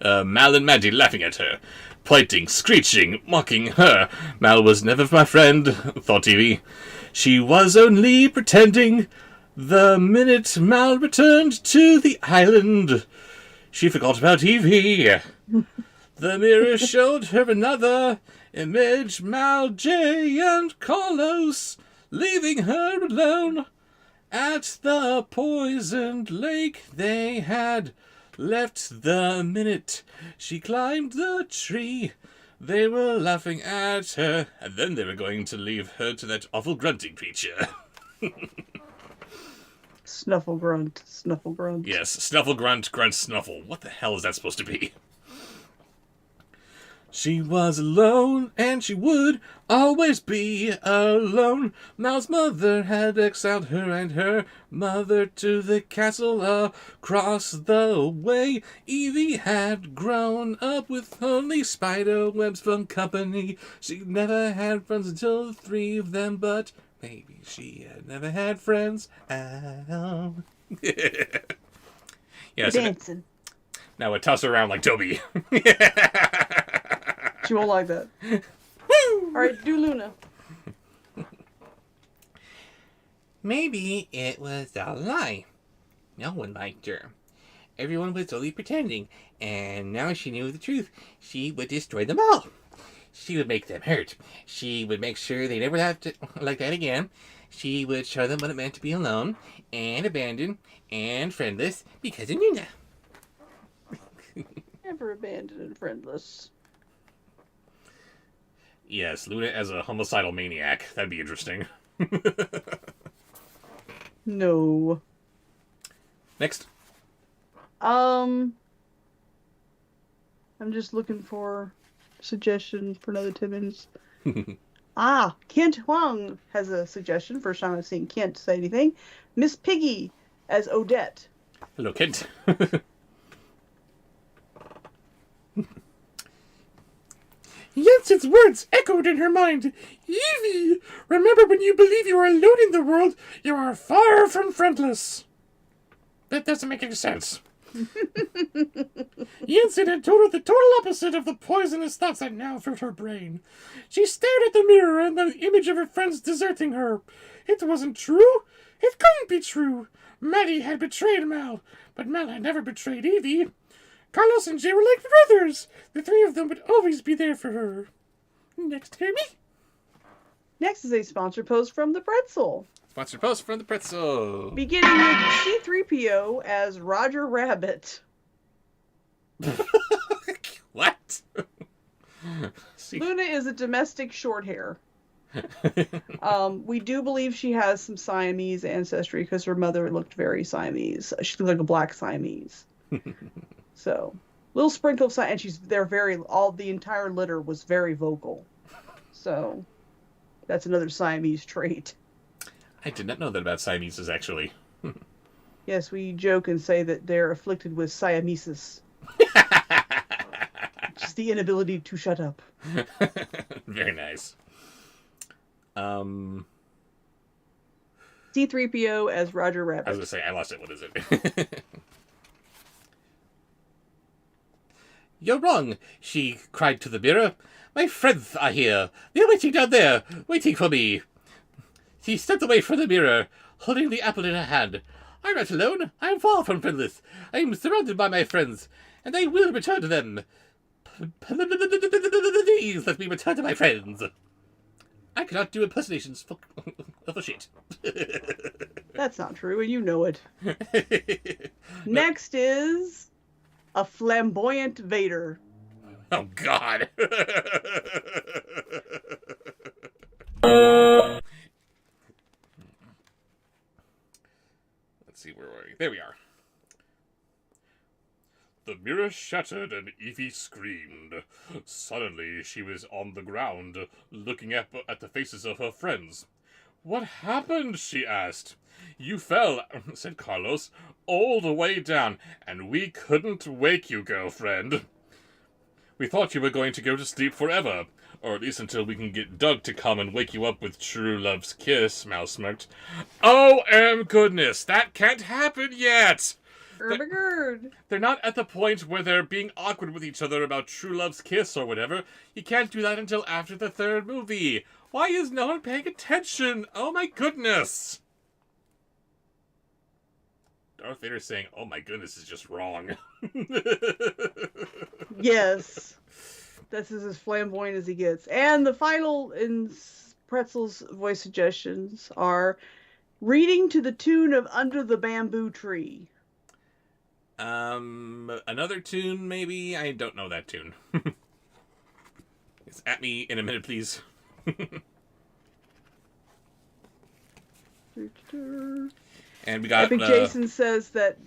Mal and Maddie laughing at her. pointing, screeching, mocking her. Mal was never my friend, thought Eevee. She was only pretending. The minute Mal returned to the island, she forgot about Eevee. The mirror showed her another image, Mal, Jay, and Carlos, leaving her alone. At the poisoned lake they had left the minute she climbed the tree. They were laughing at her, and then they were going to leave her to that awful grunting creature. Snuffle grunt, snuffle grunt. Yes, snuffle grunt, grunt snuffle. What the hell is that supposed to be? She was alone, and she would always be alone. Mal's mother had exiled her and her mother to the castle across the way. Eevee had grown up with only spider webs for company. She never had friends until the three of them, but maybe she had never had friends at all. Yeah, so Dancing. now I toss her around like Toby. She won't like that. Alright, do Luna. Maybe it was a lie. No one liked her. Everyone was only pretending, and now she knew the truth. She would destroy them all. She would make them hurt. She would make sure they never have to like that again. She would show them what it meant to be alone, and abandoned, and friendless because of Nuna. Never abandoned and friendless. Yes, Luna as a homicidal maniac. That'd be interesting. No. Next. I'm just looking for suggestion for another 10 minutes. Kent Huang has a suggestion. First time I've seen Kent say anything. Miss Piggy as Odette. Hello, Kent. Jensen's words echoed in her mind. Eevee, remember when you believe you are alone in the world, you are far from friendless. That doesn't make any sense. Jensen had told her the total opposite of the poisonous thoughts that now filled her brain. She stared at the mirror and the image of her friends deserting her. It wasn't true. It couldn't be true. Maddie had betrayed Mal, but Mal had never betrayed Eevee. Carlos and Jay were like brothers. The three of them would always be there for her. Next, Amy. Next is a sponsored post from the Pretzel. Sponsored post from the Pretzel. Beginning with C-3PO as Roger Rabbit. What? Luna is a domestic short hair. We do believe she has some Siamese ancestry because her mother looked very Siamese. She looked like a black Siamese. So, little sprinkle of Siamese, and the entire litter was very vocal. So, that's another Siamese trait. I did not know that about Siameses, actually. Yes, we joke and say that they're afflicted with Siamesis. Just the inability to shut up. Very nice. C-3PO as Roger Rabbit. I was going to say, I lost it. What is it? You're wrong, she cried to the mirror. My friends are here. They're waiting down there, waiting for me. She stepped away from the mirror, holding the apple in her hand. I'm not alone. I'm far from friendless. I'm surrounded by my friends, and I will return to them. Please let me return to my friends. I cannot do impersonations for shit. That's not true, and you know it. Next is a flamboyant Vader. Oh, God. Let's see, where are we? There we are. The mirror shattered and Eevee screamed. Suddenly, she was on the ground, looking up at the faces of her friends. What happened? She asked. You fell, said Carlos, all the way down, and we couldn't wake you, girlfriend. We thought you were going to go to sleep forever, or at least until we can get Doug to come and wake you up with true love's kiss, Mal smirked. Oh, goodness, that can't happen yet! Ermagerd. They're not at the point where they're being awkward with each other about true love's kiss or whatever. You can't do that until after the third movie. Why is no one paying attention? Oh my goodness! Darth Vader saying, "Oh my goodness," is just wrong. Yes. This is as flamboyant as he gets. And the final in Pretzel's voice suggestions are reading to the tune of Under the Bamboo Tree. Another tune, maybe? I don't know that tune. It's at me in a minute, please. And we got... Epic Jason says that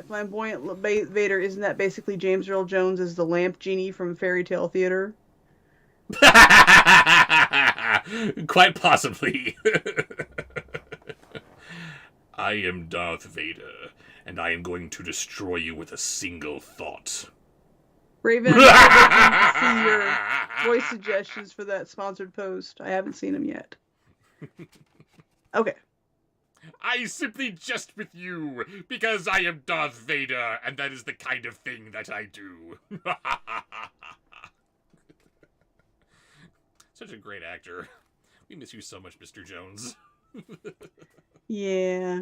flamboyant Vader, isn't that basically James Earl Jones as the lamp genie from Fairy Tale Theater? Quite possibly. I am Darth Vader, and I am going to destroy you with a single thought. Raven, I see your voice suggestions for that sponsored post. I haven't seen them yet. Okay. I simply jest with you, because I am Darth Vader, and that is the kind of thing that I do. Such a great actor. We miss you so much, Mr. Jones. Yeah.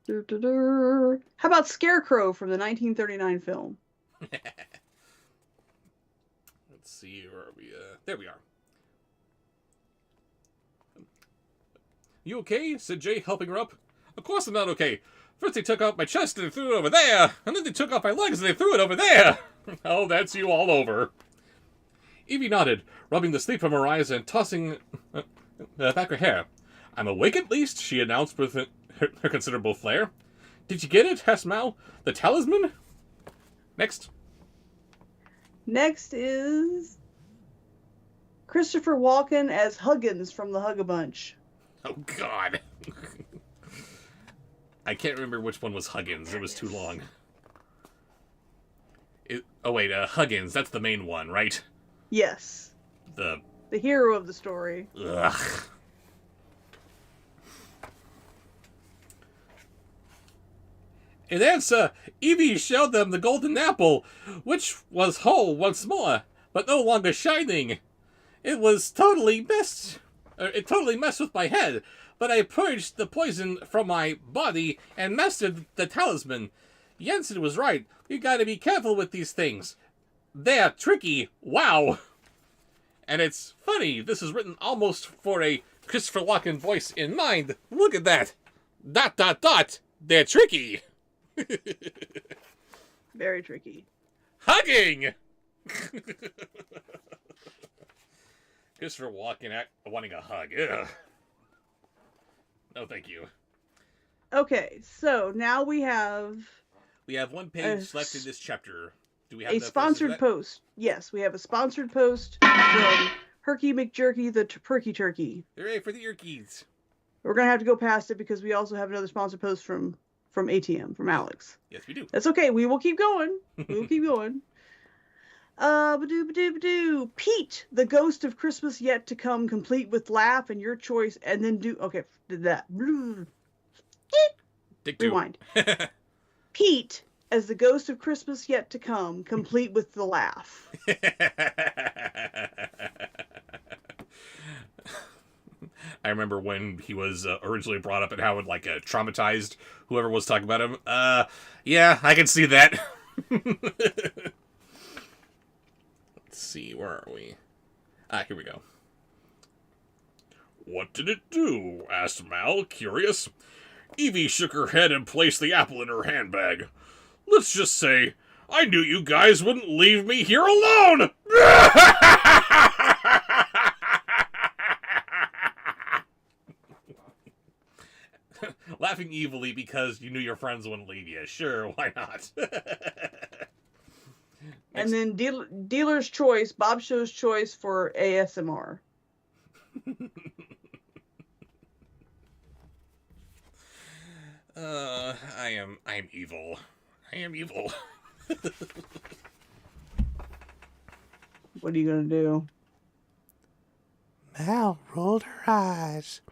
How about Scarecrow from the 1939 film? Let's see, where are we? There we are. You okay? Said Jay, helping her up. Of course I'm not okay. First they took off my chest and they threw it over there, and then they took off my legs and they threw it over there. Oh, that's you all over. Eevee nodded, rubbing the sleep from her eyes and tossing back her hair. I'm awake at least, she announced with her considerable flair. Did you get it? Asked Mal. The talisman? Next. Next is Christopher Walken as Huggins from the Hug-a-Bunch. Oh, God. I can't remember which one was Huggins. It was too long. Huggins. That's the main one, right? Yes. The hero of the story. Ugh. In answer, Eevee showed them the golden apple, which was whole once more, but no longer shining. It totally messed with my head, but I purged the poison from my body and mastered the talisman. Jensen was right. You gotta be careful with these things. They're tricky. Wow. And it's funny, this is written almost for a Christopher Walken voice in mind. Look at that. ... They're tricky. Very tricky. Hugging! Christopher Walken wanting a hug. Ugh. No, thank you. Okay, so now we have... We have one page left in this chapter. Do we have a sponsored post? Yes, we have a sponsored post from Herky McJerky the Perky Turkey. Hooray for the Yerkies. We're going to have to go past it because we also have another sponsored post from ATM, from Alex. Yes, we do. That's okay. We will keep going. We will keep going. Ba-doo. Pete, the ghost of Christmas yet to come, complete with laugh and your choice, and then do... Okay, did that. Rewind. Pete, as the ghost of Christmas yet to come, complete with the laugh. I remember when he was originally brought up and how it traumatized whoever was talking about him. Yeah, I can see that. Let's see, where are we? Here we go. What did it do? Asked Mal, curious. Eevee shook her head and placed the apple in her handbag. Let's just say, I knew you guys wouldn't leave me here alone! Laughing evilly because you knew your friends wouldn't leave you. Sure, why not? And then dealer's choice, Bobshow's choice for ASMR. I am evil. I am evil. What are you gonna do? Mal rolled her eyes.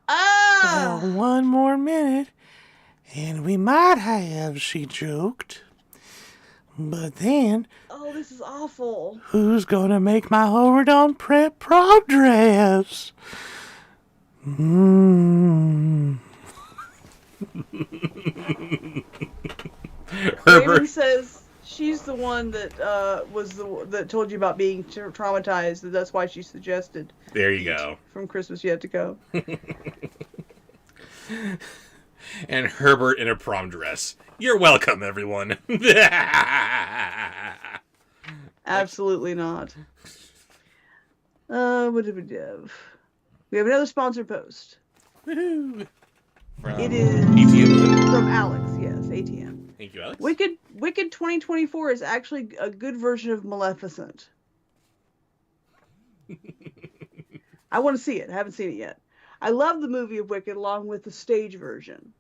Ah! Well, one more minute, And we might have, she joked. But then, Oh, this is awful. who's gonna make my overdone prep prom dress? Raven says she's the one that that told you about being traumatized. That's why she suggested. There you go. From Christmas Yet to Go. And Herbert in a prom dress. You're welcome, everyone. Absolutely not. What did we have? We have another sponsored post. Woohoo. It is ATM. from Alex. Yes, ATM. Thank you, Alex. Wicked 2024 is actually a good version of Maleficent. I want to see it. I haven't seen it yet. I love the movie of Wicked along with the stage version.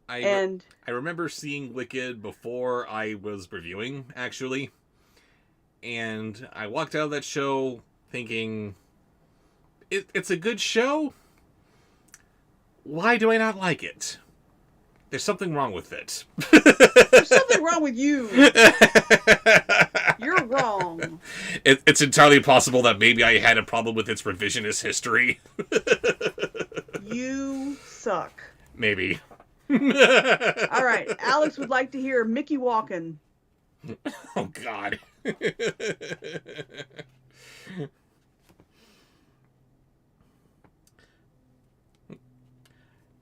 I remember seeing Wicked before I was reviewing, actually. And I walked out of that show thinking, it's a good show? Why do I not like it? There's something wrong with it. There's something wrong with you. You're wrong. It's entirely possible that maybe I had a problem with its revisionist history. You suck. Maybe. All right. Alex would like to hear Mickey walking. Oh, God.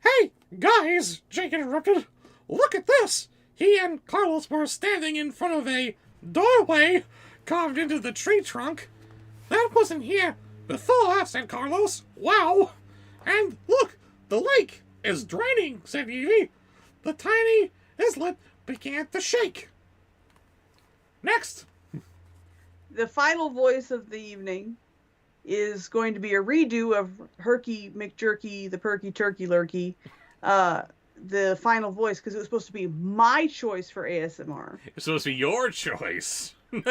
Hey, guys, Jake interrupted. Look at this. He and Carlos were standing in front of a doorway carved into the tree trunk. That wasn't here before, said Carlos. Wow. And look, the lake is draining, said Eevee. The tiny islet began to shake. Next. The final voice of the evening is going to be a redo of Herky McJerky, the Perky Turkey Lurky. The final voice, because it was supposed to be my choice for ASMR. It's supposed to be your choice. So,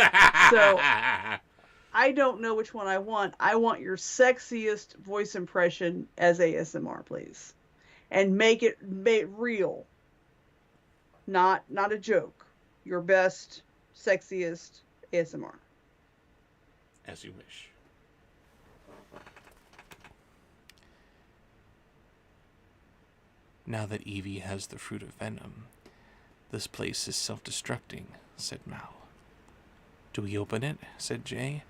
I don't know which one I want. I want your sexiest voice impression as ASMR, please. And make it real. Not a joke. Your best, sexiest ASMR. As you wish. Now that Eevee has the fruit of venom, this place is self-destructing, said Mal. Do we open it? Said Jay.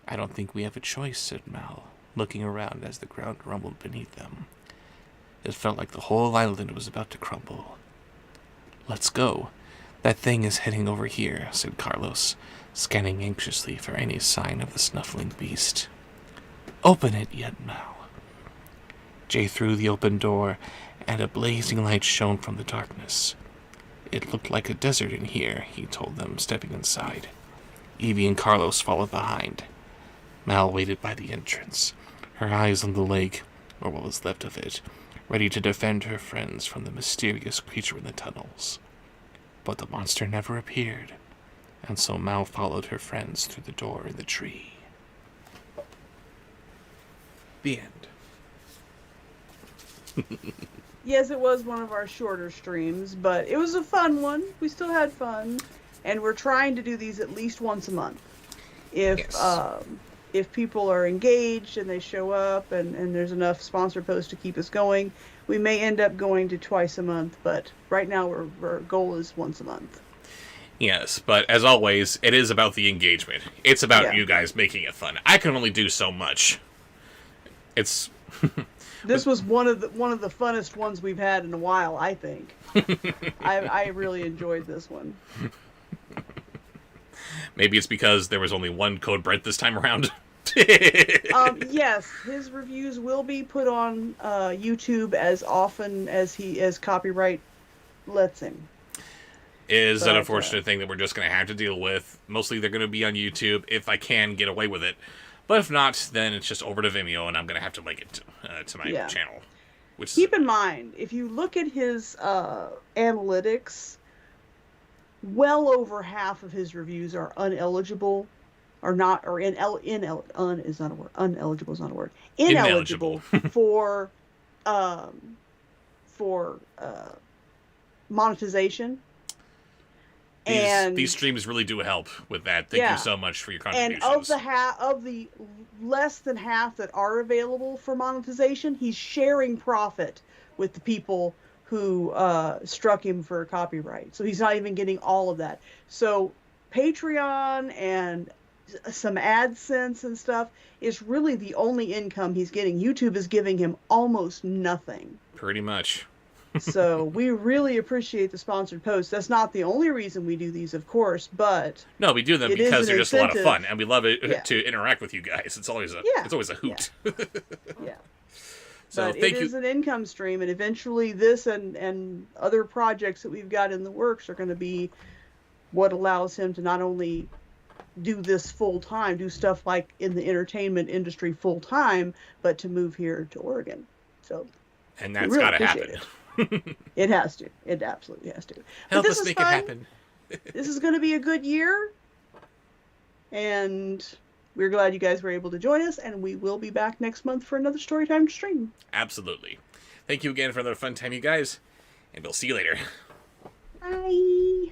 I don't think we have a choice, said Mal, looking around as the ground rumbled beneath them. It felt like the whole island was about to crumble. Let's go. That thing is heading over here, said Carlos, scanning anxiously for any sign of the snuffling beast. Open it yet, Mal. Jay threw the open door, and a blazing light shone from the darkness. It looked like a desert in here, he told them, stepping inside. Eevee and Carlos followed behind. Mal waited by the entrance, her eyes on the lake, or what was left of it, ready to defend her friends from the mysterious creature in the tunnels. But the monster never appeared, and so Mal followed her friends through the door in the tree. The end. Yes, it was one of our shorter streams, but it was a fun one. We still had fun, and we're trying to do these at least once a month. If people are engaged and they show up and there's enough sponsor posts to keep us going, we may end up going to twice a month, but right now our goal is once a month. Yes, but as always, it is about the engagement. It's about you guys making it fun. I can only do so much. It's... This was one of the funnest ones we've had in a while, I think. I really enjoyed this one. Maybe it's because there was only one Code Brent this time around. Yes, his reviews will be put on YouTube as often as copyright lets him. Is an unfortunate thing that we're just going to have to deal with. Mostly they're going to be on YouTube if I can get away with it. But if not, then it's just over to Vimeo, and I'm going to have to link it to my channel. Keep in mind, if you look at his analytics, well over half of his reviews are uneligible, or not, or uneligible is not a word. Ineligible for for monetization. These streams really do help with that. Thank you so much for your contributions. And of the less than half that are available for monetization, he's sharing profit with the people who struck him for copyright. So he's not even getting all of that. So Patreon and some AdSense and stuff is really the only income he's getting. YouTube is giving him almost nothing. Pretty much. So we really appreciate the sponsored posts. That's not the only reason we do these, of course, but no, we do them because they're just a lot of fun, and we love it to interact with you guys. It's always a hoot. Yeah. So but it is an income stream, and eventually this and other projects that we've got in the works are going to be what allows him to not only do this full time, do stuff like in the entertainment industry full time, but to move here to Oregon. So, and that's really got to happen. It has to. It absolutely has to. Help us make it happen. This is going to be a good year, and we're glad you guys were able to join us, and we will be back next month for another Storytime stream. Absolutely. Thank you again for another fun time, you guys, and we'll see you later. Bye.